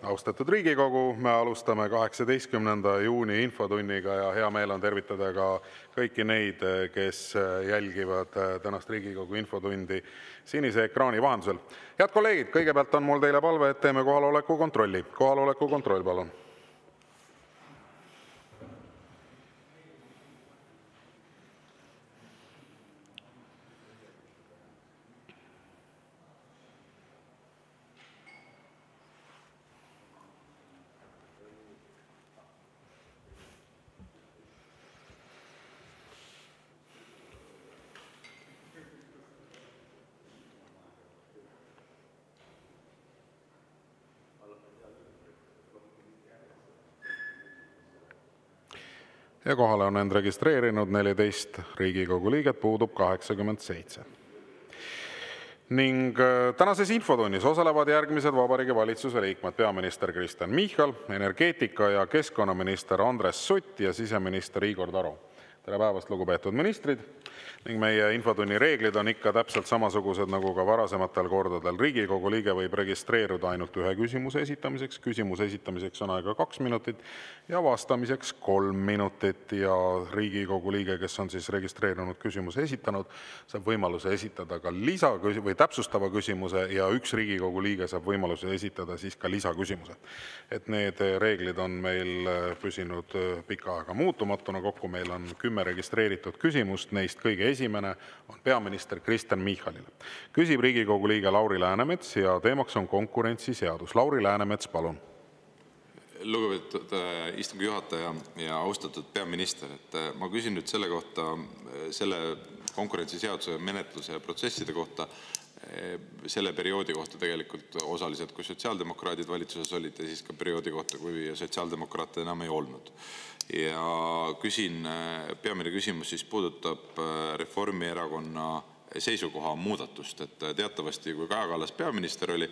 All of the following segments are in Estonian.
Austatud Riigikogu, me alustame 18. juuni infotunniga ja hea meel on tervitada ka kõiki neid, kes jälgivad tänast Riigikogu infotundi sinise ekraani vahendusel. Head kolleegid, kõigepealt on mul teile palve, et teeme kohaloleku kontrolli. Kohaloleku kontroll, palun. Ja kohale on end registreerinud 14 Riigikogu liiget, puudub 87. Ning tänases infotunnis osalevad järgmised Vabariigi Valitsuse liikmed: peaminister Kristen Michal, energeetika- ja keskkonnaminister Andres Sutt ja siseminister Igor Taro. Tere päevast, lugupeetud ministrid! Ning meie infotunni reeglid on ikka täpselt samasugused nagu ka varasematel kordadel. Riigikogu liige võib registreeruda ainult ühe küsimuse esitamiseks. Küsimuse esitamiseks on aega 2 minutit ja vastamiseks 3 minutit. Ja Riigikogu liige, kes on registreerunud küsimuse esitanud, saab võimaluse esitada ka või täpsustava küsimuse ja üks Riigikogu liige saab võimaluse esitada siis ka lisaküsimuse. Et need reeglid on meil püsinud pikka aega muutumatuna. Kokku meil on 10 registreeritud küsimust, neist kõige esimene on peaminister Kristen Michalile. Küsib Riigikogu liige Lauri Läänemets ja teemaks on konkurentsiseadus. Lauri Läänemets, palun. Lugupeetud istungi juhataja ja austatud peaminister, ma küsin nüüd selle kohta, selle konkurentsiseaduse menetluse ja protsesside kohta, selle perioodi kohta tegelikult osaliselt, kui sotsiaaldemokraadid valitsuses olid ja siis ka perioodi kohta, kui sotsiaaldemokraate enam ei olnud. Ja peamine küsimus siis puudutab Reformierakonna seisukoha muudatust. Teatavasti, kui Kaja Kallas peaminister oli,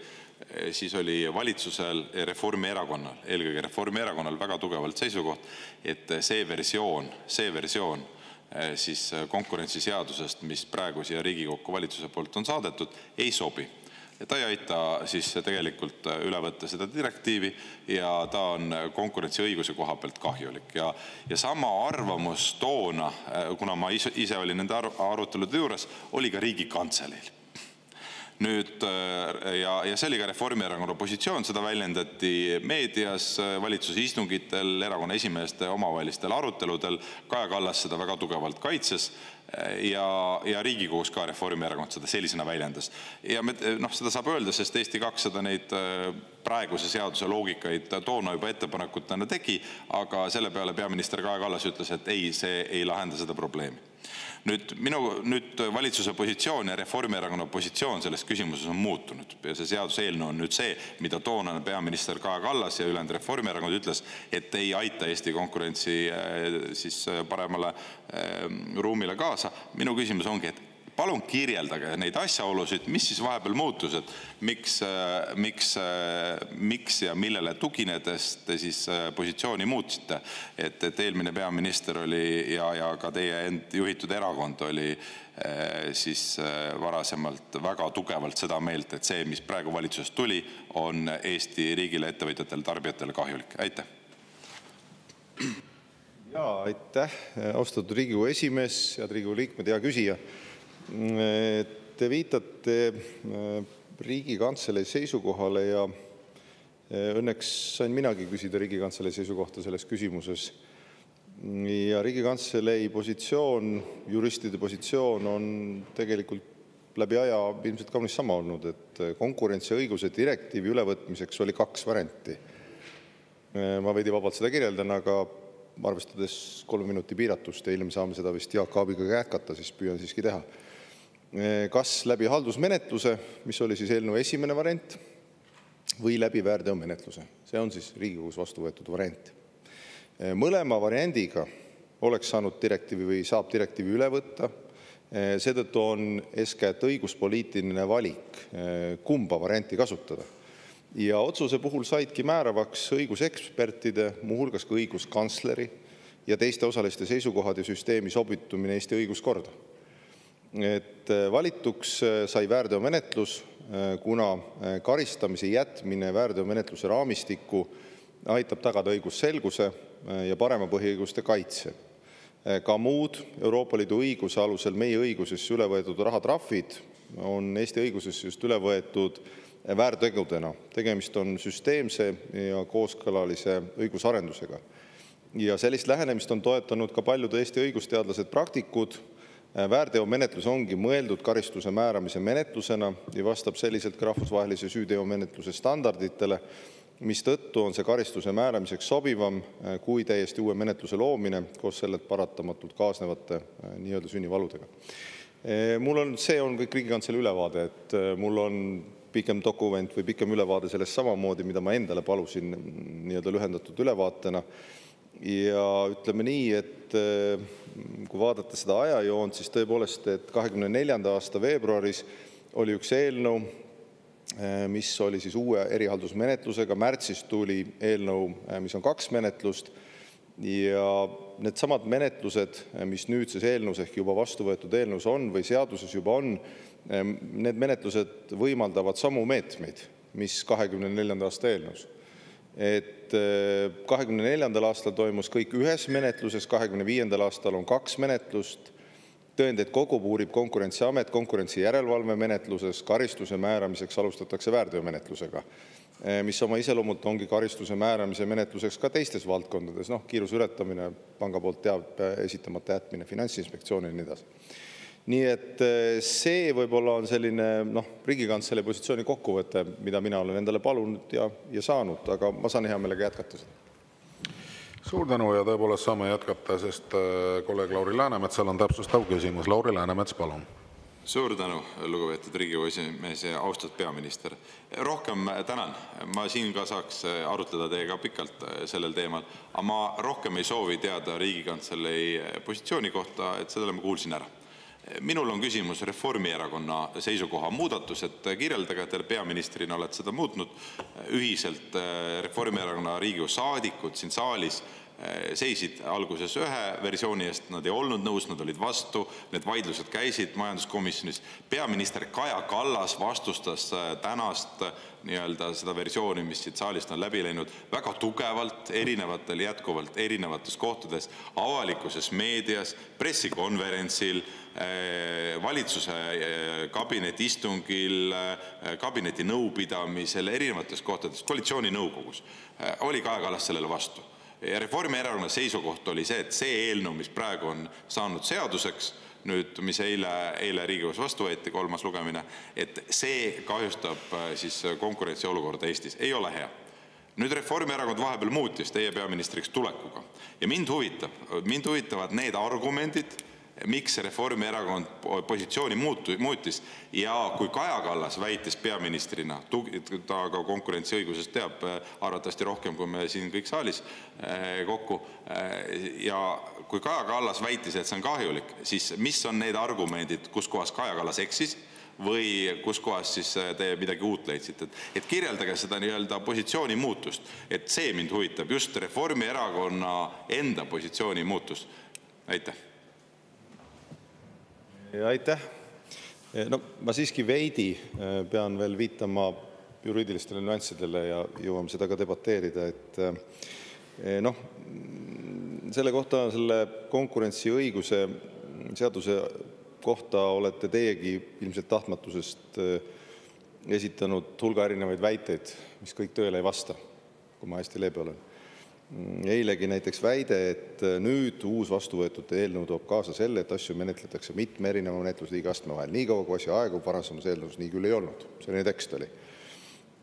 siis oli valitsusel ja Reformierakonnal, eelkõige Reformierakonnal väga tugevalt seisukoht, et see versioon siis konkurentsiseadusest, mis praegu siia Riigikokku valitsuse poolt on saadetud, ei sobi. Ta ei aita siis tegelikult üle võtta seda direktiivi ja ta on konkurentsiõiguse koha pealt kahjulik. Ja sama arvamus toona, kuna ma ise olin nende arutelude juures, oli ka Riigikantseleil. Nüüd, ja see oli ka Reformierakonna positsioon, seda väljendati meedias, valitsuse istungitel, erakonna esimeeste omavahelistel aruteludel. Kaja Kallas seda väga tugevalt kaitses ja Riigikogus ka Reformierakond seda sellisena väljendas. Ja seda saab öelda, sest Eesti 200 neid praeguse seaduse loogikaid toona juba ettepanekutena tegi, aga selle peale peaminister Kaja Kallas ütles, et ei, see ei lahenda seda probleemi. Nüüd valitsuse positsioon ja Reformierakonna positsioon selles küsimuses on muutunud. Ja see seaduseelnõu on nüüd see, mida toonane peaminister Kaja Kallas ja ülejäänud Reformierakond ütles, et ei aita Eesti konkurentsi siis paremale ruumile kaasa. Minu küsimus ongi, et palun kirjeldage neid asjaolusid, mis siis vahepeal muutus, et miks ja millele tuginedes te siis positsiooni muutsite, et eelmine peaminister oli ja ka teie juhitud erakond oli siis varasemalt väga tugevalt seda meelt, et see, mis praegu valitsusest tuli, on Eesti riigile, ettevõtjatele, tarbijatele kahjulik. Aitäh! Aitäh, austatud Riigikogu esimees, head Riigikogu liikmed, hea küsija. Te viitate Riigikantselei seisukohale ja õnneks sain minagi küsida Riigikantselei seisukohta selles küsimuses. Ja Riigikantselei positsioon, juristide positsioon on tegelikult läbi aja ilmselt kaunis sama olnud, et konkurentsiõiguse direktiivi ülevõtmiseks oli 2 varianti. Ma veidi vabalt seda kirjeldan, aga arvestades 3 minuti piiratust ja hiljem saame seda vist Jaak Aabiga jätkata, siis püüan siiski teha. Kas läbi haldusmenetluse, mis oli siis eelnõu esimene variant, või läbi väärteomenetluse. See on siis Riigikogus vastu võetud variant. Mõlema variandiga oleks saanud direktiivi või saab direktiivi üle võtta. Seetõttu on eeskätt õiguspoliitiline valik, kumba varianti kasutada. Ja otsuse puhul saidki määravaks õigusekspertide, muuhulgas ka õiguskantsleri ja teiste osaliste seisukohad ja süsteemi sobitumine Eesti õiguskorda. et valituks sai väärteomenetlus, kuna karistamise jätmine väärteomenetluse raamistikku aitab tagada õigusselguse ja parema põhiõiguste kaitse. Ka muud Euroopa Liidu õiguse alusel meie õigusesse üle võetud rahatrahvid on Eesti õigusesse just üle võetud väärtegudena. Tegemist on süsteemse ja kooskõlalise õigusarendusega. Ja sellist lähenemist on toetanud ka paljud Eesti õigusteadlased praktikud. Väärteomenetlus ongi mõeldud karistuse määramise menetlusena ja vastab selliselt ka rahvusvahelise süüteomenetluse standarditele, mistõttu on see karistuse määramiseks sobivam kui täiesti uue menetluse loomine koos sellelt paratamatult kaasnevate nii-öelda sünnivaludega. See on kõik Riigikantselei ülevaade, et mul on pikem dokument või pikem ülevaade sellest samamoodi, mida ma endale palusin nii-öelda lühendatud ülevaatena. Ja ütleme nii, et kui vaadata seda ajajoont, siis tõepoolest, et 24. aasta veebruaris oli üks eelnõu, mis oli siis uue erihaldusmenetlusega. Märtsis tuli eelnõu, mis on 2 menetlust ja need samad menetlused, mis nüüdses eelnõus ehk juba vastu võetud eelnõus on või seaduses juba on, need menetlused võimaldavad samu meetmeid, mis 24. aasta eelnõus. Et 24. aastal toimus kõik ühes menetluses, 25. aastal on 2 menetlust, tõendeid kogub uurib Konkurentsiamet konkurentsijärelevalve menetluses, karistuse määramiseks alustatakse väärteomenetlusega, mis oma iseloomult ongi karistuse määramise menetluseks ka teistes valdkondades, kiiruse ületamine, panga poolt teab esitamata jätmine, Finantsinspektsioonil ja nii edasi. Nii et see võib-olla on selline Riigikantselei positsiooni kokkuvõte, mida mina olen endale palunud ja saanud, aga ma saan hea meelega jätkata seda. Suur tänu ja tõepoolest saame jätkata, sest kolleeg Lauri Läänemetsal on täpsustav küsimus. Lauri Läänemets, palun. Suur tänu, lugupeetud Riigikogu esimees ja austatud peaminister. Rohkem tänan. Ma siin ka saaks arutleda teiega pikalt sellel teemal, aga ma rohkem ei soovi teada Riigikantselei positsiooni kohta, et sellele ma kuulsin ära. Minul on küsimus Reformierakonna seisukoha muudatus, et kirjeldage, et te peaministrina olete seda muutnud ühiselt. Reformierakonna Riigikogu saadikud siin saalis seisid alguses ühe versiooni eest, nad ei olnud nõus, nad olid vastu, need vaidlused käisid majanduskomisjonis. Peaminister Kaja Kallas vastustas tänast nii-öelda seda versiooni, mis siit saalist on läbi läinud, väga tugevalt, jätkuvalt erinevates kohtades, avalikuses meedias, pressikonverentsil, valitsuse kabinetiistungil, kabineti nõupidamisel, erinevates kohtades, koalitsiooninõukogus oli Kaja Kallas sellele vastu. Ja Reformierakonna seisukoht oli see, et see eelnõu, mis praegu on saanud seaduseks, nüüd, mis eile Riigikogus vastu võeti, 3. lugemine, et see kahjustab siis konkurentsi olukorda Eestis. Ei ole hea. Nüüd Reformierakond vahepeal muutis teie peaministriks tulekuga. Ja mind huvitavad need argumendid, miks Reformierakond positsiooni muutis ja kui Kaja Kallas väitis peaministrina, ta ka konkurentsiõigusest teab arvatavasti rohkem, kui me siin kõik saalis kokku, ja kui Kaja Kallas väitis, et see on kahjulik, siis mis on need argumendid, kus kohas Kaja Kallas eksis või kus kohas siis te midagi uut leidsite? Et kirjeldage seda nii-öelda positsiooni muutust, et see mind huvitab, just Reformierakonna enda positsiooni muutus. Aitäh. Aitäh. Ma siiski veidi pean veel viitama juriidilistele nüanssidele ja jõuame seda ka debateerida, et selle kohta, selle konkurentsiõiguse seaduse kohta olete teiegi ilmselt tahtmatusest esitanud hulga erinevaid väiteid, mis kõik tõele ei vasta, kui ma hästi leebe olen. Eilegi näiteks väide, et nüüd uus vastuvõetud eelnõu toob kaasa selle, et asju menetletakse mitme erineva menetlusliigi astme vahel. Nii kaua, kui asja aegu varasemas eelnõus nii küll ei olnud. Selline tekst oli.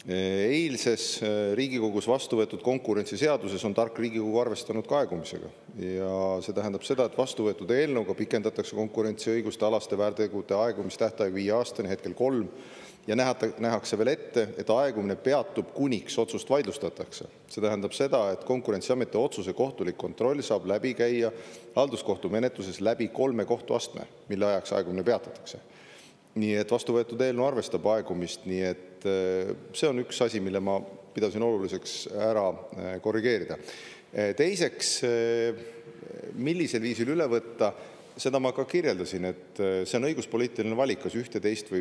Eilses Riigikogus vastu võetud konkurentsiseaduses on tark Riigikogu arvestanud ka aegumisega. Ja see tähendab seda, et vastu võetud eelnõuga pikendatakse konkurentsiõiguste alaste väärtegude aegumistähtaeg 5 aastani, hetkel 3, ja nähakse veel ette, et aegumine peatub kuniks otsust vaidlustatakse. See tähendab seda, et Konkurentsiameti otsuse kohtulik kontroll saab läbi käia halduskohtu menetluses läbi 3 kohtuastme, mille ajaks aegumine peatatakse. Nii et vastu võetud eelnõu arvestab aegumist, nii et see on üks asi, mille ma pidasin oluliseks ära korrigeerida. Teiseks, millisel viisil üle võtta, seda ma ka kirjeldasin, et see on õiguspoliitiline valik, kas ühte teist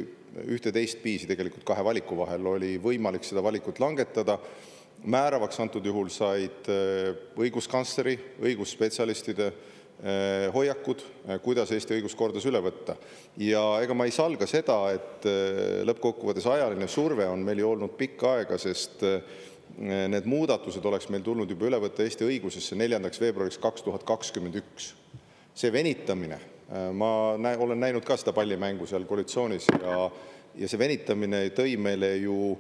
viisi, tegelikult kahe valiku vahel oli võimalik seda valikut langetada. Määravaks antud juhul said õiguskantsleri, õigusspetsialistide hoiakud, kuidas Eesti õiguskordas üle võtta. Ja ega ma ei salga seda, et lõppkokkuvõttes ajaline surve on meil ju olnud pikka aega, sest need muudatused oleks meil tulnud juba üle võtta Eesti õigusesse 4. veebruariks 2021. See venitamine, ma olen näinud ka seda pallimängu seal koalitsioonis ja see venitamine tõi meile ju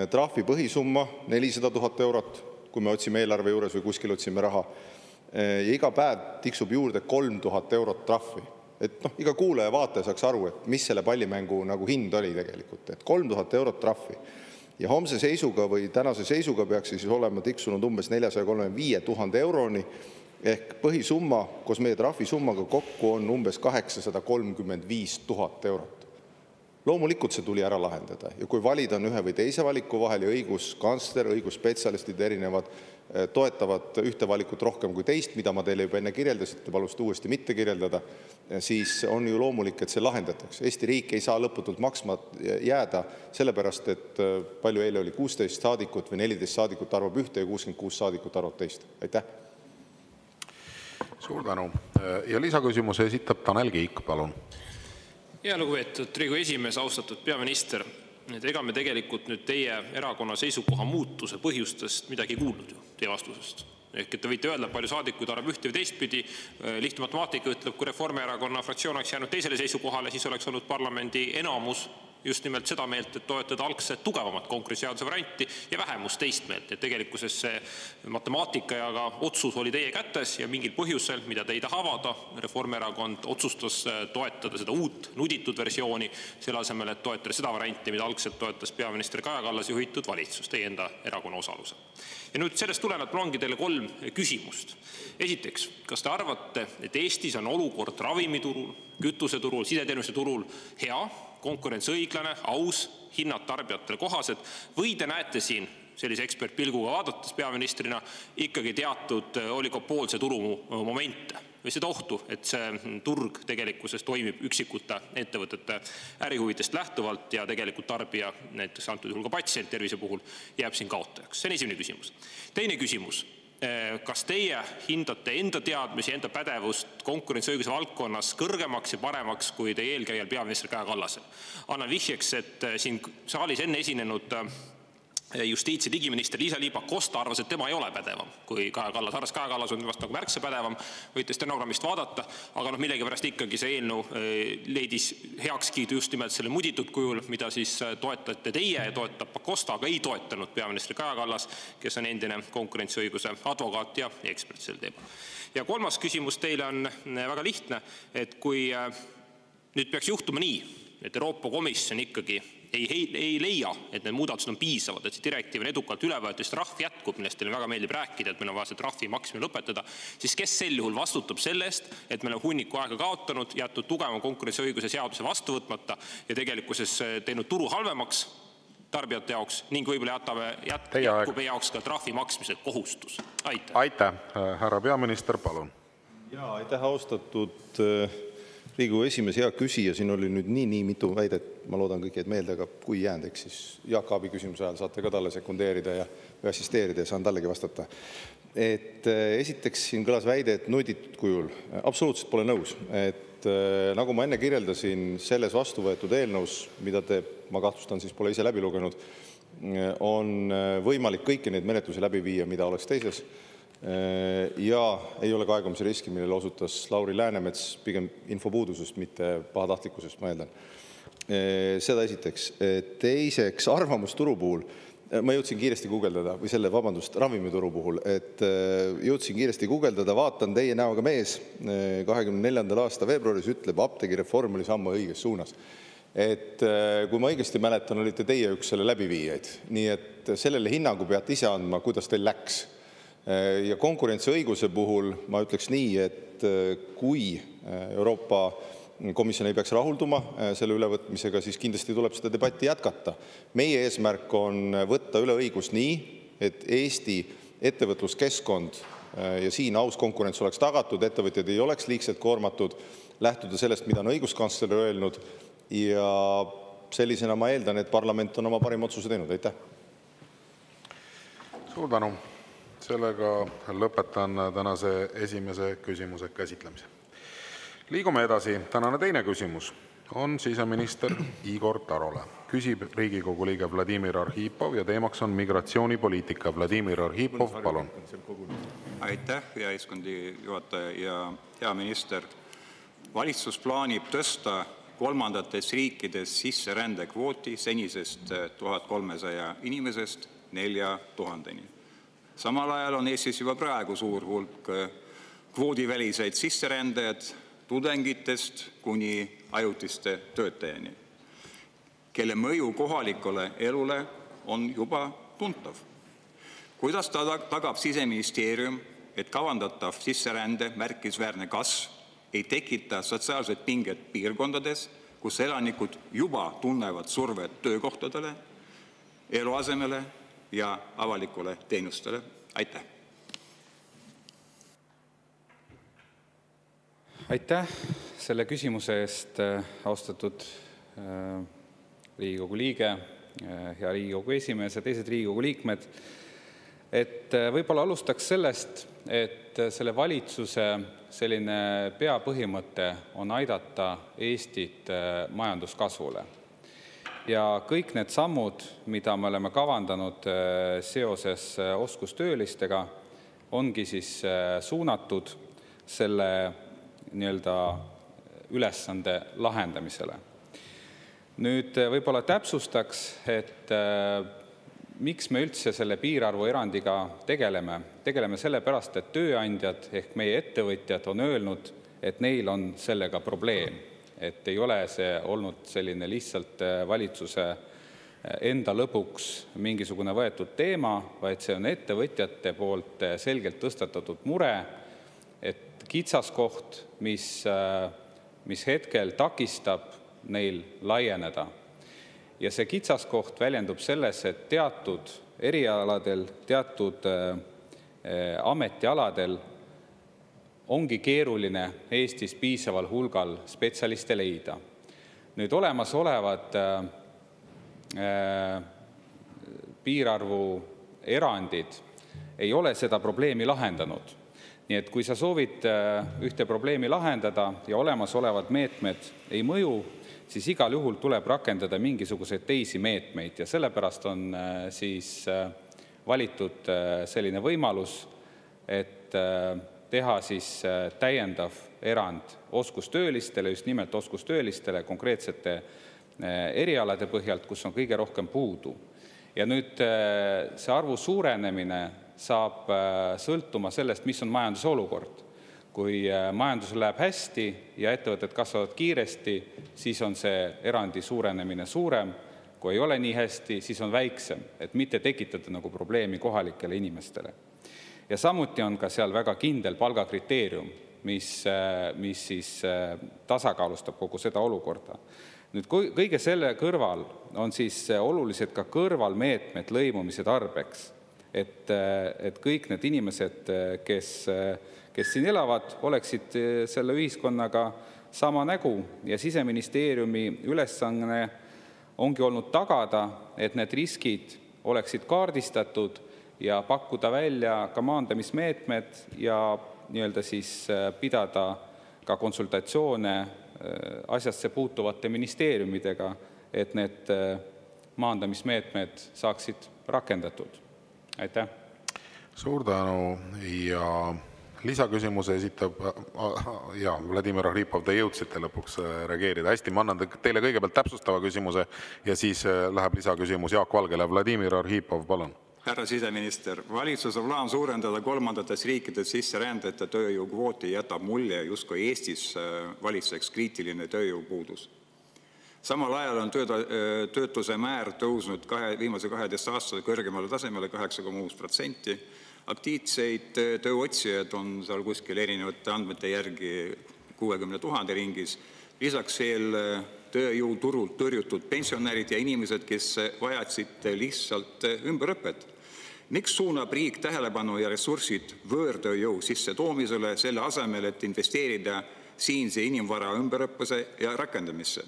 trahvi põhisumma 400 000 eurot, kui me otsime eelarve juures või kuskil otsime raha. Ja iga päev tiksub juurde 3000 eurot trahvi. Et iga kuulaja vaataja saaks aru, et mis selle pallimängu nagu hind oli tegelikult. Et 3000 eurot trahvi. Ja homse seisuga või tänase seisuga peaks siis olema tiksunud umbes 435 000 euroni, ehk põhisumma koos meie trahvisummaga kokku on umbes 835 000 eurot. Loomulikult see tuli ära lahendada ja kui valida on ühe või teise valiku vahel ja õiguskantsler, õigusspetsialistid erinevad toetavad ühte valikut rohkem kui teist, mida ma teile juba enne kirjeldasin, te palusite uuesti mitte kirjeldada, siis on ju loomulik, et see lahendatakse. Eesti riik ei saa lõputult maksma jääda, sellepärast, et palju eile oli 16 saadikut või 14 saadikut arvab ühte ja 66 saadikut arvab teist. Aitäh! Suur tänu. Ja lisaküsimuse esitab Tanel Kiik, palun. Ja lugupeetud Riigikogu esimees, austatud peaminister, ega me tegelikult nüüd teie erakonna seisukoha muutuse põhjustest midagi kuulnud ju teie vastusest. Ehk et te võite öelda, palju saadikuid arvab ühte või teistpidi. Lihtne matemaatika ütleb, kui Reformierakonna fraktsioon oleks jäänud teisele seisukohale, siis oleks olnud parlamendi enamus just nimelt seda meelt, et toetada algset tugevamat konkurentsiseaduse varianti ja vähemus teist meelt. Et tegelikkuses see matemaatika ja ka otsus oli teie kätes ja mingil põhjusel, mida te ei taha avada, Reformierakond otsustas toetada seda uut nuditud versiooni selle asemel, et toetada seda varianti, mida algselt toetas peaminister Kaja Kallas juhitud valitsus, teie enda erakonna osaluse. Ja nüüd sellest tulenevalt mul ongi teile 3 küsimust. Esiteks, kas te arvate, et Eestis on olukord ravimiturul, kütuseturul, sideteenuste turul hea, konkurents õiglane, aus, hinnad tarbijatele kohased või te näete siin sellise ekspertpilguga vaadates peaministrina ikkagi teatud oligopoolse turu momente või seda ohtu, et see turg tegelikkuses toimib üksikute ettevõtete ärihuvidest lähtuvalt ja tegelikult tarbija, näiteks antud juhul ka patsient tervise puhul, jääb siin kaotajaks. See on esimene küsimus. Teine küsimus. Kas teie hindate enda teadmisi, enda pädevust konkurentsiõiguse valdkonnas kõrgemaks ja paremaks kui teie eelkäijal peaminister Kaja Kallasel? Annan vihjeks, et siin saalis enne esinenud justiits- ja digiminister Liisa-Ly Pakosta arvas, et tema ei ole pädevam kui Kaja Kallas. Arvas Kaja Kallas on temast nagu märksa pädevam, võite stenogrammist vaadata, aga millegipärast ikkagi see eelnõu leidis heakskiidu just nimelt selle muditud kujul, mida siis toetate teie ja toetab Pakosta, aga ei toetanud peaminister Kaja Kallas, kes on endine konkurentsiõiguse advokaat ja ekspert sel teemal. Ja 3. küsimus teile on väga lihtne, et kui nüüd peaks juhtuma nii, et Euroopa Komisjon ikkagi ei leia, et need muudatused on piisavad, et see direktiiv on edukalt üle võetud, siis trahv jätkub, millest teile väga meeldib rääkida, et meil on vaja see trahvi maksmine lõpetada, siis kes sel juhul vastutab selle eest, et meil on hunniku aega kaotanud, jäetud tugeva konkurentsiõiguse seaduse vastu võtmata ja tegelikkuses teinud turu halvemaks tarbijate jaoks ning võib-olla jätkub meie jaoks ka trahvi maksmise kohustus. Aitäh. Aitäh. Härra peaminister, palun. Ja, aitäh, austatud Riigikogu esimees, hea küsija, siin oli nüüd nii mitu väidet, ma loodan kõik jäid meelde, aga kui jäänud, eks siis Jaak Aabi küsimuse ajal saate ka talle sekundeerida ja assisteerida ja saan tallegi vastata. Et esiteks siin kõlas väide, et nuditud kujul. Absoluutselt pole nõus. Et nagu ma enne kirjeldasin, selles vastu võetud eelnõus, mida te, ma kahtlustan, siis pole ise läbi lugenud, on võimalik kõiki neid menetlusi läbi viia, mida oleks teises. Ja ei ole kaegumise riski, millele osutas Lauri Läänemets, pigem infopuudusest, mitte pahatahtlikkusest, ma eeldan. Seda esiteks. Teiseks, arvamusturu puhul, ma jõudsin kiiresti guugeldada, või selle, vabandust, ravimituru puhul, et jõudsin kiiresti guugeldada, vaatan teie näoga mees, 24. aasta veebruaris ütleb, apteegireform oli sammu õiges suunas. Et kui ma õigesti mäletan, olite teie üks selle läbiviijaid. Nii et sellele hinnangu peate ise andma, kuidas teil läks. Ja konkurentsiõiguse puhul ma ütleks nii, et kui Euroopa Komisjon ei peaks rahulduma selle ülevõtmisega, siis kindlasti tuleb seda debatti jätkata. Meie eesmärk on võtta üle õigus nii, et Eesti ettevõtluskeskkond ja siin aus konkurents oleks tagatud, ettevõtjad ei oleks liigselt koormatud, lähtuda sellest, mida on õiguskantsler öelnud ja sellisena ma eeldan, et parlament on oma parima otsuse teinud. Aitäh! Suur tänu! Sellega lõpetan tänase esimese küsimuse käsitlemise. Liigume edasi. Tänane teine küsimus on siseminister Igor Tarole. Küsib Riigikogu liige Vladimir Arhipov ja teemaks on migratsioonipoliitika. Vladimir Arhipov, palun. Aitäh, hea istungi juhataja ja hea minister. Valitsus plaanib tõsta kolmandates riikides sisserände kvooti senisest 1300 inimesest 4000-ni. Samal ajal on Eestis juba praegu suur hulk kvoodiväliseid sisserändajad tudengitest kuni ajutiste töötajani, kelle mõju kohalikule elule on juba tuntav. Kuidas tagab Siseministeerium, et kavandatav sisserände märkimisväärne kasv ei tekita sotsiaalset pinget piirkondades, kus elanikud juba tunnevad survet töökohtadele, eluasemele ja avalikule teenustele? Aitäh! Aitäh selle küsimuse eest, austatud Riigikogu liige, hea Riigikogu esimees ja teised Riigikogu liikmed. Et võib-olla alustaks sellest, et selle valitsuse selline peapõhimõte on aidata Eestit majanduskasvule. Ja kõik need sammud, mida me oleme kavandanud seoses oskustöölistega, ongi siis suunatud selle ülesande lahendamisele. Nüüd võib-olla täpsustaks, et miks me üldse selle piirarvu erandiga tegeleme. Tegeleme sellepärast, et tööandjad ehk meie ettevõtjad on öelnud, et neil on sellega probleem. Et ei ole see olnud selline lihtsalt valitsuse enda lõpuks mingisugune võetud teema, vaid see on ettevõtjate poolt selgelt tõstatatud mure, et kitsaskoht, mis hetkel takistab neil laieneda. Ja see kitsaskoht väljendub selles, et teatud erialadel, teatud ametialadel ongi keeruline Eestis piisaval hulgal spetsialiste leida. Nüüd olemasolevad piirarvu erandid ei ole seda probleemi lahendanud. Nii et kui sa soovid ühte probleemi lahendada ja olemasolevad meetmed ei mõju, siis igal juhul tuleb rakendada mingisuguseid teisi meetmeid ja sellepärast on siis valitud selline võimalus, et teha siis täiendav erand oskustöölistele, just nimelt oskustöölistele konkreetsete erialade põhjalt, kus on kõige rohkem puudu. Ja nüüd see arvu suurenemine saab sõltuma sellest, mis on majanduse olukord. Kui majandus läheb hästi ja ettevõtted kasvavad kiiresti, siis on see erandi suurenemine suurem. Kui ei ole nii hästi, siis on väiksem, et mitte tekitada nagu probleemi kohalikele inimestele. Ja samuti on ka seal väga kindel palgakriteerium, mis siis tasakaalustab kogu seda olukorda. Nüüd kõige selle kõrval on siis olulised ka kõrvalmeetmed lõimumise tarbeks. Et kõik need inimesed, kes siin elavad, oleksid selle ühiskonnaga sama nägu ja Siseministeeriumi ülesanne ongi olnud tagada, et need riskid oleksid kaardistatud ja pakkuda välja ka maandamismeetmed ja siis pidada ka konsultatsioone asjasse puutuvate ministeeriumidega, et need maandamismeetmed saaksid rakendatud. Aitäh! Suur tänu ja lisaküsimuse esitab Vladimir Arhipov, te jõudsite lõpuks reageerida. Hästi, ma annan teile kõigepealt täpsustava küsimuse ja siis läheb lisaküsimus Jaak Valgele. Vladimir Arhipov, palun. Härra siseminister, valitsuse plaan suurendada kolmandates riikides sisserändajate tööjõukvooti jätab mulje, justkui Eestis valitseks kriitiline tööjõupuudus. Samal ajal on töötuse määr tõusnud viimase 12 aastal kõrgemale tasemele 8,6%. Aktiivseid tööotsijaid on seal kuskil erinevate andmete järgi 60 000 ringis. Lisaks veel tööjõuturult tõrjutud pensionärid ja inimesed, kes vajasid lihtsalt ümberõpet. Miks suunab riik tähelepanu ja ressursid võõrtööjõu sissetoomisele selle asemel, et investeerida siinse inimvara ümberõppesse ja rakendamisse?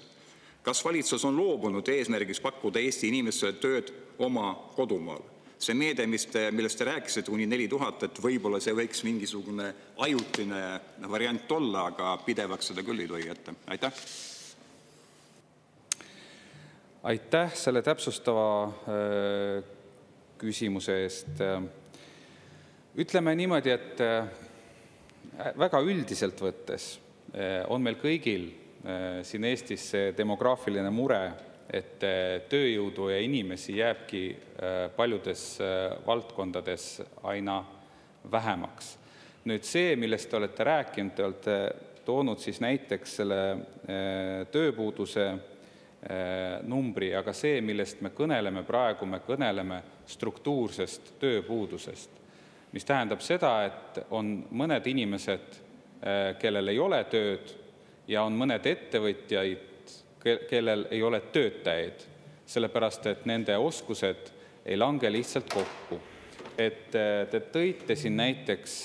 Kas valitsus on loobunud eesmärgist pakkuda Eesti inimestele tööd oma kodumaal? See meede, millest te rääkisite, kuni 4000, et võib-olla see võiks mingisugune ajutine variant olla, aga pidevaks seda küll ei tohi jätta. Aitäh! Aitäh selle täpsustava küsimuse eest. Ütleme niimoodi, et väga üldiselt võttes on meil kõigil siin Eestis see demograafiline mure, et tööjõudu ja inimesi jääbki paljudes valdkondades aina vähemaks. Nüüd see, millest te olete rääkinud, te olete toonud siis näiteks selle tööpuuduse numbri, aga see, millest me kõneleme praegu, me kõneleme struktuursest tööpuudusest, mis tähendab seda, et on mõned inimesed, kellel ei ole tööd ja on mõned ettevõtjaid, kellel ei ole töötajaid, sellepärast et nende oskused ei lange lihtsalt kokku. Et te tõite siin näiteks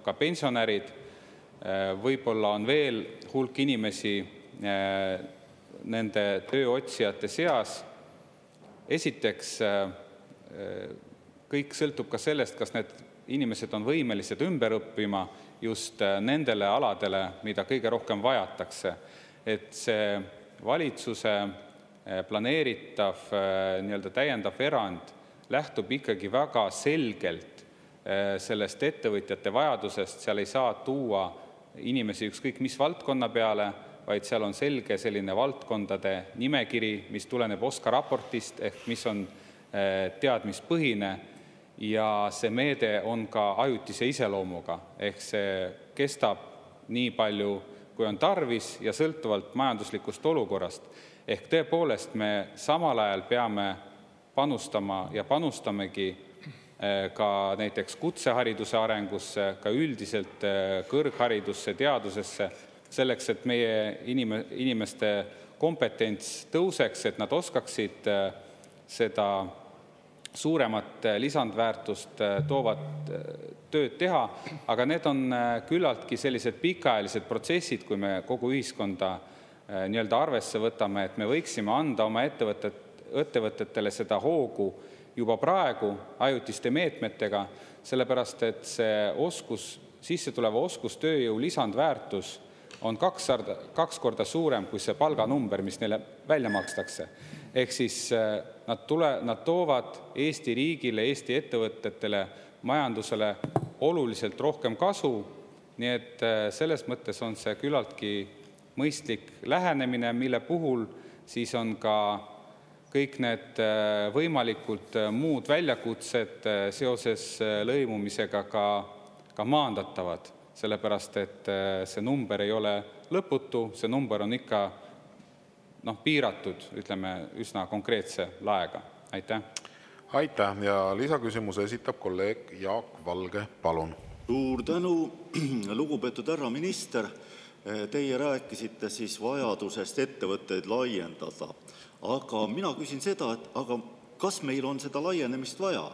ka pensionärid, võib-olla on veel hulk inimesi nende tööotsijate seas. Esiteks, kõik sõltub ka sellest, kas need inimesed on võimelised ümber õppima just nendele aladele, mida kõige rohkem vajatakse. Et see valitsuse planeeritav täiendav erand lähtub ikkagi väga selgelt sellest ettevõtjate vajadusest, seal ei saa tuua inimesi ükskõik mis valdkonna peale, vaid seal on selge selline valdkondade nimekiri, mis tuleneb OSKA raportist, ehk mis on teadmispõhine ja see meede on ka ajutise iseloomuga, ehk see kestab nii palju, kui on tarvis ja sõltuvalt majanduslikust olukorrast. Ehk tõepoolest me samal ajal peame panustama ja panustamegi ka näiteks kutsehariduse arengusse, ka üldiselt kõrgharidusse, teadusesse, selleks, et meie inimeste kompetents tõuseks, et nad oskaksid seda suuremat lisandväärtust toovat tööd teha, aga need on küllaltki sellised pikaajalised protsessid, kui me kogu ühiskonda arvesse võtame, et me võiksime anda oma ettevõtetele seda hoogu juba praegu ajutiste meetmetega, sellepärast et see sissetuleva oskustööjõu lisandväärtus on kaks korda suurem kui see palganumber, mis neile välja makstakse. Ehk siis nad toovad Eesti riigile, Eesti ettevõtetele, majandusele oluliselt rohkem kasu, nii et selles mõttes on see küllaltki mõistlik lähenemine, mille puhul siis on ka kõik need võimalikult muud väljakutsed seoses lõimumisega ka maandatavad, sellepärast et see number ei ole lõputu, see number on ikka piiratud, ütleme, üsna konkreetse laega. Aitäh! Aitäh ja lisaküsimuse esitab kolleeg Jaak Valge, palun. Suur tänu, lugupeetud härra minister. Teie rääkisite siis vajadusest ettevõtteid laiendada, aga mina küsin seda, et kas meil on seda laienemist vaja?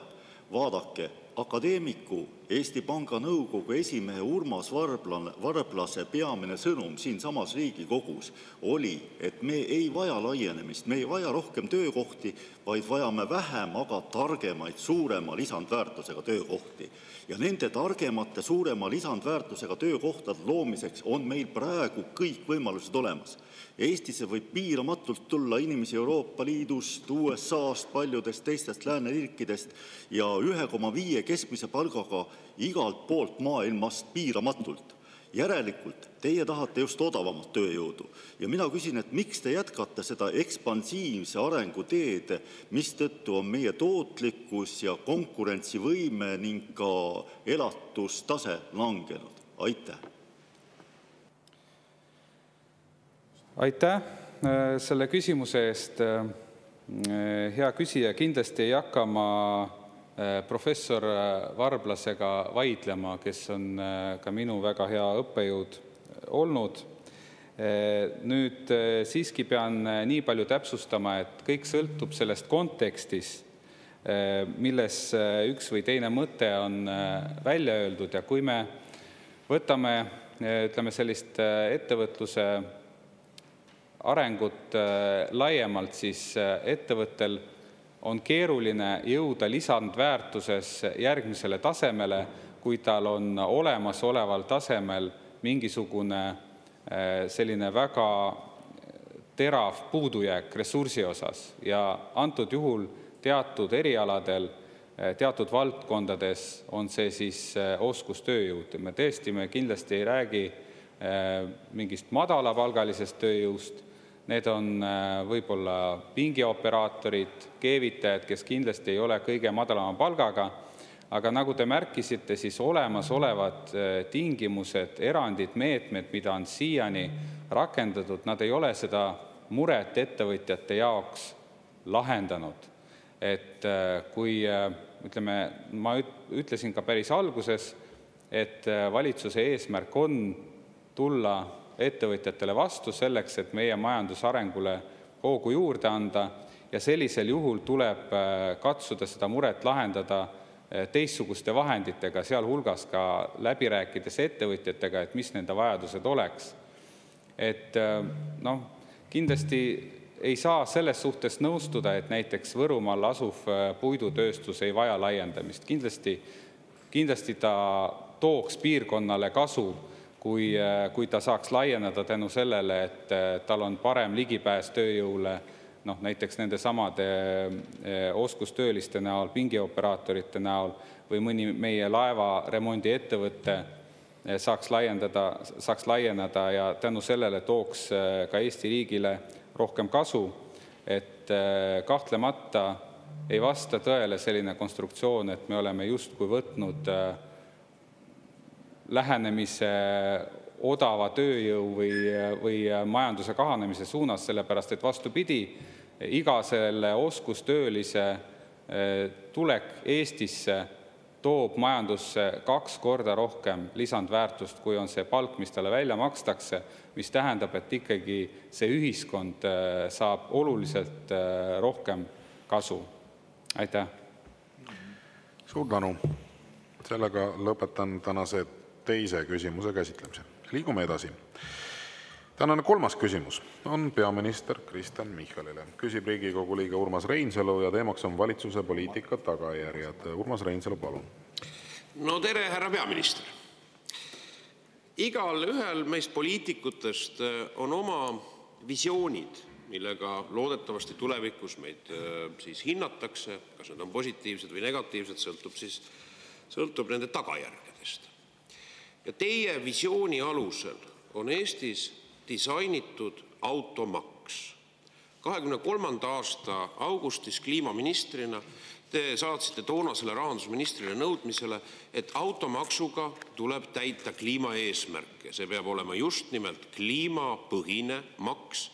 Vaadake, akadeemiku Eesti Panga nõukogu esimehe Urmas Varblase peamine sõnum siin samas Riigikogus oli, et me ei vaja laienemist, me ei vaja rohkem töökohti, vaid vajame vähem, aga targemaid, suurema lisandväärtusega töökohti. Ja nende targemate, suurema lisandväärtusega töökohtade loomiseks on meil praegu kõik võimalused olemas. Eestisse võib piiramatult tulla inimesi Euroopa Liidust, USA-st, paljudest teistest lääneriikidest ja 1,5 keskmise palgaga igalt poolt maailmast piiramatult. Järelikult teie tahate just odavamat tööjõudu. Ja mina küsin, et miks te jätkate seda ekspansiivse arengu teed, mistõttu on meie tootlikkus ja konkurentsivõime ning ka elatustase langenud? Aitäh! Aitäh selle küsimuse eest. Hea küsija, kindlasti ei hakka ma professor Varblasega vaidlema, kes on ka minu väga hea õppejõud olnud. Nüüd siiski pean nii palju täpsustama, et kõik sõltub sellest kontekstist, milles üks või teine mõte on välja öeldud ja kui me võtame, ütleme sellist ettevõtluse arengut laiemalt, siis ettevõttel on keeruline jõuda lisandväärtuses järgmisele tasemele, kui tal on olemasoleval tasemel mingisugune selline väga terav puudujääk ressursi osas ja antud juhul teatud erialadel, teatud valdkondades on see siis oskustööjõud. Me kindlasti ei räägi mingist madalapalgalisest tööjõust, need on võib-olla pingioperaatorid, keevitajad, kes kindlasti ei ole kõige madalama palgaga, aga nagu te märkisite, siis olemasolevad tingimused, erandid, meetmed, mida on siiani rakendatud, nad ei ole seda muret ettevõtjate jaoks lahendanud. Et kui, ütleme, ma ütlesin ka päris alguses, et valitsuse eesmärk on tulla ettevõtjatele vastu selleks, et meie majandusarengule hoogu juurde anda ja sellisel juhul tuleb katsuda seda muret lahendada teistsuguste vahenditega, sealhulgas ka läbi rääkides ettevõtjatega, et mis nende vajadused oleks. Et kindlasti ei saa selles suhtes nõustuda, et näiteks Võrumaal asuv puidutööstus ei vaja laiendamist. Kindlasti ta tooks piirkonnale kasu, kui ta saaks laieneda tänu sellele, et tal on parem ligipääs tööjõule, näiteks nende samade oskustööliste näol, pingioperaatorite näol või mõni meie laevaremondi ettevõtte saaks laieneda ja tänu sellele tooks ka Eesti riigile rohkem kasu, et kahtlemata ei vasta tõele selline konstruktsioon, et me oleme justkui võtnud lähenemise odava tööjõu või majanduse kahanemise suunas, sellepärast et vastupidi, iga selle oskustöölise tulek Eestisse toob majandusse 2 korda rohkem lisandväärtust, kui on see palk, mis talle välja makstakse, mis tähendab, et ikkagi see ühiskond saab oluliselt rohkem kasu. Aitäh! Suur tänu! Sellega lõpetan tänase teise küsimuse käsitlemise. Liigume edasi. Tänane 3. küsimus on peaminister Kristen Michalile. Küsib Riigikogu liige Urmas Reinsalu ja teemaks on valitsuse poliitika tagajärjed. Urmas Reinsalu, palun. No tere, härra peaminister. Igal ühel meist poliitikutest on oma visioonid, millega loodetavasti tulevikus meid siis hinnatakse, kas need on positiivsed või negatiivsed, sõltub nende tagajärgedest. Ja teie visiooni alusel on Eestis disainitud automaks. 23. aasta augustis kliimaministrina te saatsite toonasele rahandusministrile nõudmisele, et automaksuga tuleb täita kliimaeesmärke. See peab olema just nimelt kliimapõhine maks.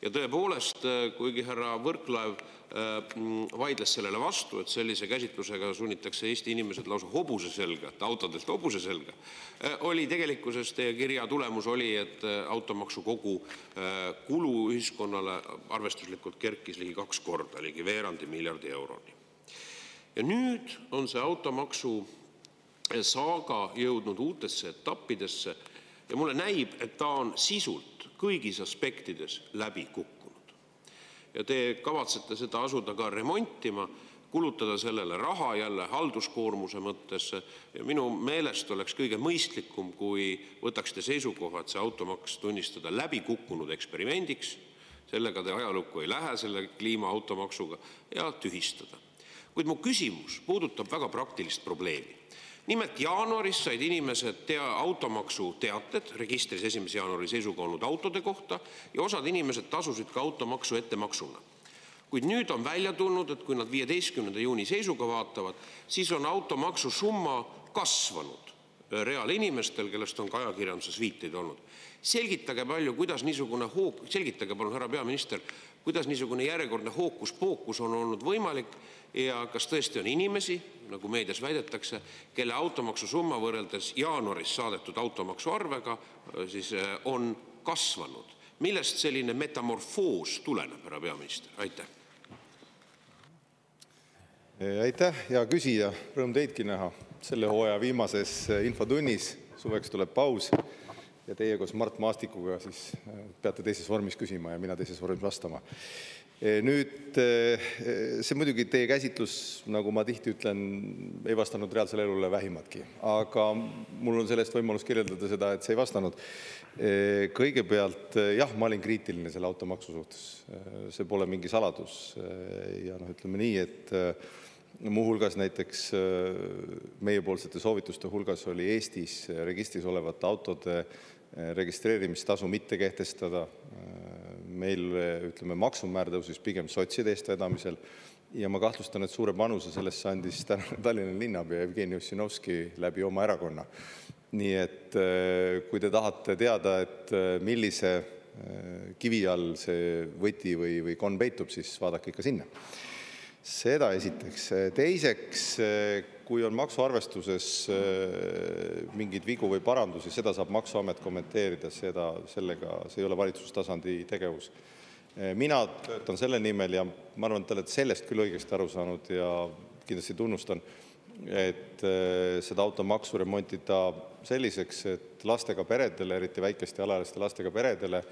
Ja tõepoolest, kuigi härra Võrklaev vaidles sellele vastu, et sellise käsitlusega sunnitakse Eesti inimesed lausa hobuse selga, autodelt hobuse selga, oli tegelikkuses teie kirja tulemus oli, et automaksu kogu kulu ühiskonnale arvestuslikult kerkis ligi 2 korda, ligi veerandi miljardi euroni. Ja nüüd on see automaksu saaga jõudnud uutesse etappidesse ja mulle näib, et ta on sisult kõigis aspektides läbi kukkunud. Ja te kavatsete seda asuda ka remontima, kulutada sellele raha jälle halduskoormuse mõttes ja minu meelest oleks kõige mõistlikum, kui võtaksite seisukoha, et see automaks tunnistada läbi kukkunud eksperimendiks, sellega te ajalukku ei lähe selle kliima-automaksuga ja tühistada. Kuid mu küsimus puudutab väga praktilist probleemi. Nimelt jaanuaris said inimesed automaksu teated registris 1. jaanuari seisuga olnud autode kohta ja osad inimesed tasusid ka automaksu ettemaksuna. Kuid nüüd on välja tulnud, et kui nad 15. juuni seisuga vaatavad, siis on automaksu summa kasvanud real inimestel, kellest on ka ajakirjanduses viiteid olnud. Selgitage palun, härra peaminister, kuidas niisugune järjekordne hookus-pookus on olnud võimalik ja kas tõesti on inimesi, nagu meedias väidetakse, kelle automaksu summa võrreldes jaanuaris saadetud automaksu arvega siis on kasvanud. Millest selline metamorfoos tuleneb, härra peaminister? Aitäh! Aitäh, hea küsija, rõõm teidki näha. Selle hooaja viimases infotunnis, suveks tuleb paus ja teie koos Mart Maastikuga siis peate teises vormis küsima ja mina teises vormis vastama. Nüüd, see muidugi teie käsitlus, nagu ma tihti ütlen, ei vastanud reaalsele elule vähimatki, aga mul on sellest võimalus kirjeldada seda, et see ei vastanud. Kõigepealt, jah, ma olin kriitiline selle automaksu suhtes. See pole mingi saladus. Ja ütleme nii, et muuhulgas näiteks meiepoolsete soovituste hulgas oli Eestis registris olevate autode registreerimistasu mitte kehtestada. Meil, ütleme, maksumäär tõusis pigem sotside eestvedamisel ja ma kahtlustan, et suure panuse sellesse andis Tallinna linnapea Jevgeni Ossinovski läbi oma erakonna. Nii et kui te tahate teada, et millise kivi all see võti või konn peitub, siis vaadake ikka sinna. Seda esiteks. Teiseks, kui on maksuarvestuses mingid vigu või parandusi, seda saab Maksuamet kommenteerida, sellega see ei ole valitsustasandi tegevus. Mina töötan selle nimel ja ma arvan, et te olete sellest küll õigesti aru saanud ja kindlasti tunnustan, et seda automaksu remontida selliseks, et lastega peredele, eriti väikeste alaealiste lastega peredele,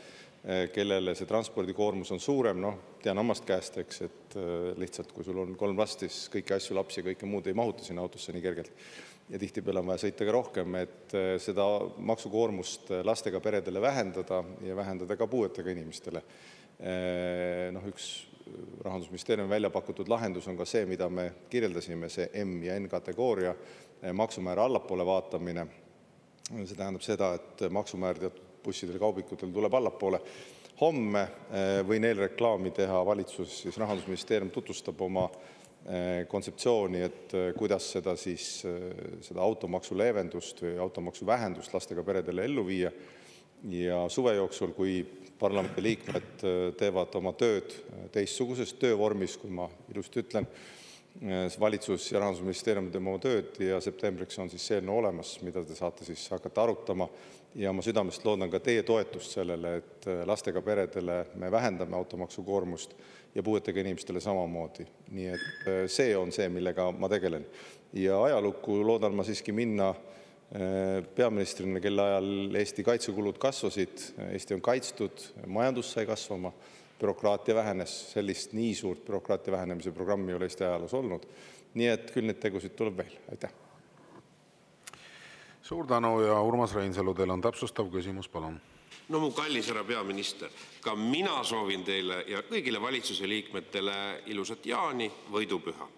kellele see transpordikoormus on suurem, tean omast käest, eks, et lihtsalt kui sul on 3 last, siis kõiki asju, lapsi ja kõike muud ei mahuta sinna autosse nii kergelt. Ja tihtipeale on vaja sõita ka rohkem, et seda maksukoormust lastega peredele vähendada ja vähendada ka puuetega inimestele. Üks Rahandusministeeriumi välja pakutud lahendus on ka see, mida me kirjeldasime, see M ja N kategooria maksumäära allapoole vaatamine. See tähendab seda, et maksumäär teatud bussidel ja kaubikutel tuleb allapoole. Homme võin eelreklaami teha valitsus, siis Rahandusministeerium tutvustab oma kontseptsiooni, et kuidas seda automaksu leevendust või automaksu vähendust lastega peredele ellu viia. Ja suve jooksul, kui parlamendi liikmed teevad oma tööd teistsuguses töövormis, kui ma ilusti ütlen, valitsus ja Rahandusministeerium teeme oma tööd ja septembriks on siis see eelnõu olemas, mida te saate siis hakata arutama. Ja ma südamest loodan ka teie toetust sellele, et lastega peredele me vähendame automaksukoormust ja puuetega inimestele samamoodi. Nii et see on see, millega ma tegelen. Ja ajalukku loodan ma siiski minna peaministrina, kelle ajal Eesti kaitsekulud kasvasid, Eesti on kaitstud, majandus sai kasvama, bürokraatia vähenes, sellist nii suurt bürokraatia vähenemise programmi ei ole Eesti ajaloos olnud. Nii et küll neid tegusid tuleb veel. Aitäh! Suur tänu ja Urmas Reinsalu, teil on täpsustav küsimus, palun. No mu kallis härra peaminister, ka mina soovin teile ja kõigile valitsuse liikmetele ilusat jaani, võidupüha.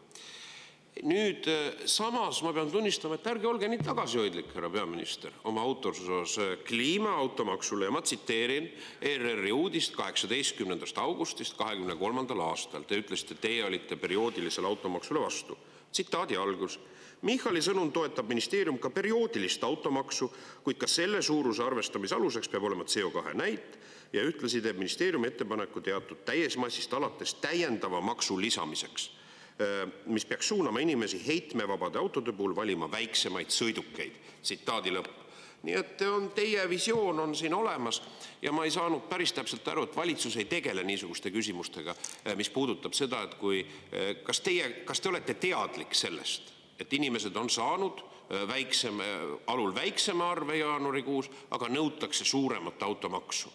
Nüüd samas ma pean tunnistama, et ärge olge nii tagasihoidlik, härra peaminister, oma autorsus kliimaautomaksule ja ma tsiteerin ERR-i uudist 18. augustist 2023. aastal. Te ütlesite, et teie olite perioodilisele automaksule vastu. Tsitaadi algus. Michali sõnum toetab ministeerium ka perioodilist automaksu, kuid ka selle suuruse arvestamise aluseks peab olema CO2 näit ja ütlesi teeb ministeeriumi ettepaneku teatud täiesmassist alates täiendava maksu lisamiseks, mis peaks suunama inimesi heitmevabade autode puhul valima väiksemaid sõidukeid. Tsitaadi lõpp. Nii et teie visioon on siin olemas ja ma ei saanud päris täpselt aru, et valitsus ei tegele niisuguste küsimustega, mis puudutab seda, et kas te olete teadlik sellest, et inimesed on saanud alul väiksema arve jaanuarikuus, aga nõutakse suuremat automaksu.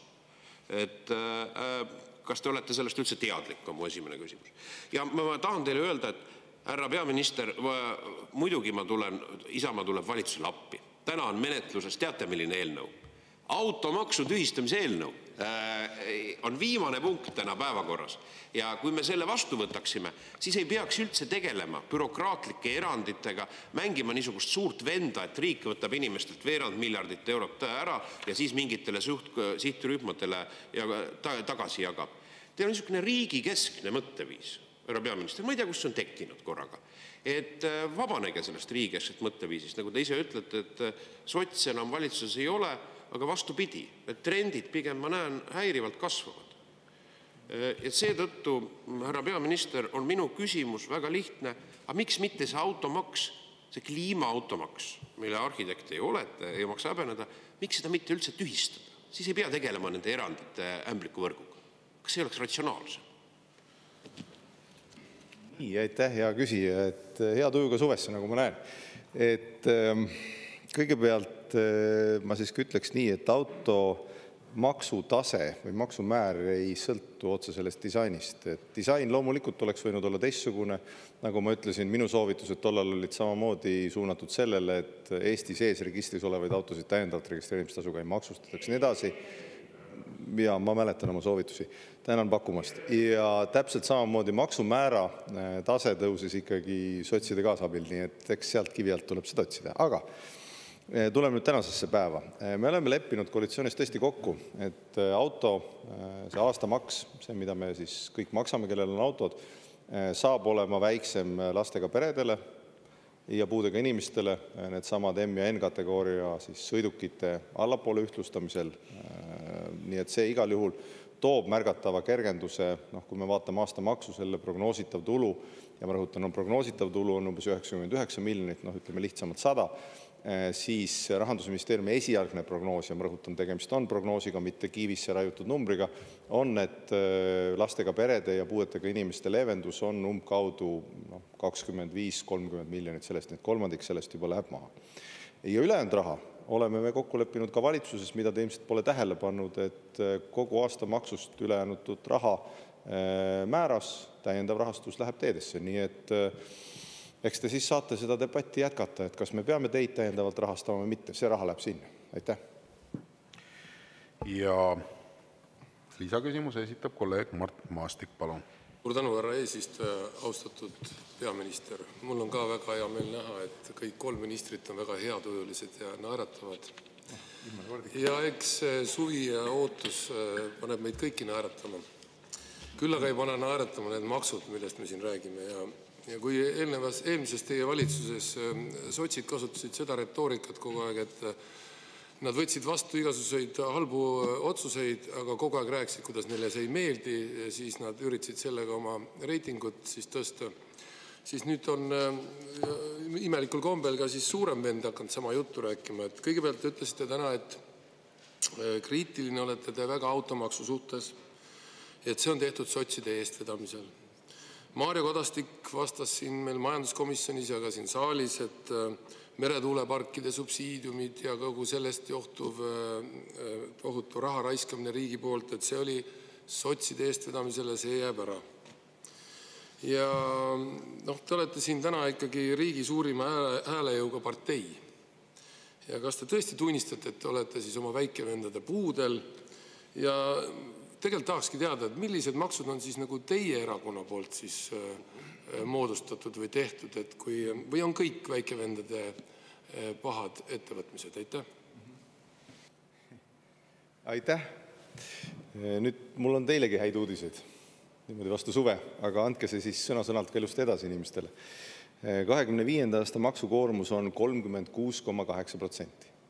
Kas te olete sellest üldse teadlik, on mu esimene küsimus. Ja ma tahan teile öelda, et härra peaminister, muidugi Isamaa tuleb valitsusele appi. Täna on menetluses, teate milline eelnõu? Automaksu tühistamise eelnõu on viimane punkt täna päevakorras. Ja kui me selle vastu võtaksime, siis ei peaks üldse tegelema bürokraatlike eranditega, mängima niisugust suurt venda, et riik võtab inimestelt veerand miljardit eurot ära ja siis mingitele sihtrühmadele tagasi jagab. Teil on niisugune riigikeskne mõtteviis, härra peaminister, ma ei tea, kus on tekkinud korraga. Et vabanege sellest riigikeskset mõtteviisist, nagu te ise ütlete, et sots enam valitsuses ei ole, aga vastupidi, et trendid pigem ma näen häirivalt kasvavad. Et seetõttu, härra peaminister, on minu küsimus väga lihtne, aga miks mitte see automaks, see kliimaautomaks, mille arhitekt ei olete, ei maksa häbeneda, miks seda mitte üldse tühistada? Siis ei pea tegelema nende erandite ämbliku võrguga. Kas see oleks ratsionaalsem? Aitäh, hea küsija, hea tujuga suvesse, nagu ma näen. Kõigepealt ma siiski ütleks nii, et automaksutase või maksumäär ei sõltu otse sellest disainist. Disain loomulikult oleks võinud olla teistsugune. Nagu ma ütlesin, minu soovitused tollal olid samamoodi suunatud sellele, et Eesti sees registris olevaid autosid täiendavalt registreerimistasuga ei maksustataks, nii edasi. Ja ma mäletan oma soovitusi. Tänan pakkumast. Ja täpselt samamoodi maksumäära tase tõusis ikkagi sotside kaasabil, nii et eks sealt kivi alt tuleb seda otsida. Aga tuleme nüüd tänasesse päeva. Me oleme leppinud koalitsioonis tõesti kokku, et auto, see aastamaks, see, mida me siis kõik maksame, kellel on autod, saab olema väiksem lastega peredele ja puudega inimestele, need samad M- ja N-kategooria siis sõidukite allapoole ühtlustamisel. Nii et see igal juhul toob märgatava kergenduse, kui me vaatame aastamaksu, selle prognoositav tulu, ja ma rõhutan, prognoositav tulu on umbes 99 miljonit, ütleme lihtsamalt 100, siis Rahandusministeeriumi esialgne prognoos, ja ma rõhutan, tegemist on prognoosiga, mitte kiivisse raiutud numbriga, on, et lastega perede ja puuetega inimeste leevendus on umbkaudu 25-30 miljonit sellest, nii et kolmandik sellest juba läheb maha. Ja ülejäänud raha oleme me kokku leppinud ka valitsuses, mida te ilmselt pole tähele pannud, et kogu aasta maksust ülejäänud raha määras täiendav rahastus läheb teedesse. Nii et eks te siis saate seda debatti jätkata, et kas me peame teid täiendavalt rahastama või mitte. See raha läheb sinna. Aitäh. Ja lisaküsimuse esitab kolleeg Mart Maastik, palun. Suur tänu, härra eesistuja, austatud peaminister. Mul on ka väga hea meel näha, et kõik kolm ministrit on väga heatujulised ja naeratavad. Ja eks suvi ja ootus paneb meid kõiki naeratama. Küll aga ei pane naeratama need maksud, millest me siin räägime. Ja kui eelmises teie valitsuses sotsid kasutasid seda retoorikat kogu aeg, et nad võtsid vastu igasuguseid halbu otsuseid, aga kogu aeg rääkisid, kuidas neile see ei meeldi, siis nad üritasid sellega oma reitingut siis tõsta. Siis nüüd on imelikul kombel ka siis suurem vend hakanud sama juttu rääkima. Et kõigepealt ütlesite täna, et kriitiline olete te väga automaksu suhtes, et see on tehtud sotside eestvedamisel. Mario Kadastik vastas siin meil majanduskomisjonis ja ka siin saalis, et meretuuleparkide subsiidiumid ja kogu sellest johtuv tohutu raha raiskamine riigi poolt, et see oli sotside eestvedamisele, see jääb ära. Ja te olete siin täna ikkagi riigi suurima häälejõuga partei. Ja kas te tõesti tunnistate, et te olete siis oma väikevendade puudel? Ja tegelikult tahakski teada, et millised maksud on siis nagu teie erakonna poolt siis moodustatud või tehtud, et või on kõik väikevendade pahad ettevõtmised? Aitäh. Aitäh. Nüüd mul on teilegi häid uudiseid, niimoodi vastu suve, aga andke see siis sõna-sõnalt kellust edasi inimestele. 25. aasta maksukoormus on 36,8%.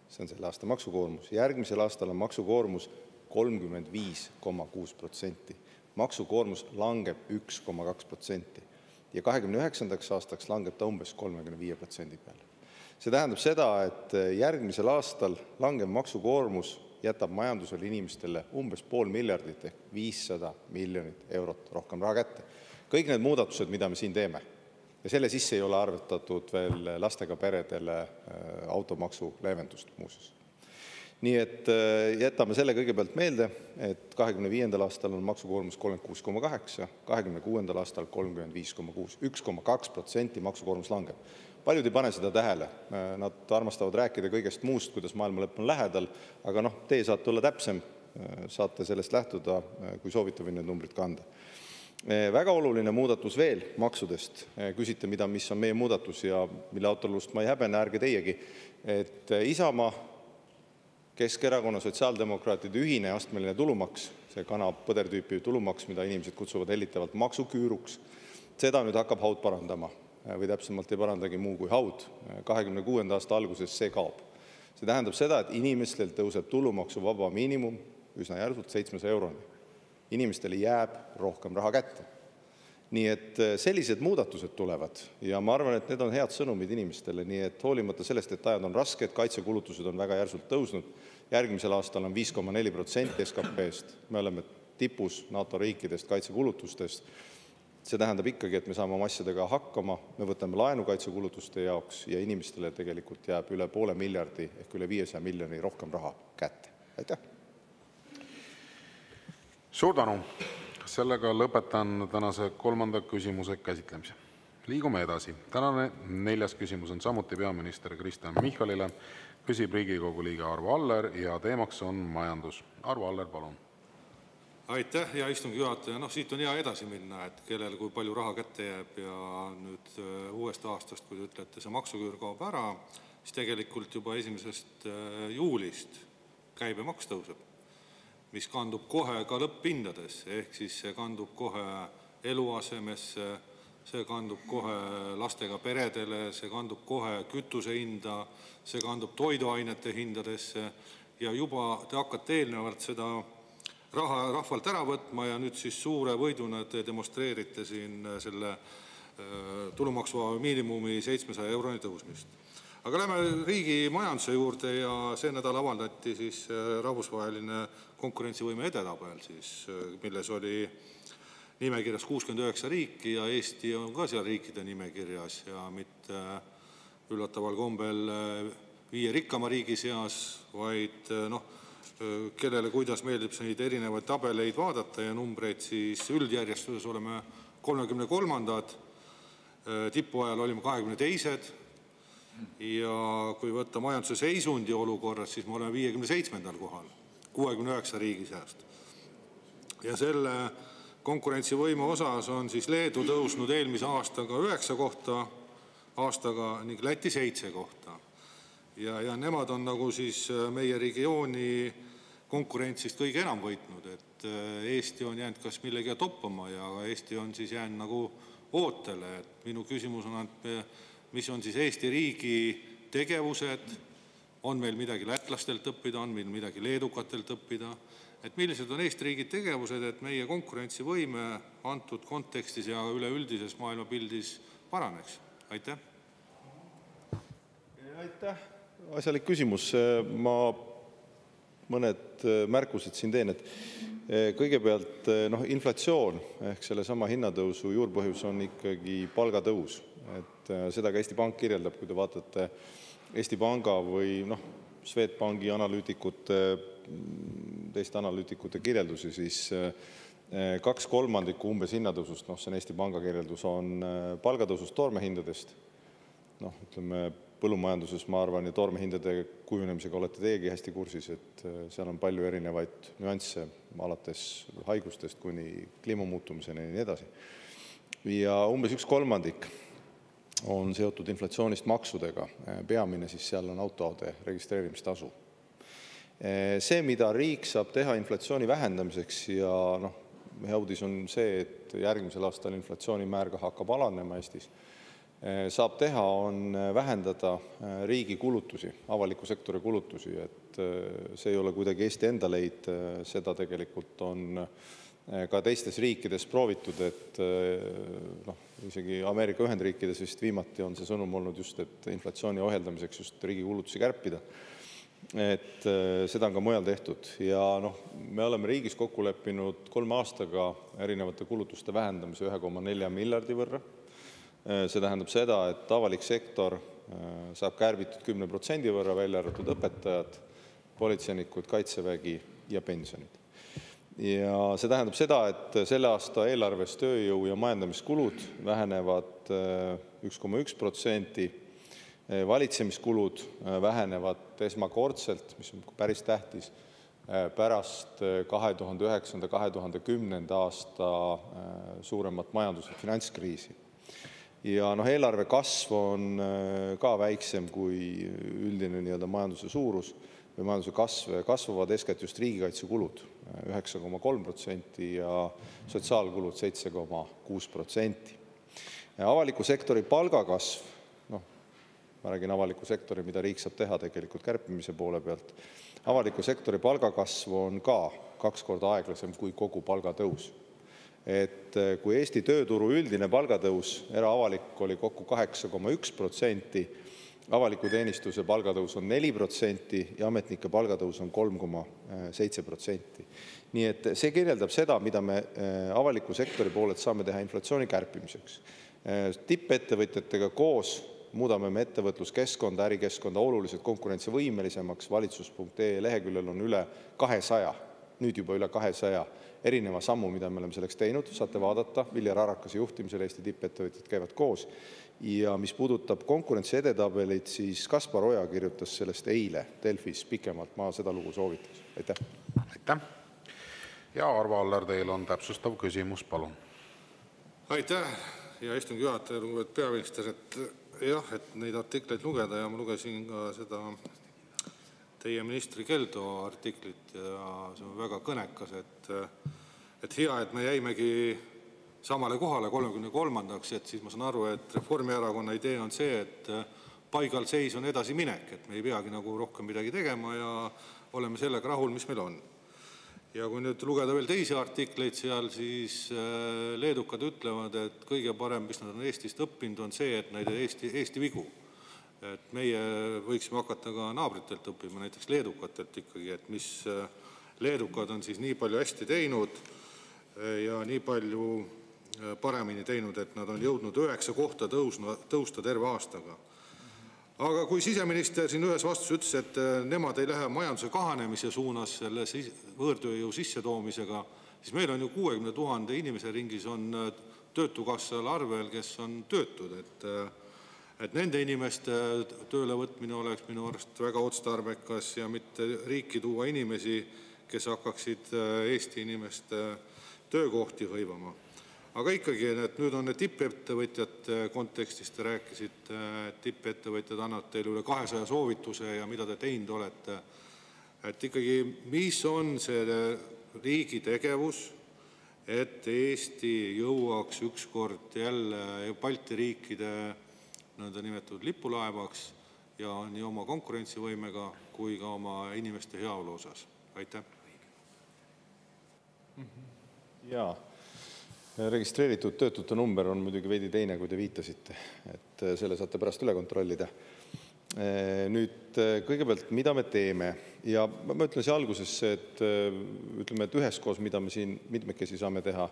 See on selle aasta maksukoormus. Järgmisel aastal on maksukoormus 35,6%. Maksukoormus langeb 1,2%. Ja 29. aastaks langeb ta umbes 35% peale. See tähendab seda, et järgmisel aastal langev maksukoormus jätab majandusele inimestele umbes $500 miljardit ehk 500 miljonit eurot rohkem raha kätte. Kõik need muudatused, mida me siin teeme, ja selle sisse ei ole arvestatud veel lastega peredele automaksu leevendust muuseas. Nii et jätame selle kõigepealt meelde, et 25. aastal on maksukoormus 36,8, 26. aastal 35,6, 1,2% maksukoormus langeb. Paljud ei pane seda tähele, nad armastavad rääkida kõigest muust, kuidas maailma lõpp on lähedal, aga teie saate olla täpsem, saate sellest lähtuda, kui soovite või need numbrid kanda. Väga oluline muudatus veel maksudest, küsite, mis on meie muudatus ja mille autorlust ma ei häbene, ärge teiegi, et Isamaa, Keskerakonna, sotsiaaldemokraatide ühine astmeline tulumaks, see kana-põdertüüpi tulumaks, mida inimesed kutsuvad hellitavalt maksuküüruks, seda nüüd hakkab haud parandama, või täpsemalt ei parandagi muu kui haud. 26. aasta alguses see kaob. See tähendab seda, et inimestel tõuseb tulumaksuvaba miinimum üsna järsult 700 euroni. Inimestele jääb rohkem raha kätte. Nii et sellised muudatused tulevad ja ma arvan, et need on head sõnumid inimestele, nii et hoolimata sellest, et ajad on rasked, kaitsekulutused on väga järsult tõusnud, järgmisel aastal on 5,4% SKP-st, me oleme tipus NATO riikidest kaitsekulutustest, See tähendab ikkagi, et me saame oma asjadega hakkama, me võtame laenu kaitsekulutuste jaoks ja inimestele tegelikult jääb üle 500 miljardi ehk üle 500 miljoni rohkem raha kätte. Aitäh! Suur tänu! Sellega lõpetan tänase 3. küsimuse käsitlemise. Liigume edasi. Tänane 4. küsimus on samuti peaminister Kristen Michalile. Küsib Riigikogu liige Arvo Aller ja teemaks on majandus. Arvo Aller, palun. Aitäh, hea istungi juhataja. Siit on hea edasi minna, et kellele kui palju raha kätte jääb ja nüüd uuest aastast, kui te ütlete, see maksuküür kaob ära, siis tegelikult juba 1. juulist käibemaks tõuseb, mis kandub kohe ka lõpphindades, ehk siis see kandub kohe eluasemesse, see kandub kohe lastega peredele, see kandub kohe kütuse hinda, see kandub toiduainete hindadesse ja juba te hakkate eelnevalt seda raha rahvalt ära võtma ja nüüd siis suure võiduna te demonstreerite siin selle tulumaksuvaba miinimumi 700 euroni tõusmist. Aga lähme riigi majanduse juurde ja see nädal avaldati siis rahvusvaheline konkurentsivõime edetabel, milles oli nimekirjas 69 riiki ja Eesti on ka seal riikide nimekirjas ja mitte üllataval kombel 5 rikkama riigi seas, vaid kellele kuidas meeldib neid erinevaid tabeleid vaadata ja numbreid, siis üldjärjestuses oleme 33. Tipuajal olime 22. Ja kui võtta majanduse seisundi olukorras, siis me oleme 57. kohal 69 riigi seast. Ja selle konkurentsivõime osas on siis Leedu tõusnud eelmise aastaga 9 kohta aastaga ning Läti 7 kohta. Ja nemad on nagu siis meie regiooni konkurentsist kõige enam võitnud, et Eesti on jäänud kas millega toppama ja Eesti on siis jäänud nagu ootele. Et minu küsimus on, et mis on siis Eesti riigi tegevused, on meil midagi lätlastelt õppida, on meil midagi leedukatelt õppida, et millised on Eesti riigi tegevused, et meie konkurentsivõime antud kontekstis ja üleüldises maailmapildis paraneks. Aitäh! Aitäh! Asjalik küsimus. Ma mõned märkused siin teen, et kõigepealt inflatsioon ehk selle sama hinnatõusu juurpõhjus on ikkagi palgatõus. Et seda ka Eesti Pank kirjeldab, kui te vaatate Eesti Panga või Swedbanki analüütikute, teiste analüütikute kirjeldusi, siis 2/3 umbes hinnatõusust, see on Eesti Panga kirjeldus, on palgatõusust toormehindadest. Ütleme, põllumajanduses, ma arvan, ja toormehindade kujunemisega olete teiegi hästi kursis, et seal on palju erinevaid nüansse, alates haigustest kuni kliimamuutumiseni ja nii edasi. Ja umbes 1/3 on seotud inflatsioonist maksudega. Peamine siis seal on autode registreerimistasu. See, mida riik saab teha inflatsiooni vähendamiseks ja hea uudis on see, et järgmisel aastal inflatsioonimäär hakkab alanema Eestis, saab teha, on vähendada riigi kulutusi, avaliku sektori kulutusi, et see ei ole kuidagi Eesti enda leid, seda tegelikult on ka teistes riikides proovitud, et isegi Ameerika Ühendriikides vist viimati on see sõnum olnud just, et inflatsiooni ohjeldamiseks just riigi kulutusi kärpida. Et seda on ka mujal tehtud ja me oleme riigis kokku leppinud 3 aastaga erinevate kulutuste vähendamise 1,4 miljardi võrra. See tähendab seda, et avalik sektor saab kärbitud 10% võrra, välja arvatud õpetajad, politseinikud, kaitsevägi ja pensionid. Ja see tähendab seda, et selle aasta eelarves tööjõu ja majandamiskulud vähenevad 1,1%, valitsemiskulud vähenevad esmakordselt, mis on päris tähtis, pärast 2009–2010 aasta suuremat majandus- ja finantskriisi. Ja eelarve kasv on ka väiksem kui üldine majanduse suurus või majanduse kasvavad eeskätt just riigikaitsekulud 9,3% ja sotsiaalkulud 7,6%. Avaliku sektori palgakasv, ma räägin avaliku sektori, mida riik saab teha tegelikult kärpimise poole pealt, avaliku sektori palgakasv on ka 2 korda aeglasem kui kogu palgatõus. Et kui Eesti tööturu üldine palgatõus eraavalik oli kokku 8,1%, avaliku teenistuse palgatõus on 4% ja ametnike palgatõus on 3,7%. Nii et see kirjeldab seda, mida me avaliku sektori poolelt saame teha inflatsiooni kärpimiseks. Tippettevõtjatega koos muudame me ettevõtluskeskkonda, ärikeskkonda oluliselt konkurentsivõimelisemaks. Valitsus.ee leheküljel on üle 200, nüüd juba üle 200 erineva sammu, mida me oleme selleks teinud. Saate vaadata, Viljar Arakase juhtimisel Eesti tippettevõtjad käivad koos. Ja mis puudutab konkurentsi edetabelit, siis Kaspar Oja kirjutas sellest eile Delfis pikemalt. Ma seda lugu soovitaks. Aitäh. Aitäh. Ja Arvo Aller, teil on täpsustav küsimus, palun. Aitäh, ja istungi juhataja, lugupeetud peaminister, et jah, et neid artikleid lugeda ja ma lugesin ka seda teie ministri Keldo artiklit ja see on väga kõnekas, et hea, et me jäimegi samale kohale 33-ndaks, et siis ma saan aru, et Reformierakonna idee on see, et paigal seis on edasi minek, et me ei peagi nagu rohkem midagi tegema ja oleme sellega rahul, mis meil on. Ja kui nüüd lugeda veel teisi artikleid seal, siis leedukad ütlevad, et kõige parem, mis nad on Eestist õppinud, on see, et näide Eesti vigu. Et meie võiksime hakata ka naabritelt õppima, näiteks leedukatelt ikkagi, et mis leedukad on siis nii palju hästi teinud ja nii palju paremini teinud, et nad on jõudnud 9 kohta tõusta terve aastaga. Aga kui siseminister siin ühes vastuses ütles, et nemad ei lähe majanduse kahanemise suunas selle võõrtööjõu sissetoomisega, siis meil on ju 60 000 inimese ringis on töötukassal arvel, kes on töötud. Et nende inimeste tööle võtmine oleks minu arust väga otstarbekas ja mitte riiki tuua inimesi, kes hakkaksid Eesti inimeste töökohti hõivama. Aga ikkagi, et nüüd on tippettevõtjate kontekstis, te rääkisite, et tippettevõtjad annavad teile üle 200 soovituse ja mida te teinud olete. Et ikkagi, mis on see riigi tegevus, et Eesti jõuaks ükskord jälle Balti riikide nõnda nimetatud lipulaevaks ja nii oma konkurentsivõimega kui ka oma inimeste heaolu osas. Aitäh. Jaa. Registreeritud töötute number on muidugi veidi teine, kui te viitasite, et selle saate pärast üle kontrollida. Nüüd kõigepealt, mida me teeme? Ja ma ütlen siia alguses, et ütleme, et üheskoos, mida me siin mitmekesi saame teha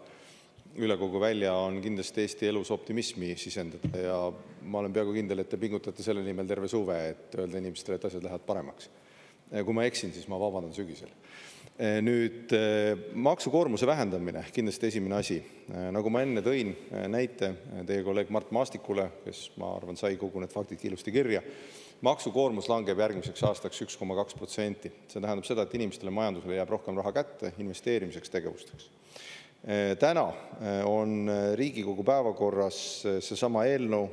üle kogu välja, on kindlasti Eesti elus optimismi sisendada ja ma olen peaaegu kindel, et te pingutate selle nimel terve suve, et öelda inimestele, et asjad lähevad paremaks. Kui ma eksin, siis ma vabandan sügisel. Nüüd maksukoormuse vähendamine, kindlasti esimene asi. Nagu ma enne tõin näite teie kolleeg Mart Maastikule, kes ma arvan sai kogu need faktid ilusti kirja, maksukoormus langeb järgmiseks aastaks 1,2%. See tähendab seda, et inimestele majandusele jääb rohkem raha kätte investeerimiseks tegevusteks. Täna on Riigikogu päevakorras seesama eelnõu,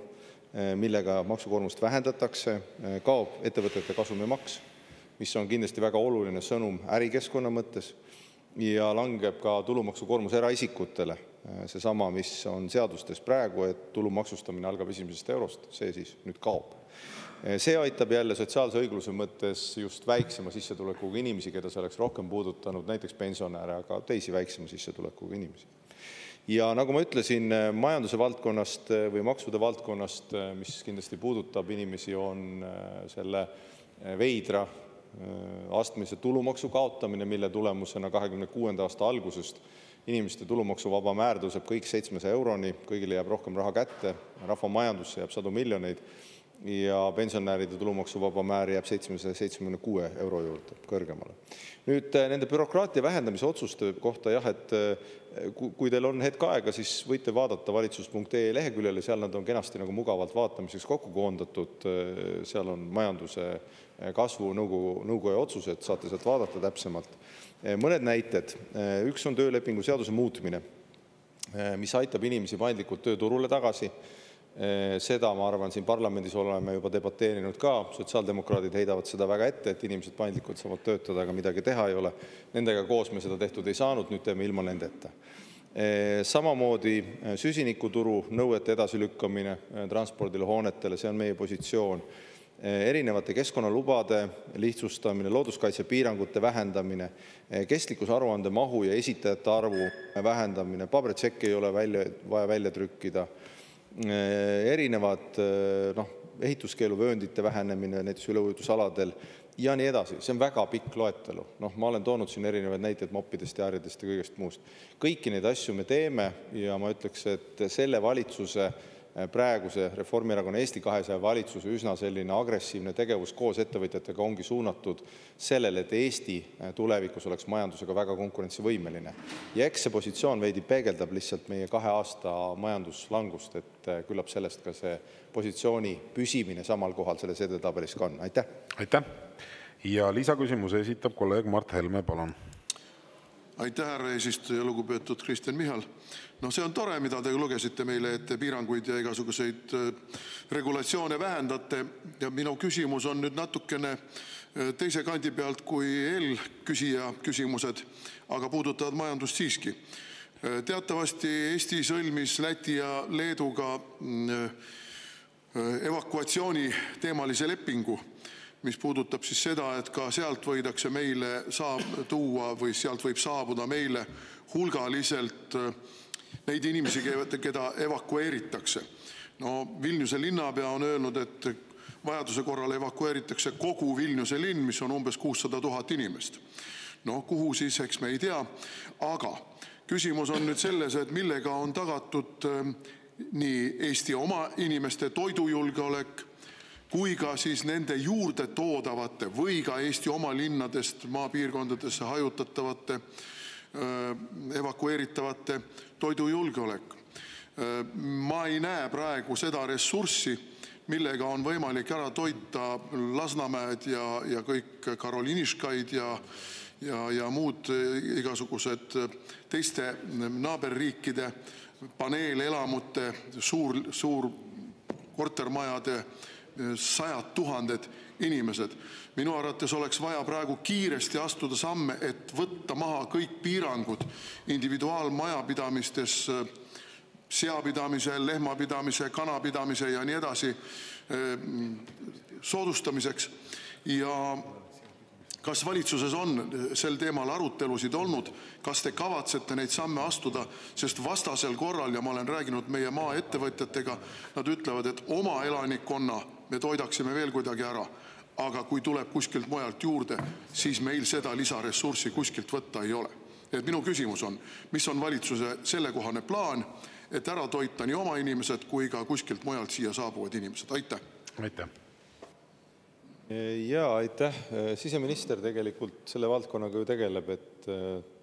millega maksukoormust vähendatakse, kaob ettevõtete kasumimaks, mis on kindlasti väga oluline sõnum ärikeskkonna mõttes ja langeb ka tulumaksukoormus eraisikutele. Seesama, mis on seadustes praegu, et tulumaksustamine algab 1. eurost, see siis nüüd kaob. See aitab jälle sotsiaalse õigluse mõttes just väiksema sissetulekuga inimesi, keda see oleks rohkem puudutanud, näiteks pensionäre, aga teisi väiksema sissetulekuga inimesi. Ja nagu ma ütlesin, majanduse valdkonnast või maksude valdkonnast, mis kindlasti puudutab inimesi, on selle veidra astmelise tulumaksu kaotamine, mille tulemusena 2026. aasta algusest inimeste tulumaksuvaba määr tõuseb kõik 700 euroni, kõigile jääb rohkem raha kätte, rahva majandusse jääb 100 miljoneid ja pensionäride tulumaksuvaba määr jääb 776 euro juurde kõrgemale. Nüüd nende bürokraatia vähendamise otsuste kohta, jah, et kui teil on hetk aega, siis võite vaadata valitsus.ee leheküljele, seal nad on kenasti nagu mugavalt vaatamiseks kokku koondatud, seal on majanduse kasvu nõukoja otsused, saate sealt vaadata täpsemalt. Mõned näited. Üks on töölepingu seaduse muutmine, mis aitab inimesi paindlikult tööturule tagasi. Seda, ma arvan, siin parlamendis oleme juba debateerinud ka. Sotsiaaldemokraadid heidavad seda väga ette, et inimesed paindlikult saavad töötada, aga midagi teha ei ole. Nendega koos me seda tehtud ei saanud, nüüd teeme ilma nendeta. Samamoodi süsinikuturu nõuete edasilükkamine transpordile, hoonetele, see on meie positsioon. Erinevate keskkonnalubade lihtsustamine, looduskaitsepiirangute vähendamine, kestlikkusaruande mahu ja esitajate arvu vähendamine, paberitšekki ei ole vaja välja trükkida, erinevad ehituskeeluvööndite vähenemine näiteks üleujutusaladel ja nii edasi. See on väga pikk loetelu. Ma olen toonud siin erinevaid näiteid moppidest ja ääridest ja kõigest muust. Kõiki neid asju me teeme ja ma ütleks, et selle valitsuse praeguse Reformierakonna Eesti 200 valitsuse üsna selline agressiivne tegevus koos ettevõtjatega ongi suunatud sellele, et Eesti tulevikus oleks majandusega väga konkurentsivõimeline. Ja eks see positsioon veidi peegeldab lihtsalt meie 2 aasta majanduslangust, et küllap sellest ka see positsiooni püsimine samal kohal selles edetabelis ka on. Aitäh! Aitäh! Ja lisaküsimuse esitab kolleeg Mart Helme, palun. Aitäh, härra eesistuja, lugupeetud Kristen Michal. See on tore, mida te lugesite meile, et te piiranguid ja igasuguseid regulatsioone vähendate. Ja minu küsimus on nüüd natukene teise kandi pealt kui eelküsija küsimused, aga puudutavad majandust siiski. Teatavasti Eesti sõlmis Läti ja Leeduga evakuatsiooni teemalise lepingu, mis puudutab siis seda, et ka sealt võidakse meile tuua või sealt võib saabuda meile hulgaliselt neid inimesi, keda evakueeritakse. Vilniuse linnapea on öelnud, et vajaduse korral evakueeritakse kogu Vilniuse linn, mis on umbes 600 000 inimest. Kuhu siis, eks me ei tea. Aga küsimus on nüüd selles, et millega on tagatud nii Eesti oma inimeste toidujulgeolek, kui ka siis nende juurde toodavate või ka Eesti oma linnadest maapiirkondadesse hajutatavate evakueeritavate toidujulgeolek. Ma ei näe praegu seda ressurssi, millega on võimalik ära toita Lasnamäed ja kõik Karoliniškaid ja muud igasugused teiste naaberriikide paneelelamute, suur kortermajade 100 000 inimesed. Minu arvates oleks vaja praegu kiiresti astuda samme, et võtta maha kõik piirangud individuaalmajapidamistes, seapidamise, lehmapidamise, kanapidamise ja nii edasi soodustamiseks. Ja kas valitsuses on sel teemal arutelusid olnud, kas te kavatsete neid samme astuda, sest vastasel korral, ja ma olen rääginud meie maaettevõtjatega, nad ütlevad, et oma elanikkonna me toidaksime veel kuidagi ära, aga kui tuleb kuskilt mujalt juurde, siis meil seda lisaressurssi kuskilt võtta ei ole. Et minu küsimus on, mis on valitsuse sellekohane plaan, et ära toita nii oma inimesed kui ka kuskilt mujalt siia saabuvad inimesed? Aitäh! Aitäh! Jaa, aitäh! Siseminister tegelikult selle valdkonnaga ju tegeleb, et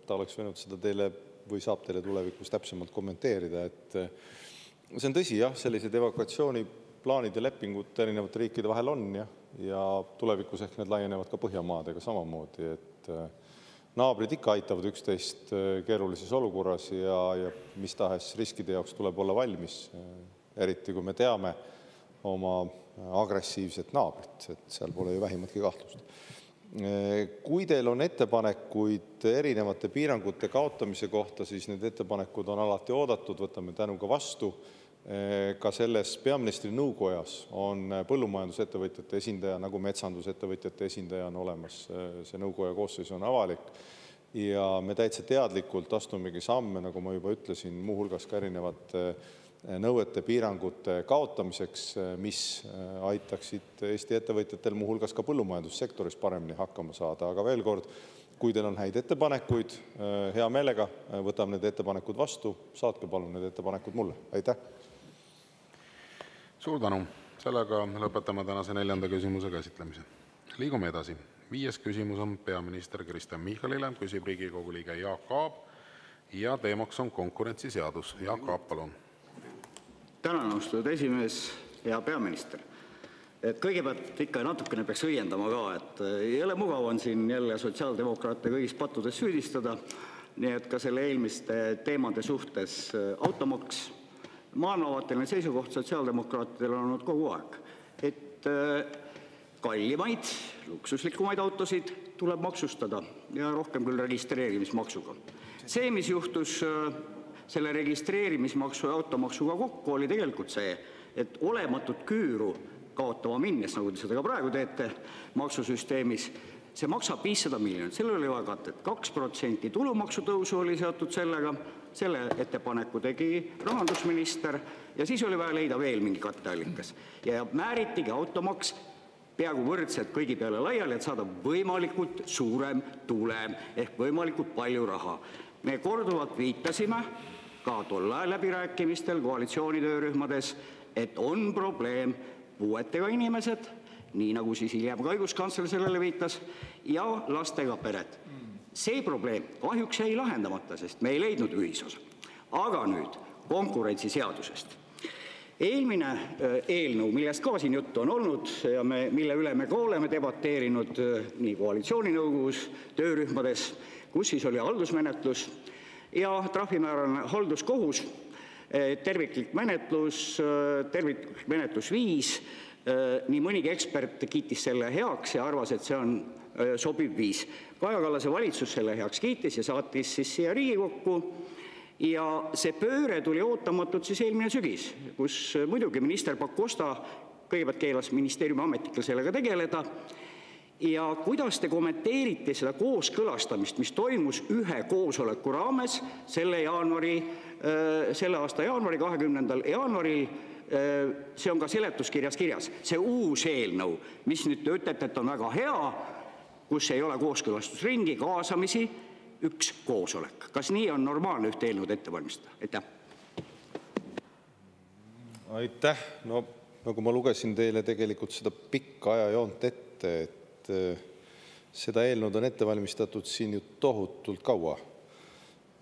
ta oleks võinud seda teile või saab teile tulevikus täpsemalt kommenteerida. Et see on tõsi, jah, sellised evakuatsiooniplaanid ja lepingud erinevate riikide vahel on ja tulevikus ehk need laienevad ka Põhjamaadega samamoodi, et naabrid ikka aitavad üksteist keerulises olukorras ja mis tahes riskide jaoks tuleb olla valmis, eriti kui me teame oma agressiivset naabrit, et seal pole ju vähimatki kahtlust. Kui teil on ettepanekuid erinevate piirangute kaotamise kohta, siis need ettepanekud on alati oodatud, võtame tänuga vastu. Ka selles peaministri nõukojas on põllumajandusettevõtjate esindaja, nagu metsandusettevõtjate esindaja on olemas. See nõukoja koosseis on avalik ja me täitsa teadlikult astumegi samme, nagu ma juba ütlesin, muuhulgas ka erinevate nõuete piirangute kaotamiseks, mis aitaksid Eesti ettevõtjatel muuhulgas ka põllumajandussektoris paremini hakkama saada. Aga veel kord, kui teil on häid ettepanekuid, hea meelega võtame need ettepanekud vastu, saatke palun need ettepanekud mulle. Aitäh! Suur tänu! Sellega lõpetame tänase 4. küsimuse käsitlemise. Liigume edasi. 5. küsimus on peaminister Kristen Michalile, küsib Riigikogu liige Jaak Aab ja teemaks on konkurentsiseadus. Jaak Aab, palun! Tänan, austatud esimees ja peaminister. Kõigepealt ikka natukene peaks õiendama ka, et ei ole mugav on siin jälle sotsiaaldemokraate kõigis pattudes süüdistada, nii et ka selle eelmiste teemade suhtes automaks. Maailmavaateline seisukoht sotsiaaldemokraatidel on olnud kogu aeg, et kallimaid, luksuslikumaid autosid tuleb maksustada ja rohkem küll registreerimismaksuga. See, mis juhtus selle registreerimismaksu ja automaksuga kokku, oli tegelikult see, et olematut küüru kaotama minnes, nagu te seda ka praegu teete maksusüsteemis, see maksab 500 miljonit, sellele oli vaja katet. 2% tulumaksu tõusu oli seotud sellega, selle ettepaneku tegi rahandusminister ja siis oli vaja leida veel mingi katteallikas. Ja määritigi automaks peaaegu võrdselt kõigi peale laiali, et saada võimalikult suurem tulem ehk võimalikult palju raha. Me korduvalt viitasime ka tol ajal läbirääkimistel koalitsioonitöörühmades, et on probleem puuetega inimesed, nii nagu siis hiljem ka õiguskantsler sellele viitas, ja lastega pered. See probleem kahjuks jäi lahendamata, sest me ei leidnud ühisosa. Aga nüüd konkurentsiseadusest. Eelmine eelnõu, millest ka siin juttu on olnud ja mille üle me ka oleme debateerinud nii koalitsiooninõukogus, töörühmades, kus siis oli haldusmenetlus ja trahvimäärane halduskohus, terviklik menetlus 5, nii mõnigi ekspert kiitis selle heaks ja arvas, et see on sobiv 5. Kaja Kallase valitsus selle heaks kiitis ja saatis siis siia Riigikokku ja see pööre tuli ootamatult siis eelmine sügis, kus muidugi minister Pakosta kõigepealt keelas ministeeriumi ametnikel sellega tegeleda. Ja kuidas te kommenteerite seda kooskõlastamist, mis toimus ühe koosoleku raames selle aasta jaanuari, 20. jaanuaril, see on ka seletuskirjas kirjas, see uus eelnõu, mis nüüd te ütlete, et on väga hea, kus ei ole kooskõlastusringi, kaasamisi, üks koosolek. Kas nii on normaalne ühte eelnõud ette valmistada? Aitäh. Aitäh. No nagu ma lugesin teile tegelikult seda pikka ajajoont ette, et seda eelnõud on ette valmistatud siin ju tohutult kaua.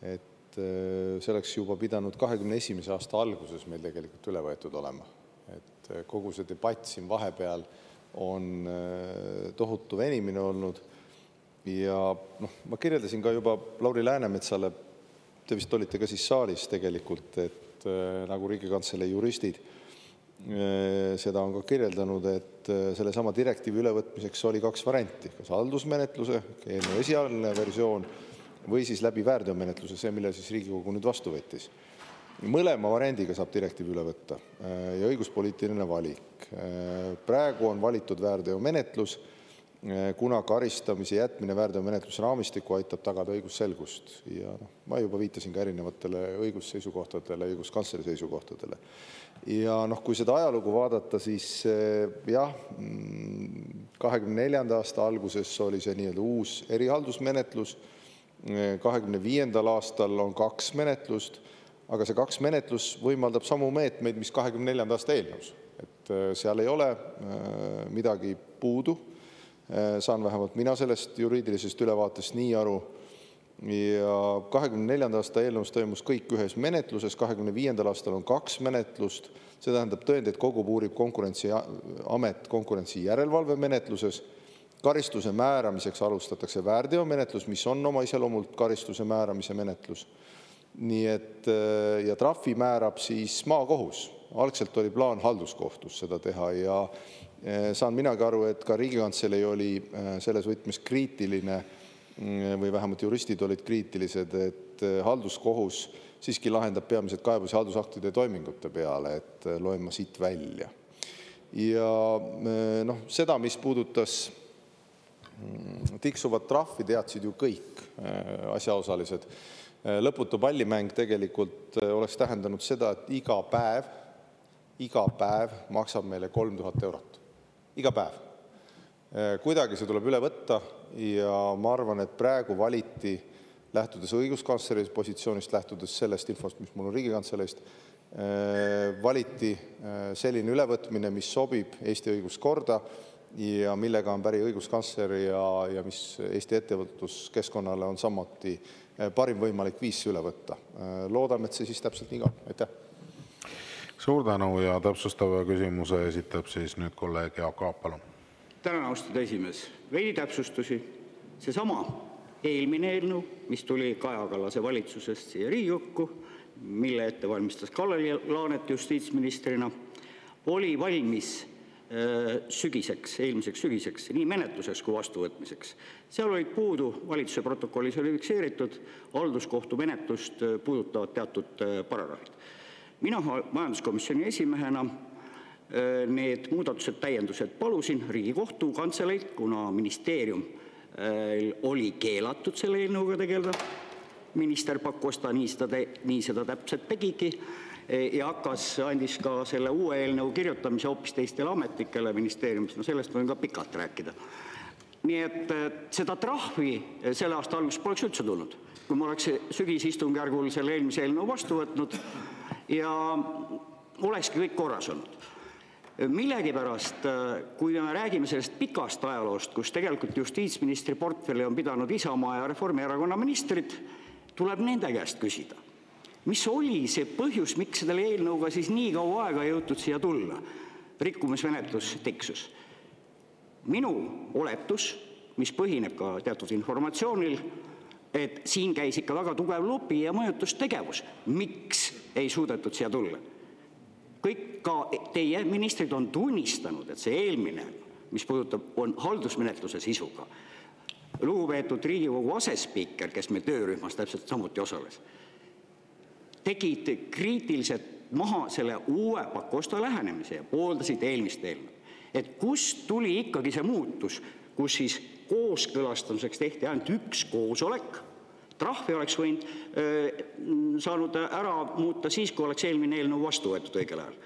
Et see oleks juba pidanud 21. aasta alguses meil tegelikult üle võetud olema. Et kogu see debatt siin vahepeal on tohutu venimine olnud. Ja ma kirjeldasin ka juba Lauri Läänemetsale, te vist olite ka siis saalis tegelikult, et nagu Riigikantselei juristid seda on ka kirjeldanud, et selle sama direktiivi ülevõtmiseks oli 2 varianti, kas haldusmenetluse, eelnõu esialgne versioon või siis läbi väärteomenetluse, see, mille siis Riigikogu nüüd vastu võttis. Mõlema variandiga saab direktiivi üle võtta ja õiguspoliitiline valik. Praegu on valitud väärteomenetlus, kuna karistamise jätmine väärteomenetluse raamistiku aitab tagada õigusselgust. Ja ma juba viitasin ka erinevatele õigusseisukohtadele, õiguskantsleri seisukohtadele. Ja kui seda ajalugu vaadata, siis jah, 24. aasta alguses oli see nii-öelda uus erihaldusmenetlus, 25. aastal on 2 menetlust, aga see 2 menetlus võimaldab samu meetmeid, mis 24. aasta eelnõus. Et seal ei ole midagi puudu. Saan vähemalt mina sellest juriidilisest ülevaatest nii aru. Ja 24. aasta eelnõus toimus kõik ühes menetluses, 25. aastal on 2 menetlust. See tähendab tõendeid kogub uurib Konkurentsiamet konkurentsi järelevalve menetluses. Karistuse määramiseks alustatakse väärteomenetlus, mis on oma iseloomult karistuse määramise menetlus. Nii et ja trahvi määrab siis maakohus. Algselt oli plaan halduskohtus seda teha ja saan minagi aru, et ka Riigikantselei oli selles võtmes kriitiline või vähemalt juristid olid kriitilised, et halduskohus siiski lahendab peamiselt kaebusi haldusaktide ja toimingute peale, et loen ma siit välja. Ja seda, mis puudutas tiksuvat trahvi, teadsid ju kõik asjaosalised. Lõputu pallimäng tegelikult oleks tähendanud seda, et iga päev maksab meile 3000 eurot. Iga päev. Kuidagi see tuleb üle võtta ja ma arvan, et praegu valiti, lähtudes õiguskantsleri positsioonist, lähtudes sellest infost, mis mul on Riigikantseleist, valiti selline ülevõtmine, mis sobib Eesti õiguskorda ja millega on päri õiguskantsler ja mis Eesti ettevõtluskeskkonnale on samuti parim võimalik viis üle võtta. Loodame, et see siis täpselt nii ka. Aitäh! Suur tänu ja täpsustava küsimuse esitab siis nüüd kolleeg Jaak Aab, palun. Tänan, austatud esimees. Veidi täpsustusi. Seesama eelmine eelnõu, mis tuli Kaja Kallase valitsusest siia Riigikokku, mille ette valmistas Kalle Laanet justiitsministrina, oli valmis sügiseks, eelmiseks sügiseks, nii menetluseks kui vastuvõtmiseks. Seal olid puudu, valitsuse protokollis oli fikseeritud, halduskohtu menetlust puudutavad teatud paragrahvid. Mina majanduskomisjoni esimehena need muudatused täiendused palusin Riigikohtu kantseleilt, kuna ministeerium oli keelatud selle eelnõuga tegeleda. Minister Pakosta nii seda täpselt tegigi ja andis ka selle uue eelnõu kirjutamise hoopis teistele ametnikele ministeeriumis. No sellest võin ka pikalt rääkida. Nii et seda trahvi selle aasta alguses poleks üldse tulnud, kui ma oleks sügisistungjärgul selle eelmise eelnõu vastu võtnud ja olekski kõik korras olnud. Millegipärast, kui me räägime sellest pikast ajaloost, kus tegelikult justiitsministri portfelli on pidanud Isamaa ja Reformierakonna ministrid, tuleb nende käest küsida. Mis oli see põhjus, miks selle eelnõuga siis nii kaua aega jõutud siia tulla? Rikkumismenetlus tiksus. Minu oletus, mis põhineb ka teatud informatsioonil, et siin käis ikka väga tugev lobi ja mõjutustegevus. Miks ei suudetud siia tulla? Kõik ka teie ministrid on tunnistanud, et see eelmine, mis puudutab, on haldusmenetluse sisuga. Lugupeetud Riigikogu asespiiker, kes meil töörühmas täpselt samuti osales, tegid kriitiliselt maha selle uue Pakosta lähenemise ja pooldasid eelmist eelnõu. Et kust tuli ikkagi see muutus, kus siis kooskõlastamiseks tehti ainult üks koosolek, trahvi oleks võinud saanud ära muuta siis, kui oleks eelmine eelnõu vastu võetud õigel ajal.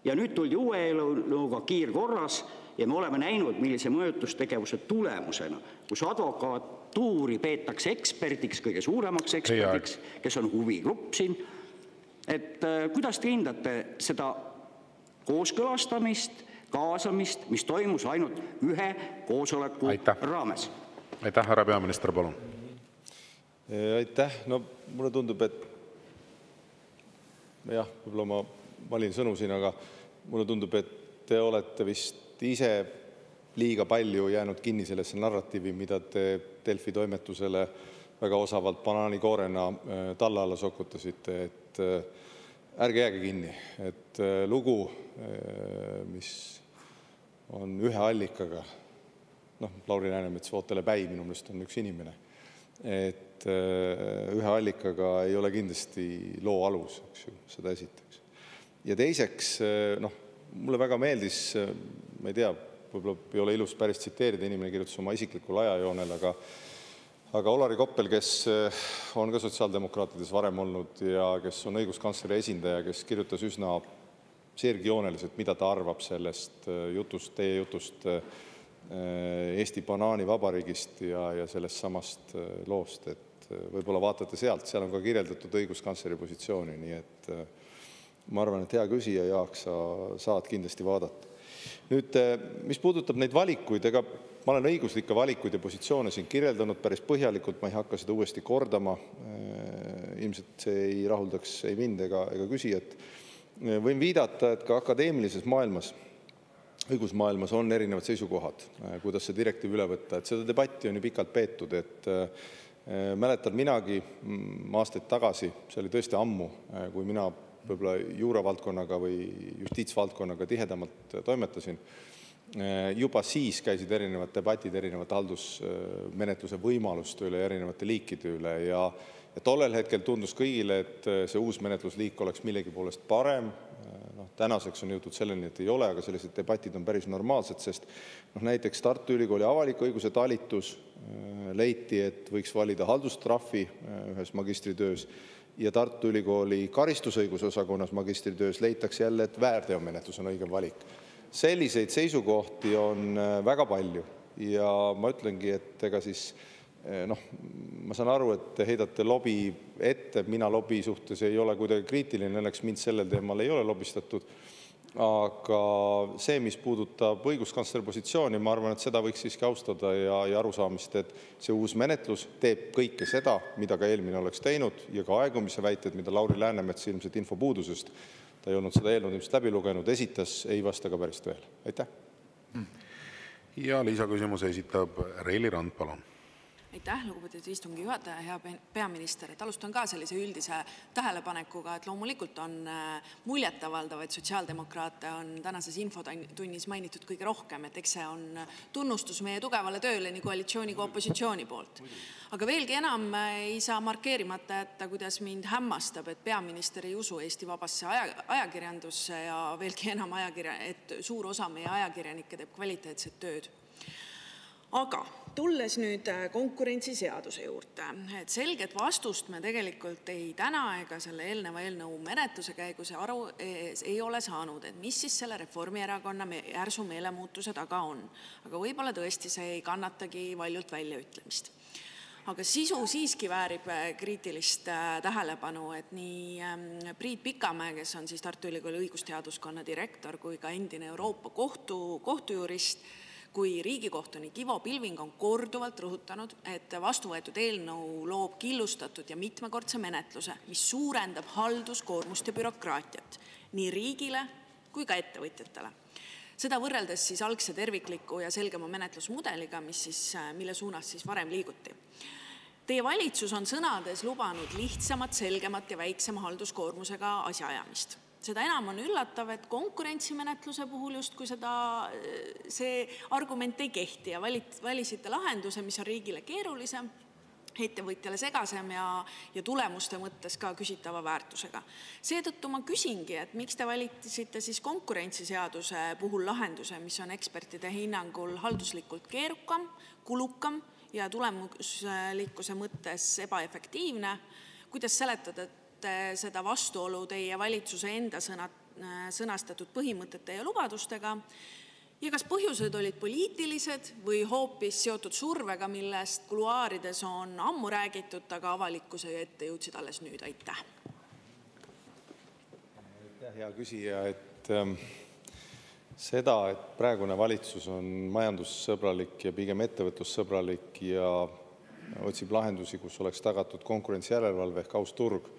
Ja nüüd tuldi uue eelnõuga kiirkorras ja me oleme näinud, millise mõjutustegevuse tulemusena, kus advokatuuri peetakse eksperdiks, kõige suuremaks eksperdiks, kes on huvigrupp siin. Et kuidas te hindate seda kooskõlastamist, kaasamist, mis toimus ainult ühe koosoleku raames? Aitäh, härra peaminister, palun. Aitäh. No mulle tundub, et jah, võib-olla ma valin sõnu siin, aga mulle tundub, et te olete vist ise liiga palju jäänud kinni sellesse narratiivi, mida te Delfi toimetusele väga osavalt banaanikoorena talla alla sokutasite, et ärge jääge kinni, et lugu, mis on ühe allikaga, Lauri Läänemets, Vootele Päi, minu meelest on üks inimene, et ühe allikaga ei ole kindlasti loo alus, eks ju, seda esiteks. Ja teiseks, mulle väga meeldis, ma ei tea, võib-olla ei ole ilus päris tsiteerida, inimene kirjutas oma isiklikul ajajoonel, aga Olari Koppel, kes on ka sotsiaaldemokraatides varem olnud ja kes on õiguskantsleri esindaja, kes kirjutas üsna sirgjooneliselt, mida ta arvab sellest jutust, teie jutust Eesti banaanivabariigist ja sellest samast loost, et võib-olla vaatate sealt, seal on ka kirjeldatud õiguskantsleri positsiooni, nii et ma arvan, et hea küsija, Jaak, sa saad kindlasti vaadata. Nüüd, mis puudutab neid valikuid, ega ma olen õiguslikke valikuid ja positsioone siin kirjeldanud päris põhjalikult, ma ei hakka seda uuesti kordama, ilmselt see ei rahuldaks ei mind ega küsijat. Võin viidata, et ka akadeemilises maailmas, õigusmaailmas on erinevad seisukohad, kuidas see direktiiv üle võtta, et seda debatti on ju pikalt peetud, et mäletan minagi aastaid tagasi, see oli tõesti ammu, kui mina võib-olla juuravaldkonnaga või justiitsvaldkonnaga tihedamalt toimetasin, juba siis käisid erinevad debatid erinevate haldusmenetluse võimaluste üle, erinevate liikide üle ja tollel hetkel tundus kõigile, et see uus menetlusliik oleks millegi poolest parem. Tänaseks on jõutud selleni, et ei ole, aga sellised debatid on päris normaalsed, sest näiteks Tartu Ülikooli avaliku õiguse talitus leiti, et võiks valida haldustrahvi ühes magistritöös ja Tartu Ülikooli karistusõiguse osakonnas magistritöös leitakse jälle, et väärteomenetlus on õige valik. Selliseid seisukohti on väga palju ja ma ütlengi, et ega siis ma saan aru, et te heidate lobi ette, mina lobi suhtes ei ole kuidagi kriitiline, õnneks mind sellel teemal ei ole lobistatud, aga see, mis puudutab õiguskantsleri positsiooni, ma arvan, et seda võiks siiski austada ja arusaamist, et see uus menetlus teeb kõike seda, mida ka eelmine oleks teinud ja ka aegumise väited, mida Lauri Läänemets ilmselt infopuudusest, ta ei olnud seda eelnõud ilmselt läbi lugenud, esitas, ei vasta ka päris tõele. Aitäh! Ja lisaküsimuse esitab Reili Rand, palun. Aitäh, lugupeetud istungi juhataja, hea peaminister. Et alustan ka sellise üldise tähelepanekuga, et loomulikult on muljetavaldav, et sotsiaaldemokraate on tänases infotunnis mainitud kõige rohkem, et eks see on tunnustus meie tugevale tööle nii koalitsiooni kui opositsiooni poolt. Aga veelgi enam ei saa markeerimata jätta, kuidas mind hämmastab, et peaminister ei usu Eesti vabasse ajakirjandusse ja veelgi enam et suur osa meie ajakirjanikke teeb kvaliteetset tööd. Aga tulles nüüd konkurentsiseaduse juurde, et selget vastust me tegelikult ei täna ega selle eelneva eelnõu menetluse käigus ei ole saanud, et mis siis selle Reformierakonna järsu meelemuutuse taga on. Aga võib-olla tõesti see ei kannatagi valjult väljaütlemist. Aga sisu siiski väärib kriitilist tähelepanu, et nii Priit Pikamäe, kes on siis Tartu Ülikooli õigusteaduskonna direktor, kui ka endine Euroopa kohtujurist, kui riigikohtunik Ivo Pilving on korduvalt rõhutanud, et vastuvõetud eelnõu loob killustatud ja mitmekordse menetluse, mis suurendab halduskoormust ja bürokraatiat nii riigile kui ka ettevõtjatele. Seda võrreldes siis algse tervikliku ja selgema menetlusmudeliga, mille suunas siis varem liiguti. Teie valitsus on sõnades lubanud lihtsamat, selgemat ja väiksema halduskoormusega asjaajamist. Seda enam on üllatav, et konkurentsimenetluse puhul just kui see argument ei kehti ja valisite lahenduse, mis on riigile keerulisem, ettevõtjale segasem ja tulemuste mõttes ka küsitava väärtusega. Seetõttu ma küsingi, et miks te valisite siis konkurentsiseaduse puhul lahenduse, mis on ekspertide hinnangul halduslikult keerukam, kulukam ja tulemuslikkuse mõttes ebaefektiivne. Kuidas seletada seda vastuolu teie valitsuse enda sõnastatud põhimõtete ja lubadustega? Ja kas põhjused olid poliitilised või hoopis seotud survega, millest kuluaarides on ammu räägitud, aga avalikkuse ette jõudsid alles nüüd? Aitäh! Hea küsija, et seda, et praegune valitsus on majandussõbralik ja pigem ettevõtlussõbralik ja otsib lahendusi, kus oleks tagatud konkurentsijärelevalve ehk aus turg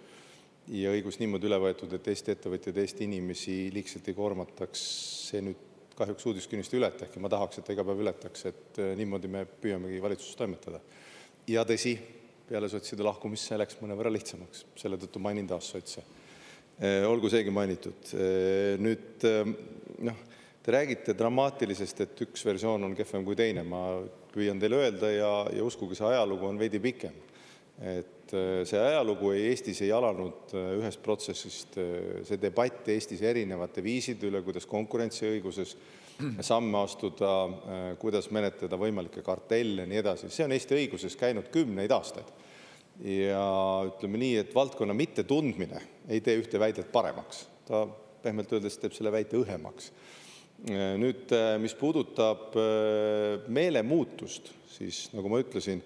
ja õigus niimoodi üle võetud, et Eesti ettevõtjad Eesti inimesi liigselt ei koormataks, see nüüd kahjuks uudiskünnist ületaks ja ma tahaks, et ta iga päev ületaks, et niimoodi me püüamegi valitsuses toimetada. Ja tõsi, peale sotside lahkumist see läks mõnevõrra lihtsamaks, selle tõttu mainin taas sotse. Olgu seegi mainitud. Nüüd, te räägite dramaatilisest, et üks versioon on kehvem kui teine. Ma püüan teile öelda ja uskugi see ajalugu on veidi pikem. Et see ajalugu Eestis ei alanud ühest protsessist, see debatt Eestis erinevate viiside üle, kuidas konkurentsiõiguses samme astuda, kuidas menetleda võimalikke kartelle ja nii edasi. See on Eesti õiguses käinud 10 aastaid. Ja ütleme nii, et valdkonna mittetundmine ei tee ühte väidet paremaks. Ta pehmelt öeldes teeb selle väite õhemaks. Nüüd, mis puudutab meelemuutust, siis nagu ma ütlesin,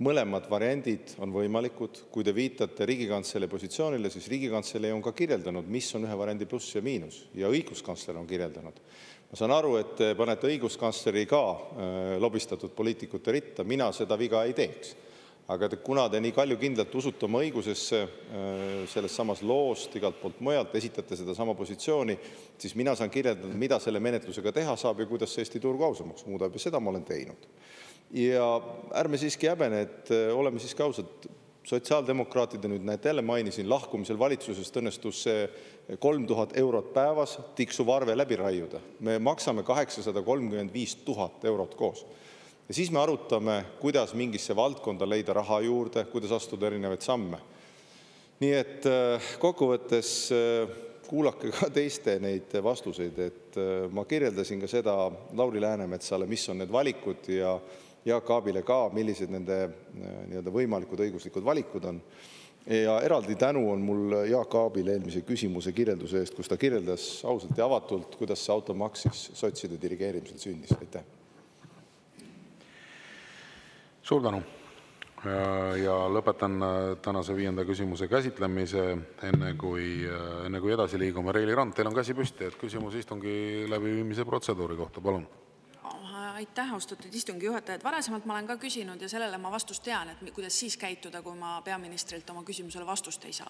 mõlemad variandid on võimalikud. Kui te viitate Riigikantselei positsioonile, siis Riigikantselei on ka kirjeldanud, mis on ühe variandi pluss ja miinus ja õiguskantsler on kirjeldanud. Ma saan aru, et te panete õiguskantsleri ka lobistatud poliitikute ritta, mina seda viga ei teeks. Aga kuna te nii kaljukindlalt usute oma õigusesse selles samas loost, igalt poolt mujalt, esitate seda sama positsiooni, siis mina saan kirjeldada, mida selle menetlusega teha saab ja kuidas see Eesti turgu ausamaks muudab ja seda ma olen teinud. Ja ärme siiski häbene, et oleme siiski ausad, sotsiaaldemokraatide nüüd näete jälle mainisin, lahkumisel valitsusest õnnestus see 3000 eurot päevas tiksuv arve läbi raiuda. Me maksame 835 000 eurot koos. Ja siis me arutame, kuidas mingisse valdkonda leida raha juurde, kuidas astuda erinevaid samme. Nii et kokkuvõttes kuulake ka teiste neid vastuseid, et ma kirjeldasin ka seda Lauri Läänemetsale, mis on need valikud ja Jaak Aabile ka, millised nende võimalikud õiguslikud valikud on. Ja eraldi tänu on mul Jaak Aabile eelmise küsimuse kirjelduse eest, kus ta kirjeldas ausalt ja avatult, kuidas see automaks siis sotside dirigeerimisel sündis. Aitäh! Suur tänu! Ja lõpetan tänase 5. küsimuse käsitlemise. Enne kui edasi liigume, Reili Rand, teil on käsi püsti, et küsimus istungi läbiviimise protseduuri kohta, palun. Aitäh, austatud istungi juhatajad. Varasemalt ma olen ka küsinud ja sellele ma vastust tean, et kuidas siis käituda, kui ma peaministrilt oma küsimusele vastust ei saa.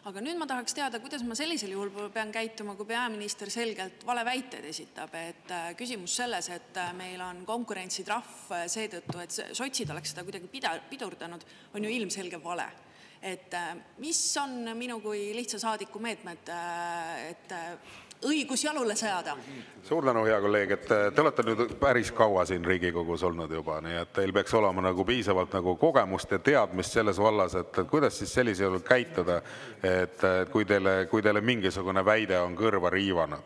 Aga nüüd ma tahaks teada, kuidas ma sellisel juhul pean käituma, kui peaminister selgelt valeväiteid esitab. Et küsimus selles, et meil on konkurentsitrahv seetõttu, et sotsid oleks seda kuidagi pidurdanud, on ju ilmselge vale. Et mis on minu kui lihtsa saadiku meetmed, et õigus jalule seada? Suur tänu, hea kolleeg, et te olete nüüd päris kaua siin Riigikogus olnud juba, nii et teil peaks olema piisavalt kogemust ja teadmist selles vallas, et kuidas siis sellise juhul käituda, et kui teile mingisugune väide on kõrva riivanud.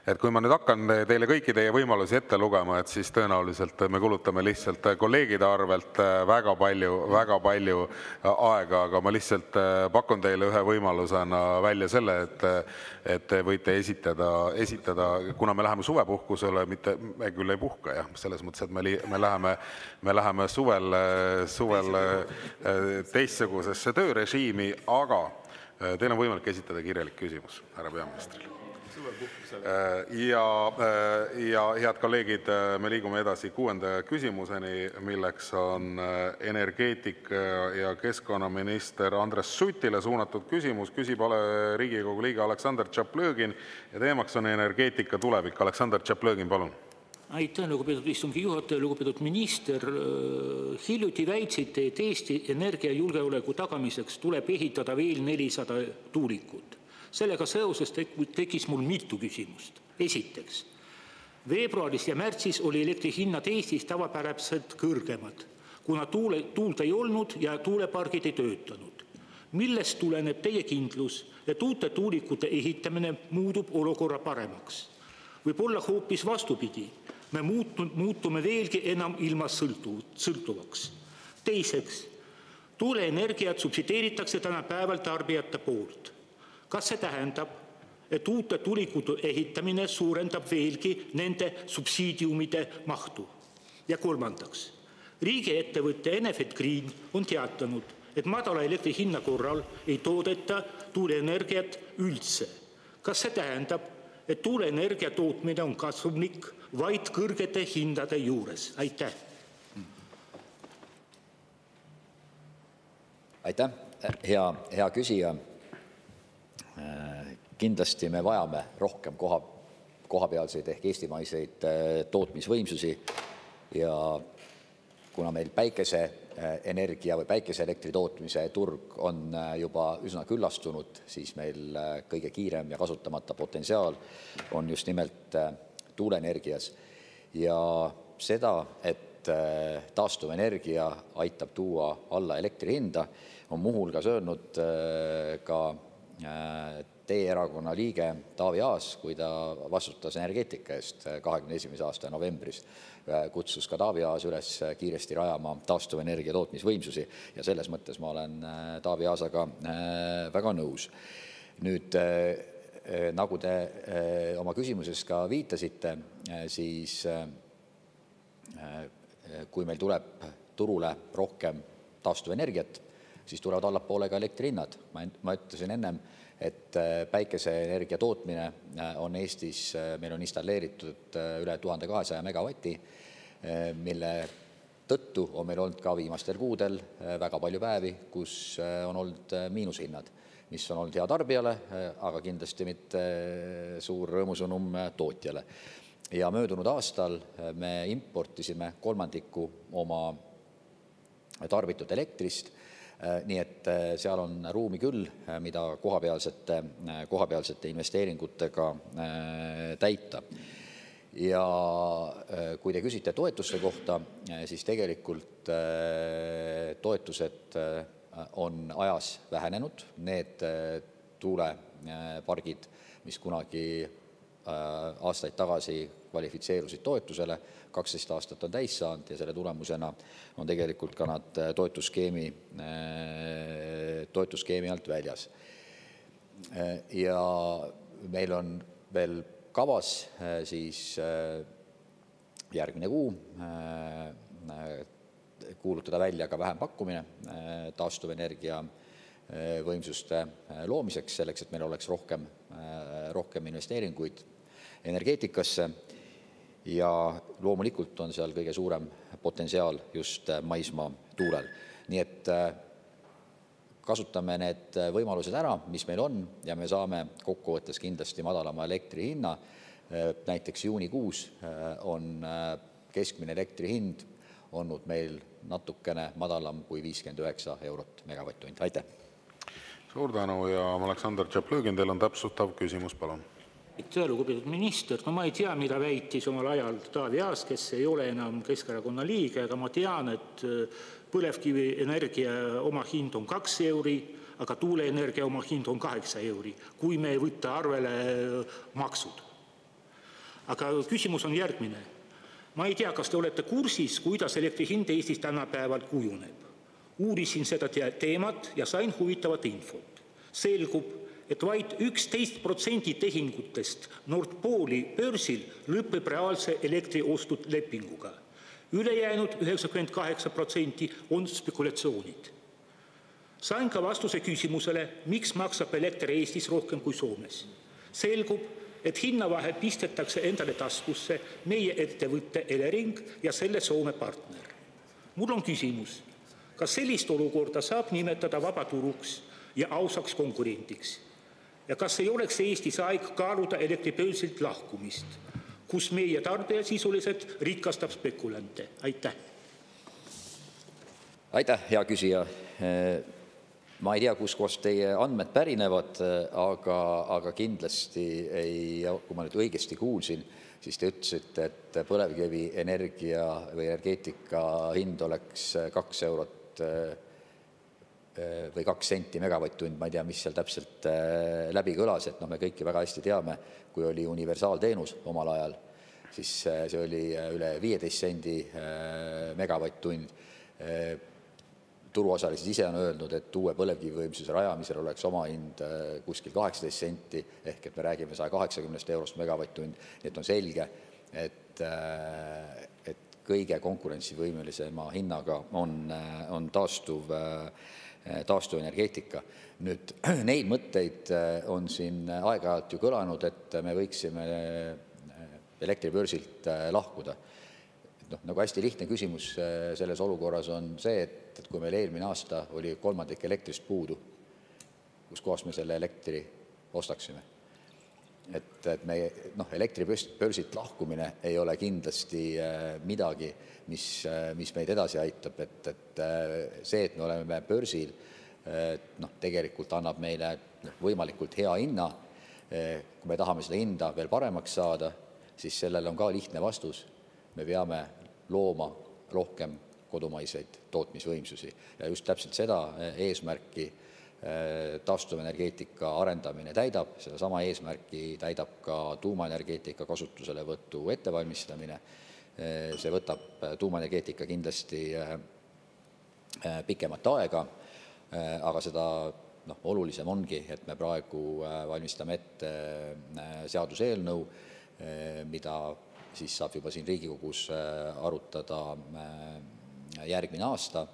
et kui ma nüüd hakkan teile kõiki teie võimalusi ette lugema, et siis tõenäoliselt me kulutame lihtsalt kolleegide arvelt väga palju aega, aga ma lihtsalt pakun teile ühe võimalusena välja selle, et te võite esitada, kuna me läheme suvepuhkusele, mitte me küll ei puhka jah, selles mõttes, et me läheme suvel teistsugusesse töörežiimi, aga teil on võimalik esitada kirjalik küsimus härra peaministrile. Ja head kolleegid, me liigume edasi 6. küsimuseni, milleks on energeetika ja keskkonnaminister Andres Sutile suunatud küsimus. Küsib Riigikogu liige Aleksandr Tšaplõgin ja teemaks on energeetika tulevik. Aleksandr Tšaplõgin, palun. Aitäh, lugupeetud istungi juhataja, lugupeetud minister. Hiljuti väitsite, et Eesti energiajulgeoleku tagamiseks tuleb ehitada veel 400 tuulikut. Sellega seoses tekkis mul mitu küsimust. Esiteks, veebruaris ja märtsis oli elektri hinnad Eestis tavapäraselt kõrgemad, kuna tuult ei olnud ja tuulepargid ei töötanud. Millest tuleneb teie kindlus, et uute tuulikute ehitamine muutub olukorra paremaks? Võib olla hoopis vastupidi, me muutume veelgi enam ilma sõltuvaks. Teiseks, tuuleenergiat subsideeritakse tänapäeval tarbijate poolt. Kas see tähendab, et uute tuulikute ehitamine suurendab veelgi nende subsiidiumide mahtu? Ja kolmandaks, riigiettevõtte Enefit Green on teatanud, et madala elektri hinna korral ei toodeta tuuleenergiat üldse. Kas see tähendab, et tuuleenergia tootmine on kasumlik vaid kõrgete hindade juures? Aitäh! Aitäh, hea küsija. Kindlasti me vajame rohkem kohapealseid ehk eestimaiseid tootmisvõimsusi ja kuna meil päikeseenergia või päikeseelektri tootmise turg on juba üsna küllastunud, siis meil kõige kiirem ja kasutamata potentsiaal on just nimelt tuuleenergias. Ja seda, et taastuvenergia aitab tuua alla elektri hinda, on muuhulgas öelnud ka teie erakonna liige Taavi Aas, kui ta vastutas energeetika eest 21. aasta novembris, kutsus ka Taavi Aas üles kiiresti rajama taastuvenergia tootmisvõimsusi ja selles mõttes ma olen Taavi Aasaga väga nõus. Nüüd, nagu te oma küsimuses ka viitasite, siis kui meil tuleb turule rohkem taastuvenergiat, siis tulevad allapoole ka elektrihinnad. Ma ütlesin ennem, et päikeseenergia tootmine on Eestis, meil on installeeritud üle 1200 megavati, mille tõttu on meil olnud ka viimastel kuudel väga palju päevi, kus on olnud miinushinnad, mis on olnud hea tarbijale, aga kindlasti mitte suur rõõmusõnum tootjale. Ja möödunud aastal me importisime 1/3 oma tarbitud elektrist, nii et seal on ruumi küll, mida kohapealsete investeeringutega täita. Ja kui te küsite toetuste kohta, siis tegelikult toetused on ajas vähenenud. Need tuulepargid, mis kunagi aastaid tagasi kvalifitseerusid toetusele, 12 aastat on täis saanud ja selle tulemusena on tegelikult ka nad toetusskeemi alt väljas. Ja meil on veel kavas siis järgmine kuu kuulutada välja ka vähempakkumine taastuvenergia võimsuste loomiseks, selleks, et meil oleks rohkem investeeringuid energeetikasse ja loomulikult on seal kõige suurem potentsiaal just maismaa tuulel. Nii et kasutame need võimalused ära, mis meil on ja me saame kokkuvõttes kindlasti madalama elektri hinna. Näiteks juunikuus on keskmine elektri hind olnud meil natukene madalam kui 59 eurot megavatt-tund. Aitäh! Suur tänu ja Aleksandr Tšaplõgin, teil on täpsustav küsimus, palun. Aitäh, lugupeetud minister. No ma ei tea, mida väitis omal ajal Taavi Aas, kes ei ole enam Keskerakonna liige, aga ma tean, et põlevkivienergia oma hind on 2 euri, aga tuuleenergia oma hind on 8 euri, kui me ei võtta arvele maksud. Aga küsimus on järgmine. Ma ei tea, kas te olete kursis, kuidas elektri hind Eestis tänapäeval kujuneb. Uurisin seda teemat ja sain huvitavat infot. Selgub, et vaid 11% tehingutest Nord Pooli börsil lõpeb reaalse elektriostud lepinguga. Ülejäänud 98% on spekulatsioonid. Sain ka vastuse küsimusele, miks maksab elekter Eestis rohkem kui Soomes. Selgub, et hinnavahe pistetakse endale taskusse meie ettevõtte Elering ja selle Soome partner. Mul on küsimus, kas sellist olukorda saab nimetada vabaturuks ja ausaks konkurendiks? Ja kas ei oleks Eestis aeg kaaluda elektribörsilt lahkumist, kus meie tarbija sisuliselt rikastab spekulante? Aitäh! Aitäh, hea küsija! Ma ei tea, kuskohast teie andmed pärinevad, aga kindlasti kui ma nüüd õigesti kuulsin, siis te ütlesite, et põlevkivi energia või energeetika hind oleks 2 eurot või 2 senti megavatt-tund, ma ei tea, mis seal täpselt läbi kõlas, et me kõiki väga hästi teame, kui oli universaalteenus omal ajal, siis see oli üle 15 sendi megavatt-tund. Turuosalised ise on öelnud, et uue põlevkivivõimsuse rajamisel oleks oma hind kuskil 18 senti, ehk et me räägime 180 eurost megavatt-tund, nii et on selge, et kõige konkurentsivõimelisema hinnaga on taastuvenergeetika. Nüüd, neid mõtteid on siin aeg-ajalt ju kõlanud, et me võiksime elektribörsilt lahkuda. Nagu hästi lihtne küsimus selles olukorras on see, et kui meil eelmine aasta oli 1/3 elektrist puudu, kus kohas me selle elektri ostaksime. Et me, elektribörsilt lahkumine ei ole kindlasti midagi, mis meid edasi aitab, et see, et me oleme börsil, tegelikult annab meile võimalikult hea hinna. Kui me tahame seda hinda veel paremaks saada, siis sellel on ka lihtne vastus. Me peame looma rohkem kodumaiseid tootmisvõimsusi ja just täpselt seda eesmärki taastuvenergeetika arendamine täidab, seda sama eesmärki täidab ka tuumaenergeetika kasutuselevõtu ettevalmistamine. See võtab tuumaenergeetika kindlasti pikemat aega, aga seda olulisem ongi, et me praegu valmistame ette seaduseelnõu, mida siis saab juba siin Riigikogus arutada järgmine aasta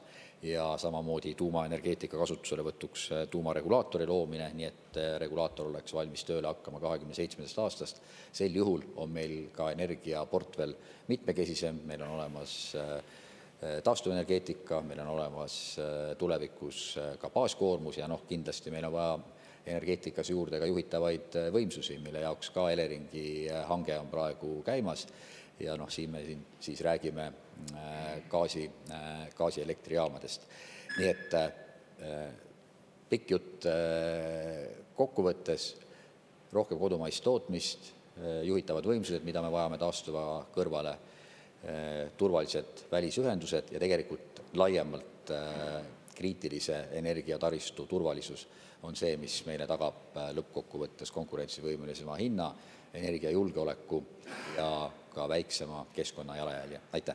ja samamoodi tuumaenergeetika kasutuselevõtuks tuumaregulaatori loomine, nii et regulaator oleks valmis tööle hakkama 27. aastast. Sel juhul on meil ka energiaportfell mitmekesisem, meil on olemas taastuvenergeetika, meil on olemas tulevikus ka baaskoormus ja kindlasti meil on vaja energeetikas juurde ka juhitavaid võimsusi, mille jaoks ka Eleringi hange on praegu käimas ja siin me siis räägime gaasielektrijaamadest. Nii et pikk jutt kokkuvõttes, rohkem kodumaist tootmist, juhitavad võimsused, mida me vajame taastuva kõrvale, turvalised välisühendused ja tegelikult laiemalt kriitilise energiataristu turvalisus on see, mis meile tagab lõppkokkuvõttes konkurentsivõimelisema hinna, energiajulgeoleku ja ka väiksema keskkonnajalajälje. Aitäh!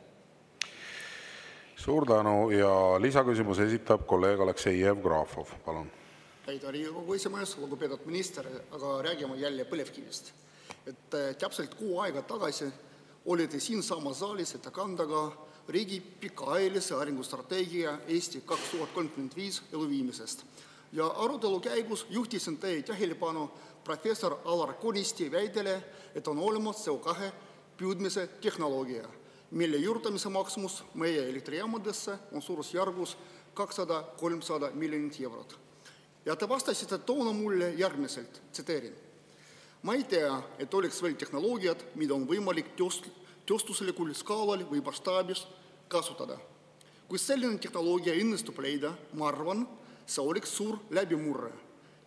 Suur tänu ja lisaküsimuse esitab kolleeg Aleksei Jevgrafov. Palun. Aitäh, Riigikogu esimees, lugupeetud minister, aga räägime jälle põlevkivist. Täpselt 6 aega tagasi olite siin sama saalis ettekandaga riigi pikaajalise arengustrateegia Eesti 2035 elluviimisest. Ja arutelu käigus juhtisin teie tähelepanu professor Alar Konisti väidele, et on olemas CO2 püüdmise tehnoloogia, mille juurutamise maksumus meie elektrijaamadesse on suurusjärgus 200-300 miljonit eurot. Ja te vastasite toona mulle järgmiselt, tsiteerin. Ma ei tea, et oleks veel tehnoloogiad, mida on võimalik tööstuslikul skaalal või mastaabis kasutada. Kui selline tehnoloogia õnnestub leida, ma arvan, see oleks suur läbimurre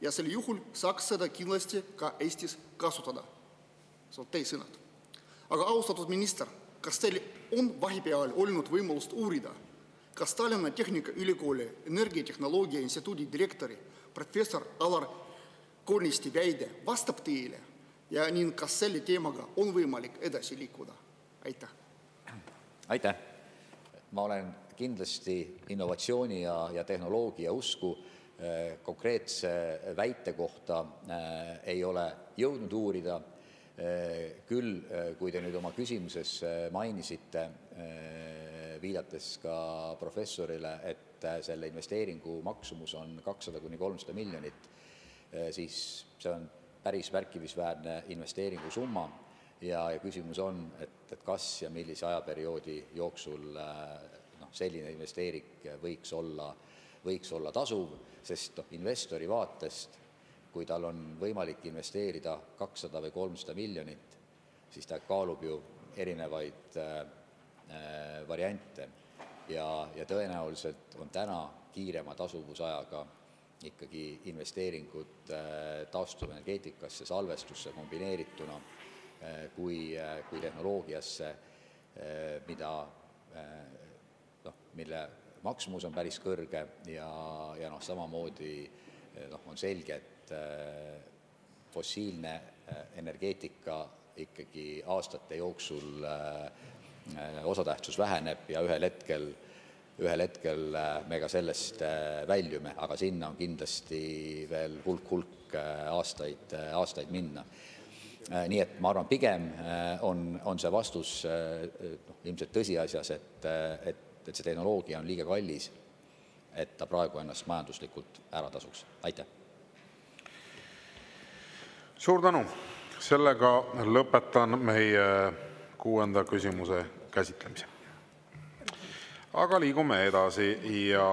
ja sel juhul saaks seda kindlasti ka Eestis kasutada. See on teie sõnad. Aga austatud minister, kas teil on vahepeal olnud võimalust uurida, kas Tallinna Tehnikaülikooli Energiatehnoloogia Instituudi direktori professor Alar Konisti väide vastab teile ja ning kas selle teemaga on võimalik edasi liikuda? Aitäh! Aitäh! Ma olen kindlasti innovatsiooni ja tehnoloogia usku. Konkreetse väite kohta ei ole jõudnud uurida. Küll, kui te nüüd oma küsimuses mainisite, viidates ka professorile, et selle investeeringu maksumus on 200–300 miljonit, siis see on päris märkimisväärne investeeringusumma ja küsimus on, et kas ja millise ajaperioodi jooksul selline investeering võiks olla tasuv, sest investori vaatest, kui tal on võimalik investeerida 200 või 300 miljonit, siis ta kaalub ju erinevaid variante ja tõenäoliselt on täna kiirema tasuvusajaga ikkagi investeeringud taastuvenergeetikasse, salvestusse kombineerituna kui tehnoloogiasse, mille maksumus on päris kõrge ja samamoodi on selge, et fossiilne energeetika ikkagi aastate jooksul osatähtsus väheneb ja ühel hetkel me ka sellest väljume, aga sinna on kindlasti veel hulk aastaid minna. Nii et ma arvan, pigem on see vastus ilmselt tõsiasjas, et see tehnoloogia on liiga kallis, et ta praegu ennast majanduslikult ära tasuks. Aitäh! Suur tänu! Sellega lõpetan meie 6. küsimuse käsitlemise. Aga liigume edasi ja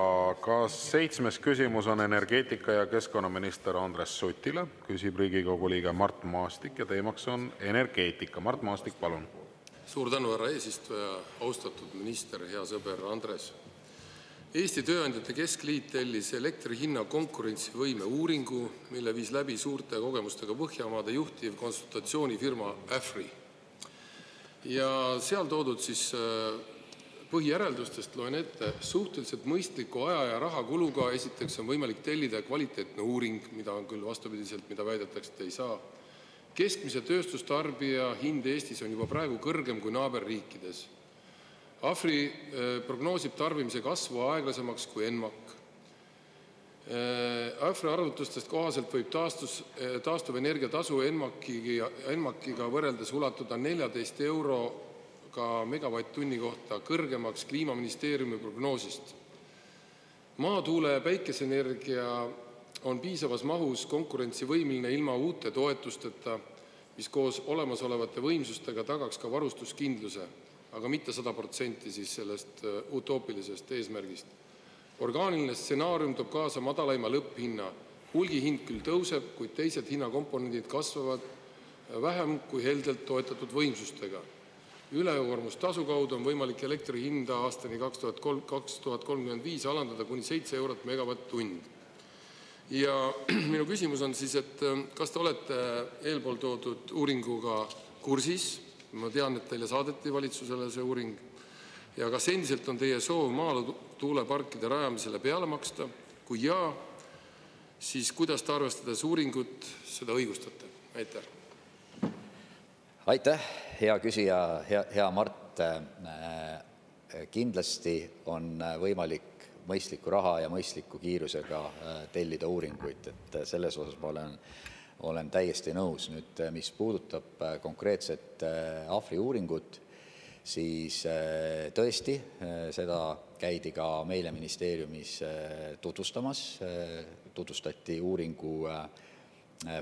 ka 7. küsimus on energeetika- ja keskkonnaminister Andres Sutile. Küsib Riigikogu liige Mart Maastik ja teemaks on energeetika. Mart Maastik, palun. Suur tänu, härra eesistuja, austatud minister, hea sõber Andres. Eesti Tööandjate Keskliit tellis elektri hinna konkurentsivõime uuringu, mille viis läbi suurte kogemustega Põhjamaade juhtiv konsultatsioonifirma AFRI. Ja seal toodud siis põhijäreldustest loen ette, suhteliselt mõistliku aja ja rahakuluga esiteks on võimalik tellida kvaliteetne uuring, mida on küll vastupidiselt, mida väidetakse, et ei saa. Keskmise tööstustarbija hind Eestis on juba praegu kõrgem kui naaberriikides. AFRI prognoosib tarbimise kasvu aeglasemaks kui ENMAK. AFRI arvutustest kohaselt võib taastuvenergia tasu ENMAK-iga võrreldes ulatuda 14 euroga megavatt-tunni kohta kõrgemaks Kliimaministeeriumi prognoosist. Maa-, tuule- ja päikeseenergia on piisavas mahus konkurentsivõimeline ilma uute toetusteta, mis koos olemasolevate võimsustega tagaks ka varustuskindluse, aga mitte 100% siis sellest utoopilisest eesmärgist. Orgaaniline stsenaarium toob kaasa madalaima lõpphinna. Hulgihind küll tõuseb, kuid teised hinnakomponendid kasvavad vähem kui heldelt toetatud võimsustega. Ülekoormustasu kaudu on võimalik elektri hinda aastani 2035 alandada kuni 7 eurot megavatt-tund. Ja minu küsimus on siis, et kas te olete eelpool toodud uuringuga kursis? Ma tean, et teile saadeti valitsusele see uuring. Ja kas endiselt on teie soov maatuuleparkide rajamisele peale maksta? Kui jaa, siis kuidas te arvestades uuringut seda õigustate? Aitäh! Aitäh, hea küsija, hea Mart. Kindlasti on võimalik mõistliku raha ja mõistliku kiirusega tellida uuringuid, et selles osas ma olen täiesti nõus. Nüüd, mis puudutab konkreetset AFRI uuringut, siis tõesti seda käidi ka meile ministeeriumis tutvustamas, tutvustati uuringu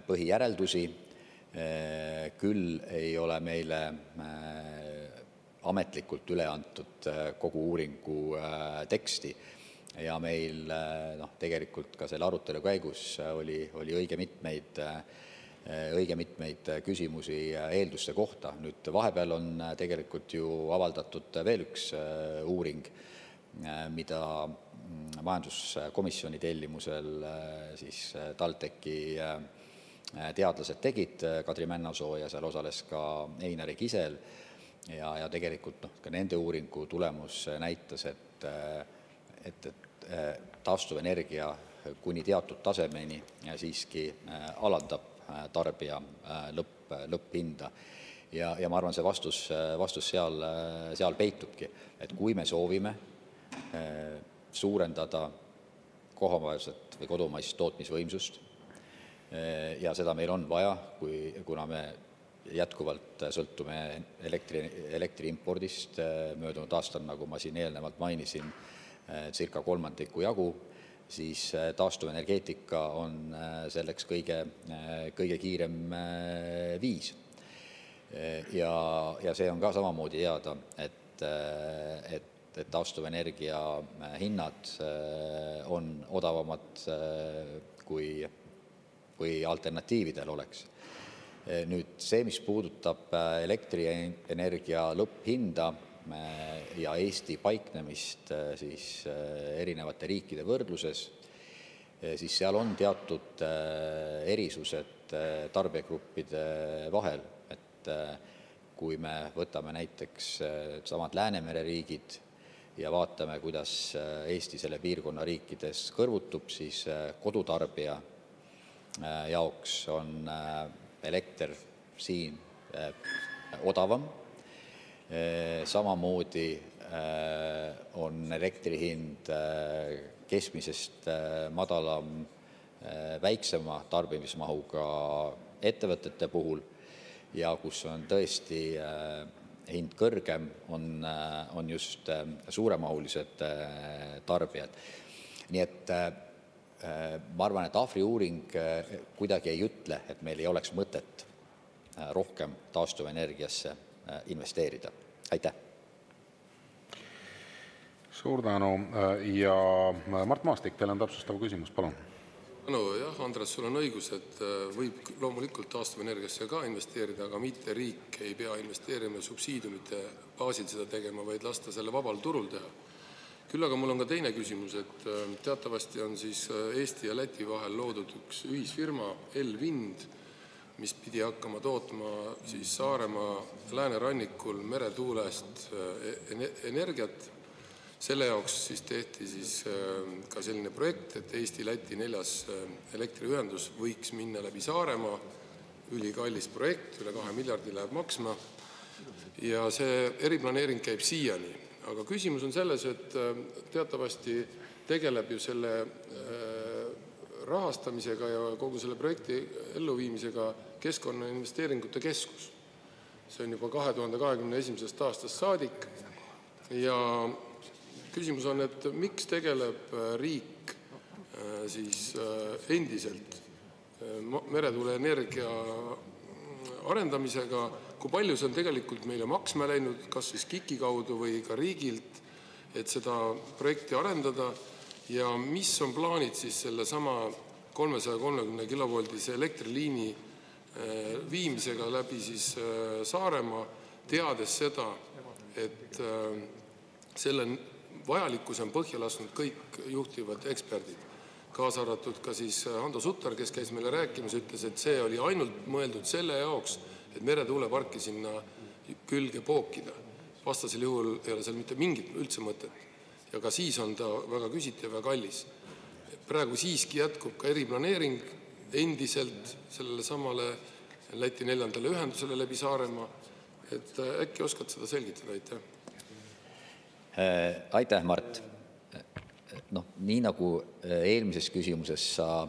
põhijäreldusi, küll ei ole meile ametlikult üle antud kogu uuringu teksti ja meil tegelikult ka selle arutelu käigus oli õige mitmeid küsimusi eelduste kohta. Nüüd vahepeal on tegelikult ju avaldatud veel üks uuring, mida majanduskomisjoni tellimusel siis TalTechi teadlased tegid, Kadri Männasoo ja seal osales ka Einar Kisel ja tegelikult ka nende uuringu tulemus näitas, et taastuvenergia kuni teatud tasemeni siiski alandab tarbija lõpphinda. Ja ma arvan, see vastus seal peitubki, et kui me soovime suurendada kohapealset või kodumaist tootmisvõimsust ja seda meil on vaja, kuna me jätkuvalt sõltume elektri impordist möödunud aastal, nagu ma siin eelnevalt mainisin, circa kolmandiku jagu, siis taastuvenergeetika on selleks kõige kiirem viis. Ja see on ka samamoodi teada, et taastuvenergia hinnad on odavamad kui alternatiividel oleks. Nüüd see, mis puudutab elektrienergia lõpphinda ja Eesti paiknemist siis erinevate riikide võrdluses, siis seal on teatud erisused tarbijagruppide vahel, et kui me võtame näiteks samad Läänemere riigid ja vaatame, kuidas Eesti selle piirkonna riikides kõrvutub, siis kodutarbija jaoks on elekter siin odavam. Samamoodi on elektri hind keskmisest madalam väiksema tarbimismahuga ettevõtete puhul ja kus on tõesti hind kõrgem, on just suuremahulised tarbijad. Nii et ma arvan, et Afri uuring kuidagi ei ütle, et meil ei oleks mõtet rohkem taastuvenergiasse investeerida. Aitäh! Suur tänu. Ja Mart Maastik, teil on täpsustav küsimus, palun. No jah, Andres, sul on õigus, et võib loomulikult taastuvenergiasse ka investeerida, aga mitte riik ei pea investeerima subsiidiumite baasil seda tegema, vaid lasta selle vabal turul teha. Küll aga mul on ka teine küsimus, et teatavasti on siis Eesti ja Läti vahel loodud üks ühisfirma Elvind, mis pidi hakkama tootma siis Saaremaa läänerannikul meretuulest energiat. Selle jaoks siis tehti siis ka selline projekt, et Eesti-Läti 4. elektriühendus võiks minna läbi Saaremaa. Ülikallis projekt, üle 2 miljardi läheb maksma. Ja see eriplaneering käib siiani. Aga küsimus on selles, et teatavasti tegeleb ju selle rahastamisega ja kogu selle projekti elluviimisega Keskkonnainvesteeringute Keskus. See on juba 2021. aastast saadik. Ja küsimus on, et miks tegeleb riik siis endiselt meretuuleenergia arendamisega, kui palju see on tegelikult meile maksma läinud, kas siis KIK-i kaudu või ka riigilt, et seda projekti arendada ja mis on plaanid siis selle sama 330 kilovoldise elektriliini viimisega läbi siis Saaremaa, teades seda, et selle vajalikkuse on põhja lasknud kõik juhtivad eksperdid, kaasa arvatud ka siis Hando Sutter, kes käis meile rääkimas, ütles, et see oli ainult mõeldud selle jaoks, et meretuuleparki sinna külge pookida. Vastasel juhul ei ole seal mitte mingit üldse mõtet. Ja ka siis on ta väga küsitav ja kallis. Praegu siiski jätkub ka eriplaneering endiselt sellele samale Läti 4. ühendusele läbi Saaremaa. Et äkki oskad seda selgitada, aitäh? Aitäh, Mart. Nii nagu eelmises küsimuses sa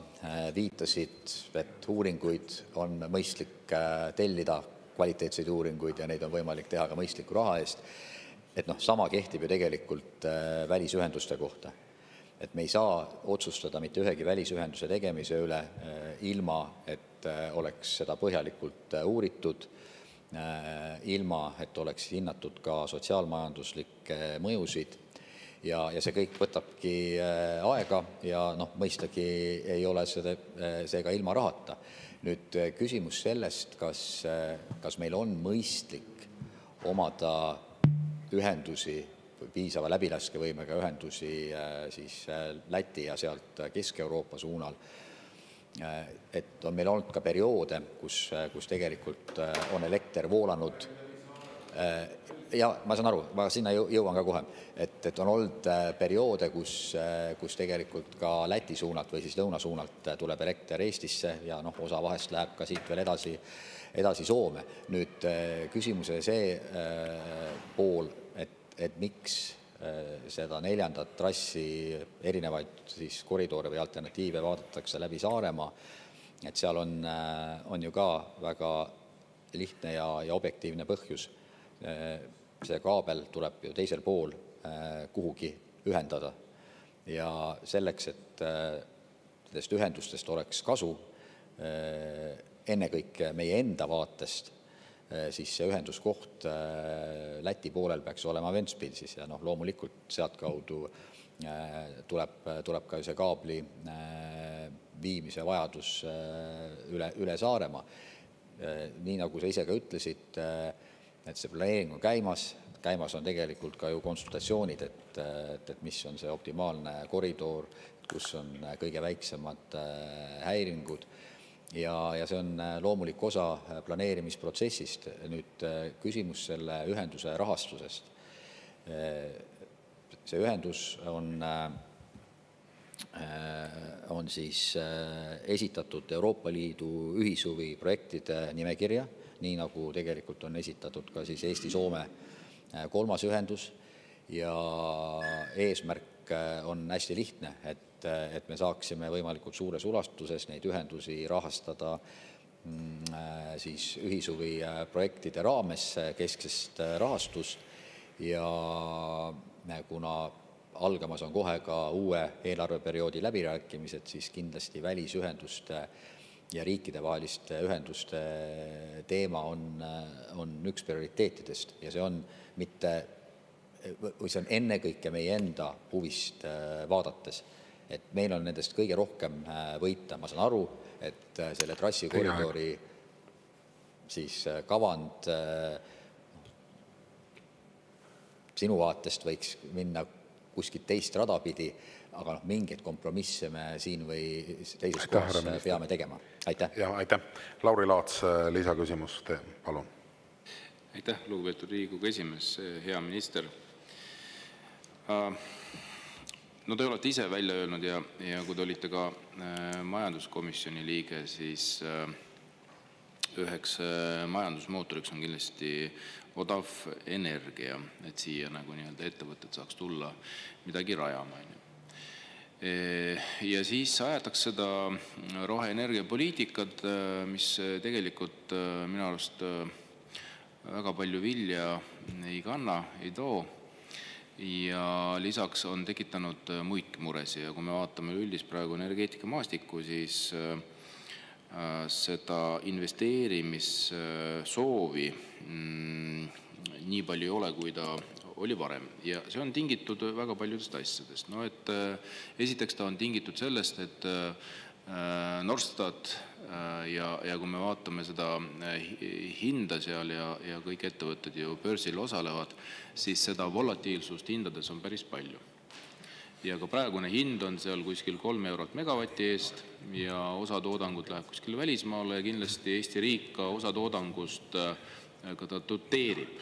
viitasid, et uuringuid on mõistlik tellida, kvaliteetseid uuringuid ja neid on võimalik teha ka mõistliku raha eest, et sama kehtib ju tegelikult välisühenduste kohta. Et me ei saa otsustada mitte ühegi välisühenduse tegemise üle ilma, et oleks seda põhjalikult uuritud, ilma, et oleks hinnatud ka sotsiaalmajanduslikke mõjusid ja see kõik võtabki aega ja mõistagi ei ole see ka ilma rahata. Nüüd küsimus sellest, kas meil on mõistlik omada ühendusi, piisava läbilaskevõimega ühendusi siis Läti ja sealt Kesk-Euroopa suunal. Et on meil olnud ka perioode, kus tegelikult on elekter voolanud Ja ma saan aru, ma sinna jõuan ka kohe, et on olnud perioode, kus tegelikult ka Läti suunalt või siis lõuna suunalt tuleb elekter Eestisse ja osa vahest läheb ka siit veel edasi Soome. Nüüd küsimuse see pool, et miks seda 4. trassi erinevaid siis koridore või alternatiive vaadatakse läbi Saaremaa, et seal on ju ka väga lihtne ja objektiivne põhjus. See kaabel tuleb ju teisel pool kuhugi ühendada ja selleks, et nendest ühendustest oleks kasu ennekõike meie enda vaatest, siis see ühenduskoht Läti poolel peaks olema Ventspilsis ja loomulikult sealt kaudu tuleb ka see kaabli viimise vajadus üle Saaremaa. Nii nagu sa ise ka ütlesid, et see planeering on käimas on tegelikult ka ju konsultatsioonid, et mis on see optimaalne koridor, kus on kõige väiksemad häiringud ja see on loomulik osa planeerimisprotsessist. Nüüd küsimus selle ühenduse rahastusest. See ühendus on siis esitatud Euroopa Liidu ühishuvi projektide nimekirja, nii nagu tegelikult on esitatud ka siis Eesti-Soome 3. ühendus ja eesmärk on hästi lihtne, et me saaksime võimalikult suures ulatuses neid ühendusi rahastada siis ühishuvi projektide raames kesksest rahastust ja kuna algamas on kohe ka uue eelarveperioodi läbirääkimised, siis kindlasti välisühenduste ja riikidevaheliste ühenduste teema on üks prioriteetidest ja see on see on ennekõike meie enda huvist vaadates, et meil on nendest kõige rohkem võita. Ma saan aru, et selle trassikoridori siis kavand sinu vaatest võiks minna kuskilt teist rada pidi, aga mingeid kompromisse me siin või teises kohas peame tegema. Aitäh. Ja, aitäh. Lauri Laats, lisaküsimus, palun. Aitäh, lugupeetud Riigikogu esimees, hea minister. No te olete ise välja öelnud ja kui te olite ka majanduskomisjoni liige, siis üheks majandusmootoriks on kindlasti odav energia, et siia nagu ettevõtted saaks tulla midagi rajama. Ja siis ajatakse seda roheenergiapoliitikat, mis tegelikult minu arust väga palju vilja ei kanna, ei too ja lisaks on tekitanud muidki muresi ja kui me vaatame üldist praegu energeetikamaastikku, siis seda investeerimissoovi nii palju ei ole, kui ta oli varem ja see on tingitud väga paljudest asjadest. No et esiteks ta on tingitud sellest, et Norstat ja kui me vaatame seda hinda seal ja kõik ettevõtted ju börsil osalevad, siis seda volatiilsust hindades on päris palju. Ja ka praegune hind on seal kuskil 3 eurot megavati eest ja osa toodangut läheb kuskil välismaale ja kindlasti Eesti riik ka osa toodangust ka ta doteerib,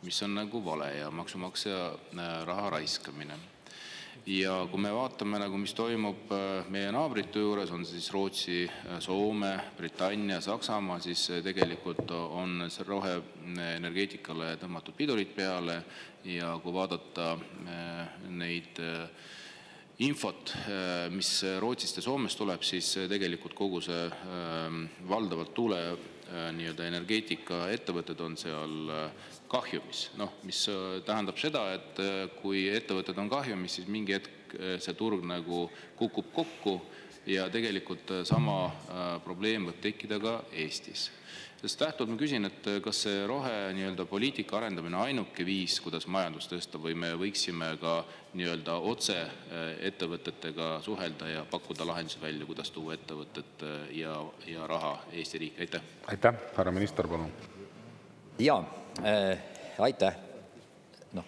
mis on nagu vale ja maksumaksja raha raiskamine. Ja kui me vaatame, mis toimub meie naabrite juures, on siis Rootsi, Soome, Britannia, Saksamaa, siis tegelikult on roheenergeetikale tõmmatud pidurid peale ja kui vaadata neid infot, mis Rootsist ja Soomest tuleb, siis tegelikult kogu see valdavalt tuule energeetika ettevõtted on seal kahjumis. Mis tähendab seda, et kui ettevõtted on kahjumis, siis mingi hetk see turg nagu kukub kokku ja tegelikult sama probleem võib tekkida ka Eestis. Sest lähtuvalt ma küsin, et kas see poliitika arendamine ainuke viis, kuidas majandust tõsta või me võiksime ka otse ettevõtetega suhelda ja pakkuda lahendusi välja, kuidas tuua ettevõtet ja raha Eesti riik. Aitäh. Aitäh, härra minister, palun. Jaa, aitäh.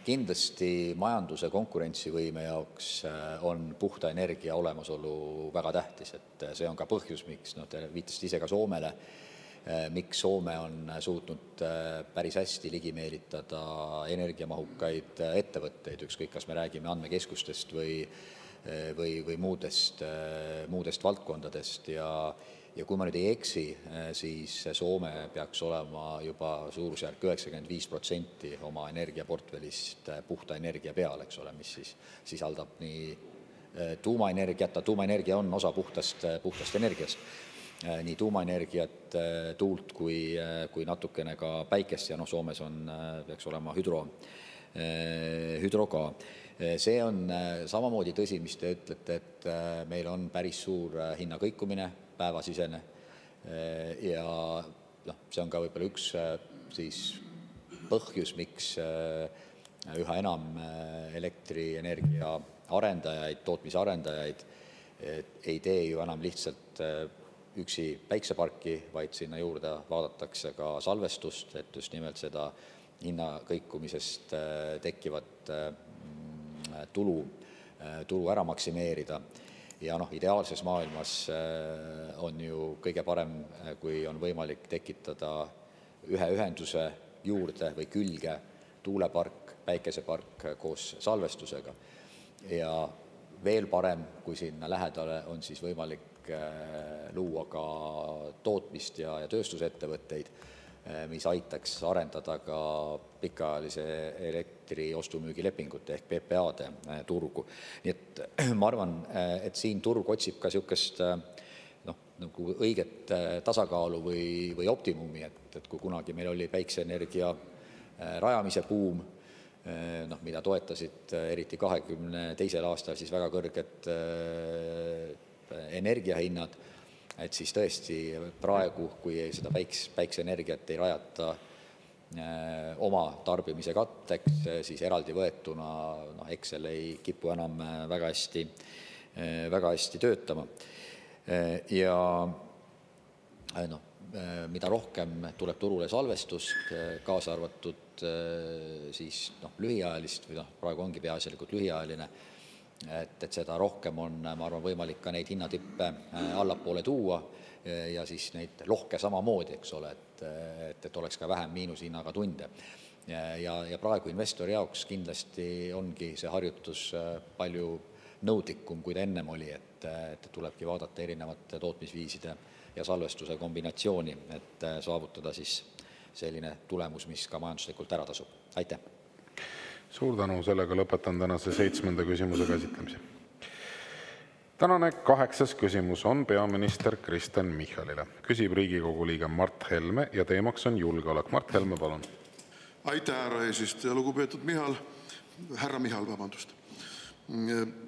Kindlasti majanduse konkurentsivõime jaoks on puhta energia olemasolu väga tähtis, et see on ka põhjus, miks te viitasite ise ka Soomele. miks Soome on suutnud päris hästi ligi meelitada energiamahukaid ettevõtteid, ükskõik kas me räägime andmekeskustest või muudest valdkondadest ja kui ma nüüd ei eksi, siis Soome peaks olema juba suurusjärk 95% oma energiaportfellist puhta energia peal, eks ole, mis siis sisaldab nii tuumaenergiat, tuumaenergia on osa puhtast energiast, nii tuumaenergiat, tuult kui natukene ka päikest ja Soomes peaks olema hüdro ka. See on samamoodi tõsi, mis te ütlete, et meil on päris suur hinnakõikumine päevasisene ja see on ka võib-olla üks siis põhjus, miks üha enam elektrienergia arendajaid, tootmise arendajaid ei tee ju enam lihtsalt üksi päikseparki, vaid sinna juurde vaadatakse ka salvestust, et just nimelt seda hinnakõikumisest tekkivat tulu ära maksimeerida. Ja ideaalses maailmas on ju kõige parem, kui on võimalik tekitada ühe ühenduse juurde või külge tuulepark, päikesepark koos salvestusega. Ja veel parem, kui sinna lähedale on siis võimalik luua ka tootmist ja tööstusettevõtteid, mis aitaks arendada ka pikaajalise elektri ostumüügilepingute ehk PPA-de turgu. Nii et ma arvan, et siin turg otsib ka niisugust nagu õiget tasakaalu või optimumi, et kui kunagi meil oli päikseenergia rajamise buum, mida toetasid eriti 2022. aastal siis väga kõrged energiahinnad, et siis tõesti praegu, kui seda päikseenergiat ei rajata oma tarbimise katteks, siis eraldi võetuna Excel ei kipu enam väga hästi töötama. Ja mida rohkem tuleb turule salvestust, kaasa arvatud siis lühiajalist või praegu ongi peaasjalikult lühiajaline, et seda rohkem on, ma arvan, võimalik ka neid hinnatippe allapoole tuua ja siis neid lohke samamoodi, eks ole, et oleks ka vähem miinushinnaga tunde. Ja praegu investori jaoks kindlasti ongi see harjutus palju nõudlikum, kui ta ennem oli, et tulebki vaadata erinevate tootmisviiside ja salvestuse kombinatsiooni, et saavutada siis selline tulemus, mis ka majanduslikult ära tasub. Aitäh! Suur tänu, sellega lõpetan tänase 7. küsimuse käsitlemise. Tänane 8. küsimus on peaminister Kristen Michalile. Küsib Riigikogu liige Mart Helme ja teemaks on julgeolek. Mart Helme, palun. Aitäh, härra eesistuja, lugupeetud härra Michal, vabandust.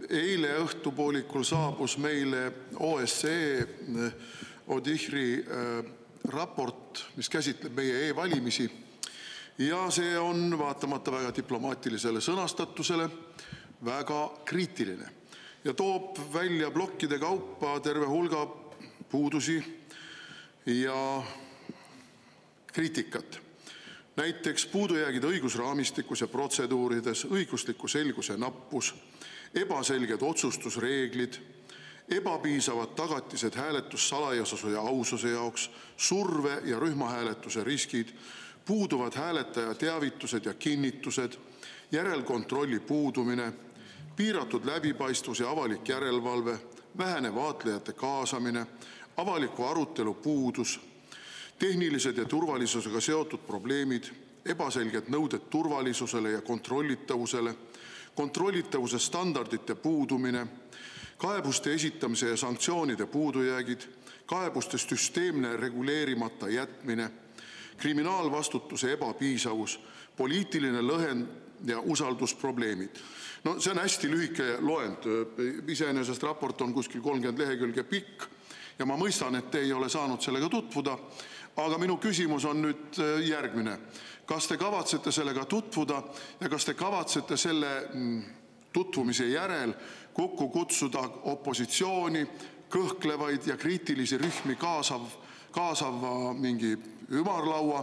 Eile õhtupoolikul saabus meile OSCE ODIHR-i raport, mis käsitleb meie e-valimisi. Ja see on vaatamata väga diplomaatilisele sõnastatusele väga kriitiline ja toob välja plokkide kaupa terve hulga puudusi ja kriitikat. Näiteks puudujäägid õigusraamistikus ja protseduurides, õigusliku selguse nappus, ebaselged otsustusreeglid, ebapiisavad tagatised hääletussalajasuse ja aususe jaoks, surve ja rühmahääletuse riskid, puuduvad hääletaja teavitused ja kinnitused, järelkontrolli puudumine, piiratud läbipaistvus ja avalik järelevalve, vähene vaatlejate kaasamine, avaliku arutelu puudus, tehnilised ja turvalisusega seotud probleemid, ebaselged nõuded turvalisusele ja kontrollitavusele, kontrollitavuse standardite puudumine, kaebuste esitamise ja sanktsioonide puudujäägid, kaebuste süsteemne reguleerimata jätmine, kriminaalvastutuse ebapiisavus, poliitiline lõhen ja usaldusprobleemid. See on hästi lühike loend. Iseenesest raport on kuskil 30 lehekülge pikk ja ma mõistan, et te ei ole saanud sellega tutvuda, aga minu küsimus on nüüd järgmine. Kas te kavatsete sellega tutvuda ja kas te kavatsete selle tutvumise järel kokku kutsuda opositsiooni, kõhklevaid ja kriitilisi rühmi kaasava mingi ümarlaua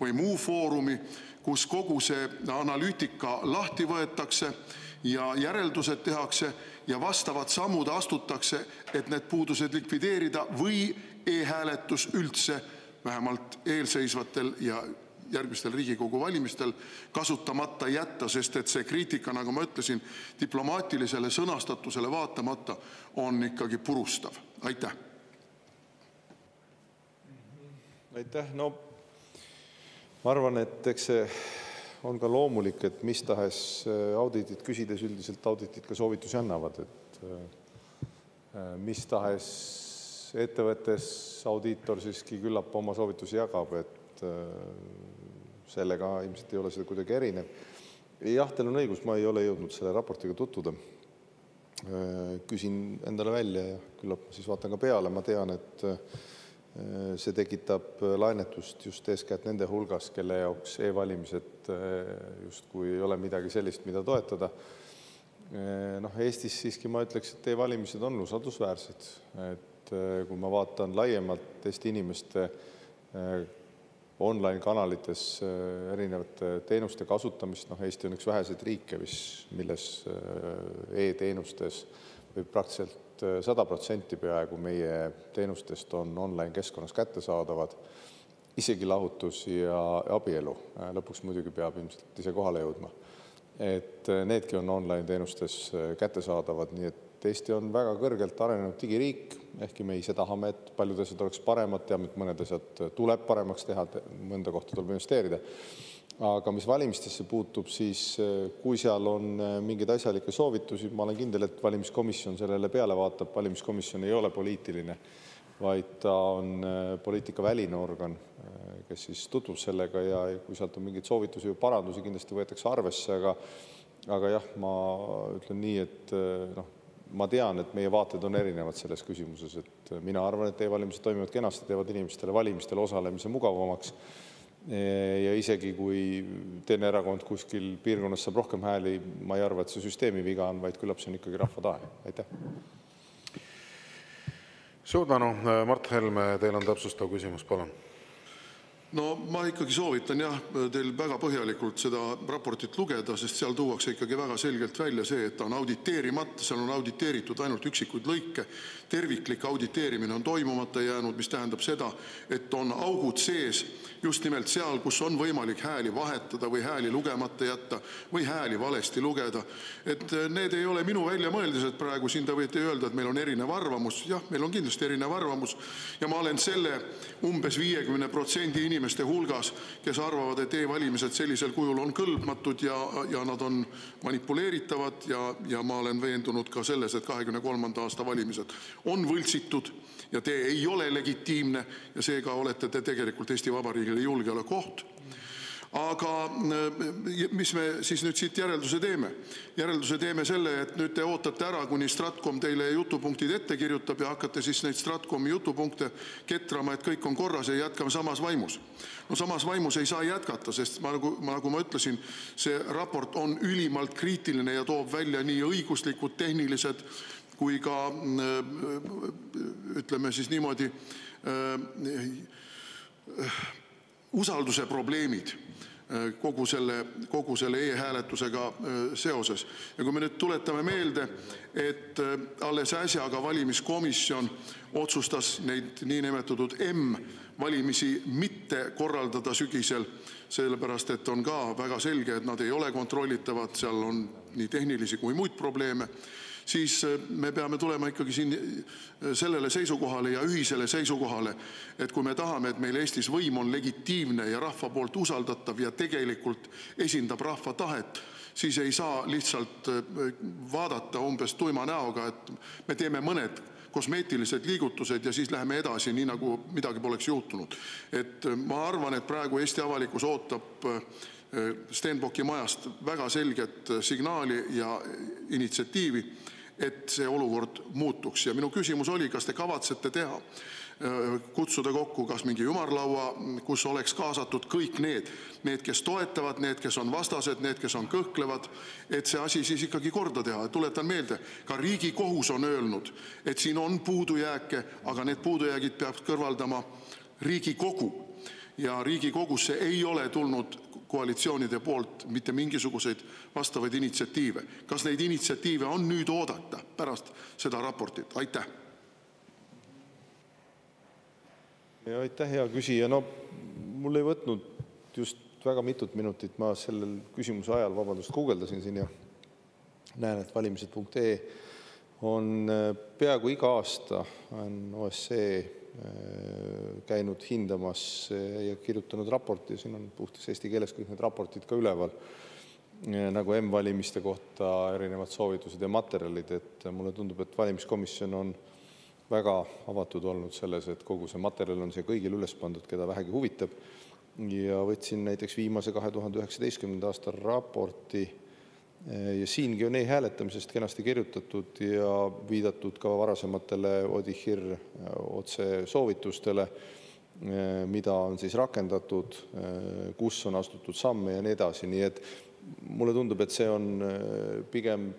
või muu foorumi, kus kogu see analüütika lahti võetakse ja järeldused tehakse ja vastavad sammud astutakse, et need puudused likvideerida või e-hääletus üldse vähemalt eelseisvatel ja järgmistel Riigikogu valimistel kasutamata jätta, sest et see kriitika, nagu ma ütlesin, diplomaatilisele sõnastatusele vaatamata on ikkagi purustav. Aitäh. Aitäh. No ma arvan, et eks see on ka loomulik, et mis tahes auditit küsides üldiselt auditit ka soovitusi annavad, et mis tahes ettevõttes audiitor siiski küllap oma soovitusi jagab, et sellega ilmselt ei ole seda kuidagi erinev. Jah, teil on õigus, ma ei ole jõudnud selle raportiga tutvuda. Küsin endale välja ja küllap ma siis vaatan ka peale. Ma tean, et see tekitab lainetust just eeskätt nende hulgas, kelle jaoks e-valimised justkui ei ole midagi sellist, mida toetada. Eestis siiski ma ütleks, et e-valimised on usaldusväärsed. Et kui ma vaatan laiemalt Eesti inimeste online-kanalites erinevate teenuste kasutamist, Eesti on üks väheseid riike, milles e-teenustes või praktiliselt 100% peaaegu meie teenustest on online-keskkonnas kättesaadavad, isegi lahutus ja abielu. Lõpuks muidugi peab ilmselt ise kohale jõudma. Et needki on online-teenustes kättesaadavad, nii et Eesti on väga kõrgelt arenenud digiriik, ehkki me ise tahame, et paljud asjad oleks paremad, teame, et mõned asjad tuleb paremaks teha, mõnda kohta tuleb investeerida. Aga mis valimistesse puutub, siis kui seal on mingeid asjalikke soovitusi, ma olen kindel, et valimiskomisjon sellele peale vaatab. Valimiskomisjon ei ole poliitiline, vaid ta on poliitikaväline organ, kes siis tutvub sellega ja kui sealt on mingeid soovitusi või parandusi, kindlasti võetakse arvesse, aga jah, ma ütlen nii, et ma tean, et meie vaated on erinevad selles küsimuses, et mina arvan, et e-valimised toimivad kenasti, teevad inimestele valimistel osalemise mugavamaks. Ja isegi kui teine erakond kuskil piirkonnas saab rohkem hääli, ma ei arva, et see süsteemi viga on, vaid küllap see on ikkagi rahva tahe. Aitäh. Suur tänu. Mart Helme, teil on täpsustav küsimus, palun. No ma ikkagi soovitan jah, teil väga põhjalikult seda raportit lugeda, sest seal tuuakse ikkagi väga selgelt välja see, et ta on auditeerimata, seal on auditeeritud ainult üksikuid lõike, terviklik auditeerimine on toimumata jäänud, mis tähendab seda, et on augud sees just nimelt seal, kus on võimalik hääli vahetada või hääli lugemata jätta või hääli valesti lugeda. Et need ei ole minu väljamõeldised praegu, siin te võite öelda, et meil on erinev arvamus. Jah, meil on kindlasti erinev arvamus ja ma olen selle umbes 50% inimeste hulgas, kes arvavad, et e-valimised sellisel kujul on kõlbmatud ja nad on manipuleeritavad ja ma olen veendunud ka selles, et 23. aasta valimised on võltsitud ja te ei ole legitiimne ja seega olete te tegelikult Eesti Vabariigile julgeolekuoht. Aga mis me siis nüüd siit järelduse teeme? Järelduse teeme selle, et nüüd te ootate ära, kuni Stratcom teile jutupunktid ette kirjutab ja hakkate siis neid Stratcomi jutupunkte ketrama, et kõik on korras ja jätkame samas vaimus. No samas vaimus ei saa jätkata, sest nagu ma ütlesin, see raport on ülimalt kriitiline ja toob välja nii õiguslikud, tehnilised kui ka ütleme siis niimoodi usalduse probleemid kogu selle e-hääletusega seoses. Ja kui me nüüd tuletame meelde, et alles äsjaga valimiskomisjon otsustas neid niinimetatud M-valimisi mitte korraldada sügisel, sellepärast et on ka väga selge, et nad ei ole kontrollitavad, seal on nii tehnilisi kui muid probleeme, siis me peame tulema ikkagi siin sellele seisukohale ja ühisele seisukohale, et kui me tahame, et meil Eestis võim on legitiimne ja rahva poolt usaldatav ja tegelikult esindab rahva tahet, siis ei saa lihtsalt vaadata umbes tuima näoga, et me teeme mõned kosmeetilised liigutused ja siis läheme edasi, nii nagu midagi poleks juhtunud. Et ma arvan, et praegu Eesti avalikkus ootab Stenbocki majast väga selget signaali ja initsiatiivi, et see olukord muutuks. Ja minu küsimus oli, kas te kavatsete teha, kutsuda kokku kas mingi ümarlaua, kus oleks kaasatud kõik need, kes toetavad, need, kes on vastased, need, kes on kõhklevad, et see asi siis ikkagi korda teha. Tuletan meelde, ka Riigikohus on öelnud, et siin on puudujääke, aga need puudujäägid peab kõrvaldama Riigikogu. Ja Riigikogusse ei ole tulnud koalitsioonide poolt mitte mingisuguseid vastavaid initsiatiive. Kas neid initsiatiive on nüüd oodata pärast seda raportit? Aitäh! Ja aitäh, hea küsija. No mul ei võtnud just väga mitut minutit, ma sellel küsimuse ajal, vabandust, guugeldasin siin ja näen, et valimised.ee on peaaegu iga aasta on OSCE käinud hindamas ja kirjutanud raporti, siin on puhtas eesti keeles kõik need raportid ka üleval, nagu M-valimiste kohta erinevad soovitused ja materjalid, et mulle tundub, et valimiskomisjon on väga avatud olnud selles, et kogu see materjal on siia kõigil üles pandud, keda vähegi huvitab. Ja võtsin näiteks viimase 2019. aasta raporti ja siingi on e-hääletamisest kenasti kirjutatud ja viidatud ka varasematele ODIHR otse soovitustele, mida on siis rakendatud, kus on astutud samme ja nii edasi. Nii et mulle tundub, et see on pigem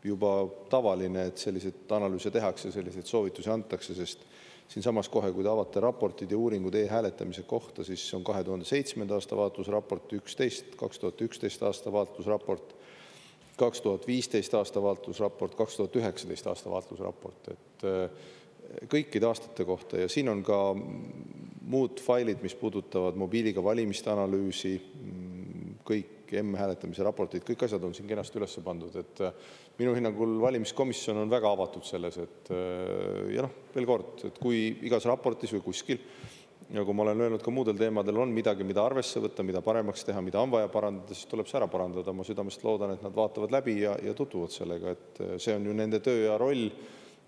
juba tavaline, et sellised analüüse tehakse, selliseid soovitusi antakse, sest siinsamas kohe, kui te avate raportid ja uuringud e-hääletamise kohta, siis on 2007. aasta vaatlusraport, 2011. aasta vaatlusraport, 2015. aasta vaatlusraport, 2019. aasta vaatlusraport, et kõikide aastate kohta ja siin on ka muud failid, mis puudutavad mobiiliga valimiste analüüsi, kõik M-hääletamise raportid, kõik asjad on siin kenasti üles pandud, et minu hinnangul valimiskomisjon on väga avatud selles, et ja veel kord, et kui igas raportis või kuskil, nagu ma olen öelnud ka muudel teemadel, on midagi, mida arvesse võtta, mida paremaks teha, mida on vaja parandada, siis tuleb see ära parandada. Ma südamest loodan, et nad vaatavad läbi ja tutvuvad sellega, et see on ju nende töö ja roll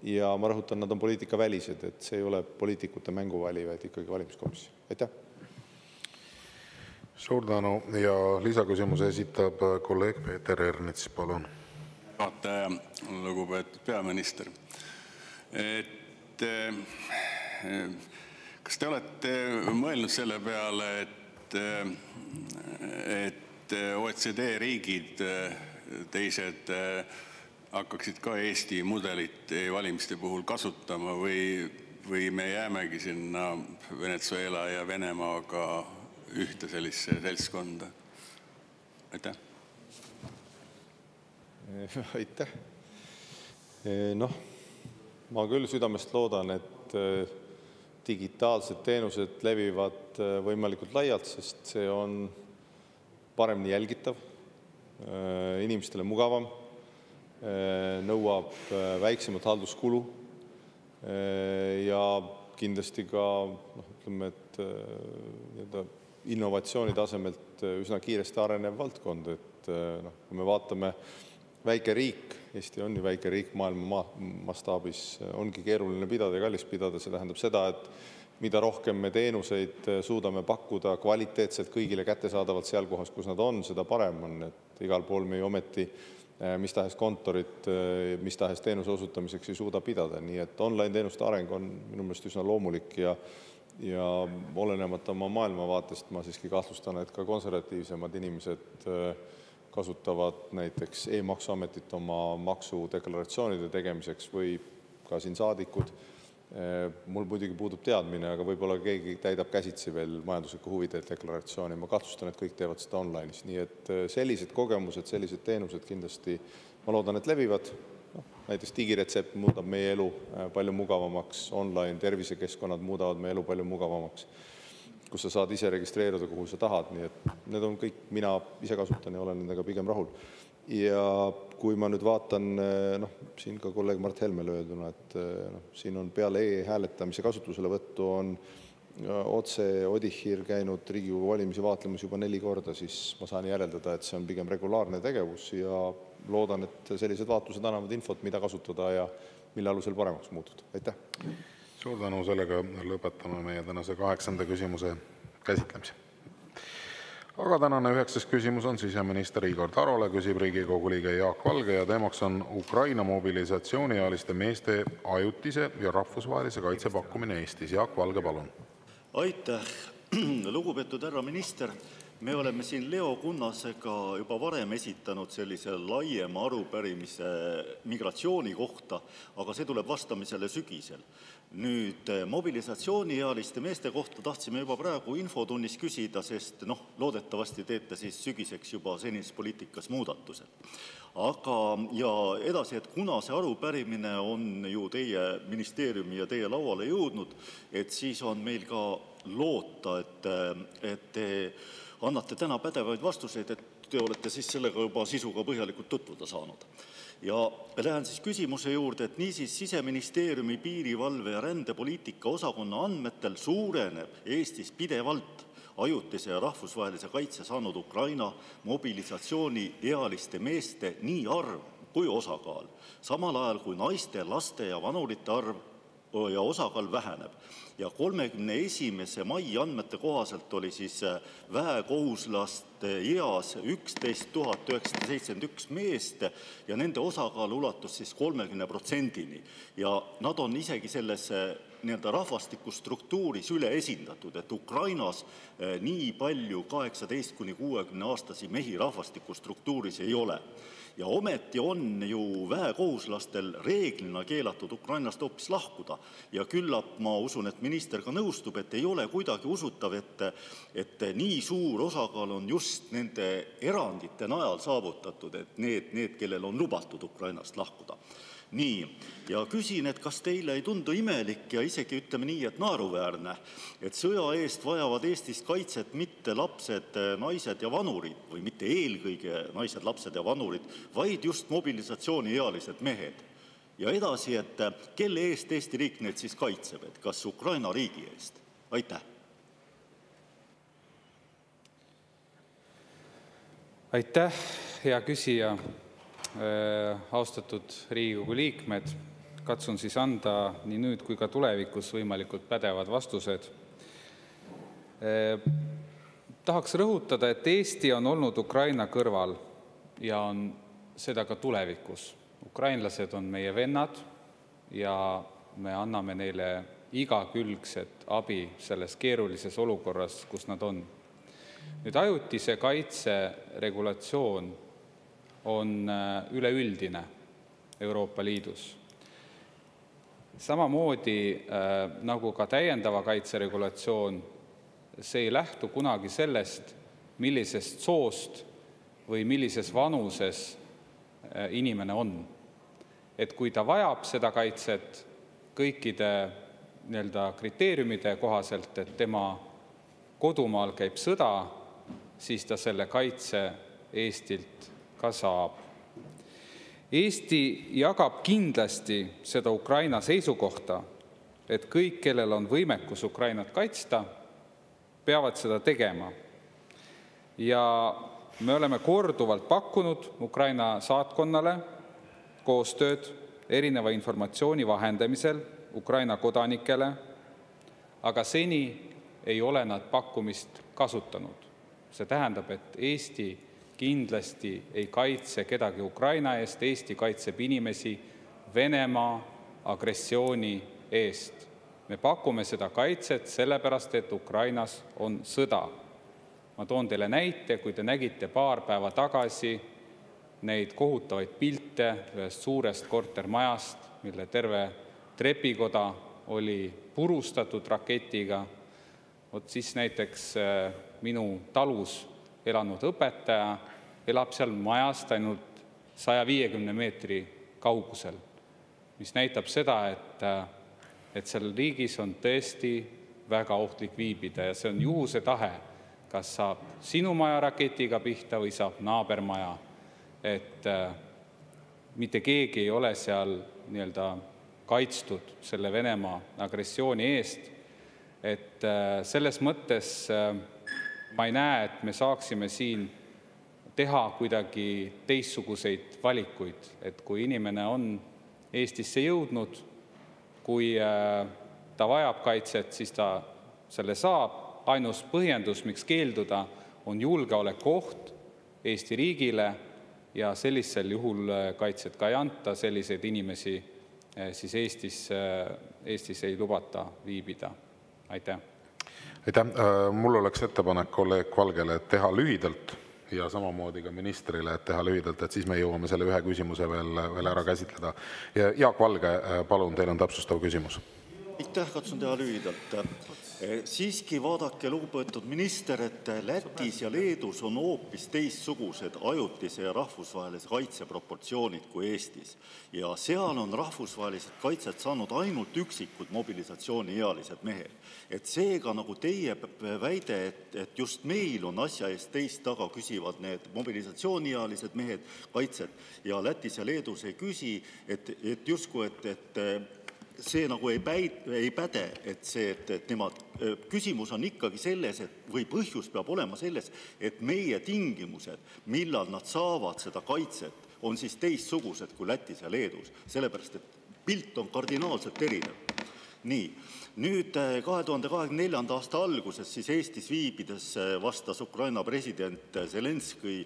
ja ma rõhutan, nad on poliitikavälised, et see ei ole poliitikute mänguvali, vaid ikkagi valimiskomisjon. Aitäh! Suur tänu ja lisaküsimuse esitab kolleeg Peeter Ernits, palun. Juhataja, lugupeetud peaminister. Kas te olete mõelnud selle peale, et OECD riigid, teised hakkaksid ka Eesti mudelit valimiste puhul kasutama või me jäämegi sinna Venezuela ja Venemaaga ühte sellisse seltskonda? Aitäh. Aitäh. Noh, ma küll südamest loodan, et digitaalsed teenused levivad võimalikult laialt, sest see on paremini jälgitav, inimestele mugavam, nõuab väiksemat halduskulu ja kindlasti ka, ütleme, et innovatsiooni tasemelt üsna kiiresti arenev valdkond, et kui me vaatame väike riik, Eesti on ju väike riik maailma mastaabis, ongi keeruline pidada ja kallis pidada, see tähendab seda, et mida rohkem me teenuseid suudame pakkuda kvaliteetselt kõigile kättesaadavalt seal kohas, kus nad on, seda parem on, et igal pool me ju ometi mis tahes kontorit, mis tahes teenuse osutamiseks ei suuda pidada, nii et online teenuste areng on minu meelest üsna loomulik ja olenemata oma maailmavaatest ma siiski kahtlustan, et ka konservatiivsemad inimesed kasutavad näiteks e-maksuametit oma maksudeklaratsioonide tegemiseks või ka siin saadikud. Mul muidugi puudub teadmine, aga võib-olla keegi täidab käsitsi veel majandusliku huvide deklaratsiooni. Ma kahtlustan, et kõik teevad seda online'is. Nii et sellised kogemused, sellised teenused kindlasti, ma loodan, et levivad. Näiteks digiretsept muudab meie elu palju mugavamaks, online tervisekeskkonnad muudavad meie elu palju mugavamaks, kus sa saad ise registreeruda, kuhu sa tahad. Nii et need on kõik, mina ise kasutan ja olen nendega pigem rahul. Ja kui ma nüüd vaatan, siin ka kolleeg Mart Helmele öelduna, et siin on peale e-hääletamise kasutusele võttu on otse ODIHR käinud Riigikogu valimisi vaatlemas juba 4 korda, siis ma saan järeldada, et see on pigem regulaarne tegevus ja loodan, et sellised vaatlused annavad infot, mida kasutada ja mille alusel paremaks muutuda. Aitäh! Suur tänu, sellega lõpetame meie tänase 8. küsimuse käsitlemise. Aga tänane 9. küsimus on siseminister Igor Tarole, küsib Riigikogu liige Jaak Valge ja teemaks on Ukraina mobilisatsiooniealiste meeste ajutise ja rahvusvahelise kaitse pakkumine Eestis. Jaak Valge, palun. Aitäh! Lugupeetud härra minister, Me oleme siin Leo Kunnasega juba varem esitanud sellise laiema arupärimise migratsiooni kohta, aga see tuleb vastamisele sügisel. Nüüd mobilisatsiooniealiste meeste kohta tahtsime juba praegu infotunnis küsida, sest loodetavasti teete siis sügiseks juba senises poliitikas muudatused. Aga ja edasi, et kuna see arupärimine on ju teie ministeeriumi ja teie lauale jõudnud, et siis on meil ka loota, et te annate täna pädevaid vastuseid, et te olete siis sellega juba sisuga põhjalikult tutvuda saanud. Ja lähen siis küsimuse juurde, et niisiis Siseministeeriumi piirivalve ja rändepoliitika osakonna andmetel suureneb Eestis pidevalt ajutise ja rahvusvahelise kaitse saanud Ukraina mobilisatsiooniealiste meeste nii arv kui osakaal, samal ajal kui naiste, laste ja vanurite arv ja osakaal väheneb. Ja 31. mai andmete kohaselt oli siis väekohuslaste eas 11 971 meest ja nende osakaal ulatus siis 30%-ni. Ja nad on isegi selles rahvastikustruktuuris üleesindatud, et Ukrainas nii palju 18–60 aastasi mehi rahvastikustruktuuris ei ole. Ja ometi on ju väekohuslastel reeglina keelatud Ukrainast hoopis lahkuda. Ja küllap ma usun, et minister ka nõustub, et ei ole kuidagi usutav, et nii suur osakaal on just nende erandite najal saavutatud, et need, kellel on lubatud Ukrainast lahkuda. Nii, ja küsin, et kas teile ei tundu imelik ja isegi ütleme nii, et naeruväärne, et sõja eest vajavad Eestis kaitset mitte lapsed, naised ja vanurid, või mitte eelkõige naised, lapsed ja vanurid, vaid just mobilisatsiooniealised mehed. Ja edasi, et kelle eest Eesti riik neid siis kaitseb, et kas Ukraina riigi eest? Aitäh! Aitäh, hea küsija! Austatud Riigikogu liikmed, katsun siis anda nii nüüd kui ka tulevikus võimalikult pädevad vastused. Tahaks rõhutada, et Eesti on olnud Ukraina kõrval ja on seda ka tulevikus. Ukrainlased on meie vennad ja me anname neile igakülgset abi selles keerulises olukorras, kus nad on. Nüüd ajutise kaitse regulatsioon on üleüldine Euroopa Liidus. Samamoodi nagu ka täiendava kaitse regulatsioon, see ei lähtu kunagi sellest, millisest soost või millises vanuses inimene on. Et kui ta vajab seda kaitset kõikide kriteeriumide kohaselt, et tema kodumaal käib sõda, siis ta selle kaitse Eestilt ka saab. Eesti jagab kindlasti seda Ukraina seisukohta, et kõik, kellel on võimekus Ukrainat kaitsta, peavad seda tegema. Ja me oleme korduvalt pakkunud Ukraina saatkonnale koostööd erineva informatsiooni vahendamisel Ukraina kodanikele, aga seni ei ole nad pakkumist kasutanud. See tähendab, et Eesti kindlasti ei kaitse kedagi Ukraina eest, Eesti kaitseb inimesi Venemaa agressiooni eest. Me pakume seda kaitset sellepärast, et Ukrainas on sõda. Ma toon teile näite, kui te nägite paar päeva tagasi neid kohutavaid pilte ühest suurest kortermajast, mille terve trepikoda oli purustatud raketiga. Siis näiteks minu talus elanud õpetaja elab seal majast ainult 150 meetri kaugusel, mis näitab seda, et seal riigis on tõesti väga ohtlik viibida ja see on juhuse tahe, kas saab sinu maja raketiga pihta või saab naabermaja. Et mitte keegi ei ole seal kaitstud selle Venemaa agressiooni eest. Et selles mõttes ma ei näe, et me saaksime siin teha kuidagi teistsuguseid valikuid, et kui inimene on Eestisse jõudnud, kui ta vajab kaitset, siis ta selle saab. Ainus põhjendus, miks keelduda, on julgeolekuoht Eesti riigile ja sellisel juhul kaitset ka ei anta, selliseid inimesi siis Eestis ei lubata viibida. Aitäh! Aitäh! Mul oleks ettepanek kolleeg Valgele, et teha lühidalt ja samamoodi ka ministrile, et teha lühidalt, et siis me jõuame selle ühe küsimuse veel ära käsitleda. Jaak Valge, palun, teil on täpsustav küsimus. Aitäh, katsun teha lühidalt. Siiski vaadake, lugupeetud minister, et Lätis ja Leedus on hoopis teistsugused ajutise ja rahvusvahelise kaitse proportsioonid kui Eestis. Ja seal on rahvusvahelised kaitset saanud ainult üksikud mobilisatsiooniealised mehed. Et seega nagu teie väide, et just meil on asja eest teist taga, küsivad need mobilisatsiooniealised mehed kaitset ja Lätis ja Leedus ei küsi, et justkui, et see nagu ei päde, et nemad, küsimus on ikkagi selles, või põhjus peab olema selles, et meie tingimused, millal nad saavad seda kaitset, on siis teistsugused kui Lätis ja Leedus, sellepärast, et pilt on kardinaalselt erinev. Nii, nüüd 2024. aasta alguses siis Eestis viibides vastas Ukraina president Zelenskõi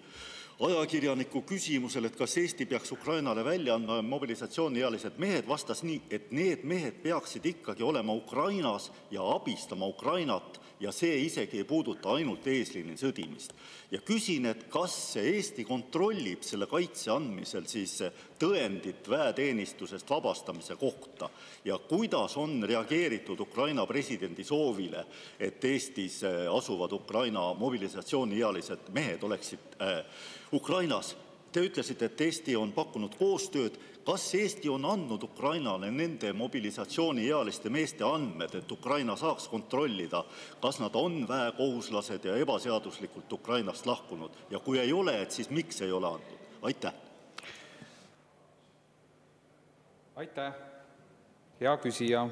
ajakirjaniku küsimusele, et kas Eesti peaks Ukrainale välja andma mobilisatsiooniealised mehed, vastas nii, et need mehed peaksid ikkagi olema Ukrainas ja abistama Ukrainat ja see isegi ei puuduta ainult eesliinil sõdimist. Ja küsin, et kas Eesti kontrollib selle kaitse andmisel siis tõendit väeteenistusest vabastamise kohta ja kuidas on reageeritud Ukraina presidendi soovile, et Eestis asuvad Ukraina mobilisatsiooniealised mehed oleksid Ukrainas. Te ütlesite, et Eesti on pakkunud koostööd. Kas Eesti on andnud Ukrainale nende mobilisatsiooniealiste meeste andmed, et Ukraina saaks kontrollida, kas nad on väekohuslased ja ebaseaduslikult Ukrainast lahkunud? Ja kui ei ole, et siis miks ei ole andnud? Aitäh! Aitäh, hea küsija.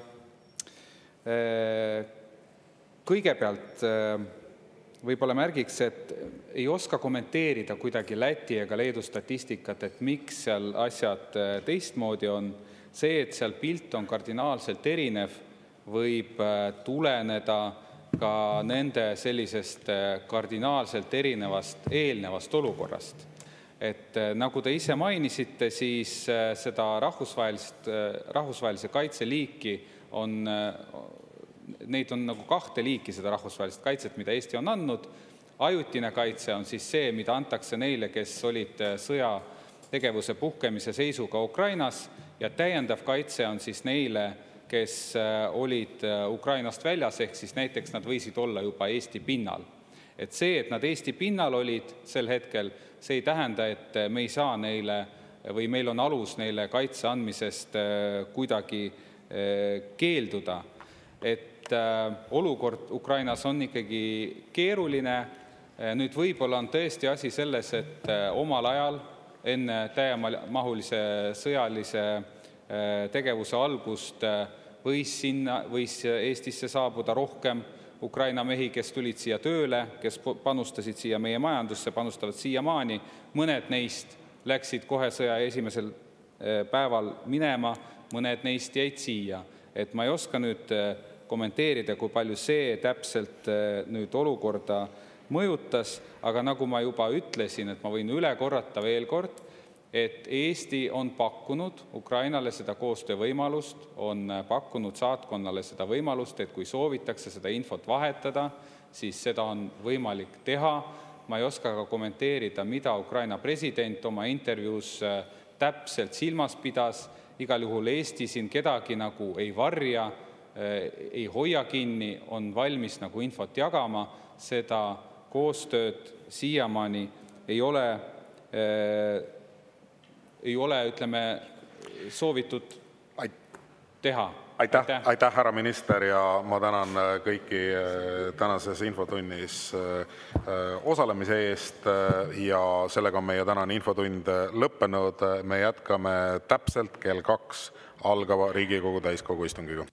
Kõigepealt võib-olla märgiks, et ei oska kommenteerida kuidagi Läti ega Leedu statistikat, et miks seal asjad teistmoodi on. See, et seal pilt on kardinaalselt erinev, võib tuleneda ka nende sellisest kardinaalselt erinevast eelnevast olukorrast. Et nagu te ise mainisite, siis seda rahvusvahelise kaitse liiki on neid on nagu kahte liiki seda rahvusvahelist kaitset, mida Eesti on andnud. Ajutine kaitse on siis see, mida antakse neile, kes olid sõjategevuse puhkemise seisuga Ukrainas ja täiendav kaitse on siis neile, kes olid Ukrainast väljas, ehk siis näiteks nad võisid olla juba Eesti pinnal. Et see, et nad Eesti pinnal olid sel hetkel, see ei tähenda, et me ei saa neile või meil on alus neile kaitse andmisest kuidagi keelduda. Et olukord Ukrainas on ikkagi keeruline. Nüüd võib-olla on tõesti asi selles, et omal ajal enne täiemahulise sõjalise tegevuse algust võis Eestisse saabuda rohkem Ukraina mehi, kes tulid siia tööle, kes panustasid siia meie majandusse, panustavad siiamaani. Mõned neist läksid kohe sõja esimesel päeval minema, mõned neist jäid siia. Et ma ei oska nüüd kommenteerida, kui palju see täpselt nüüd olukorda mõjutas, aga nagu ma juba ütlesin, et ma võin üle korrata veel kord, et Eesti on pakkunud Ukrainale seda koostöövõimalust, on pakkunud saatkonnale seda võimalust, et kui soovitakse seda infot vahetada, siis seda on võimalik teha. Ma ei oska ka kommenteerida, mida Ukraina president oma intervjuus täpselt silmas pidas. Igal juhul Eesti siin kedagi nagu ei varja, ei hoia kinni, on valmis nagu infot jagama, seda koostööd siiamaani ei ole, ütleme, soovitud teha. Aitäh, härra minister, ja ma tänan kõiki tänases infotunnis osalemise eest ja sellega on meie tänane infotund lõppenud. Me jätkame täpselt kell 2 algava Riigikogu täiskogu istungiga.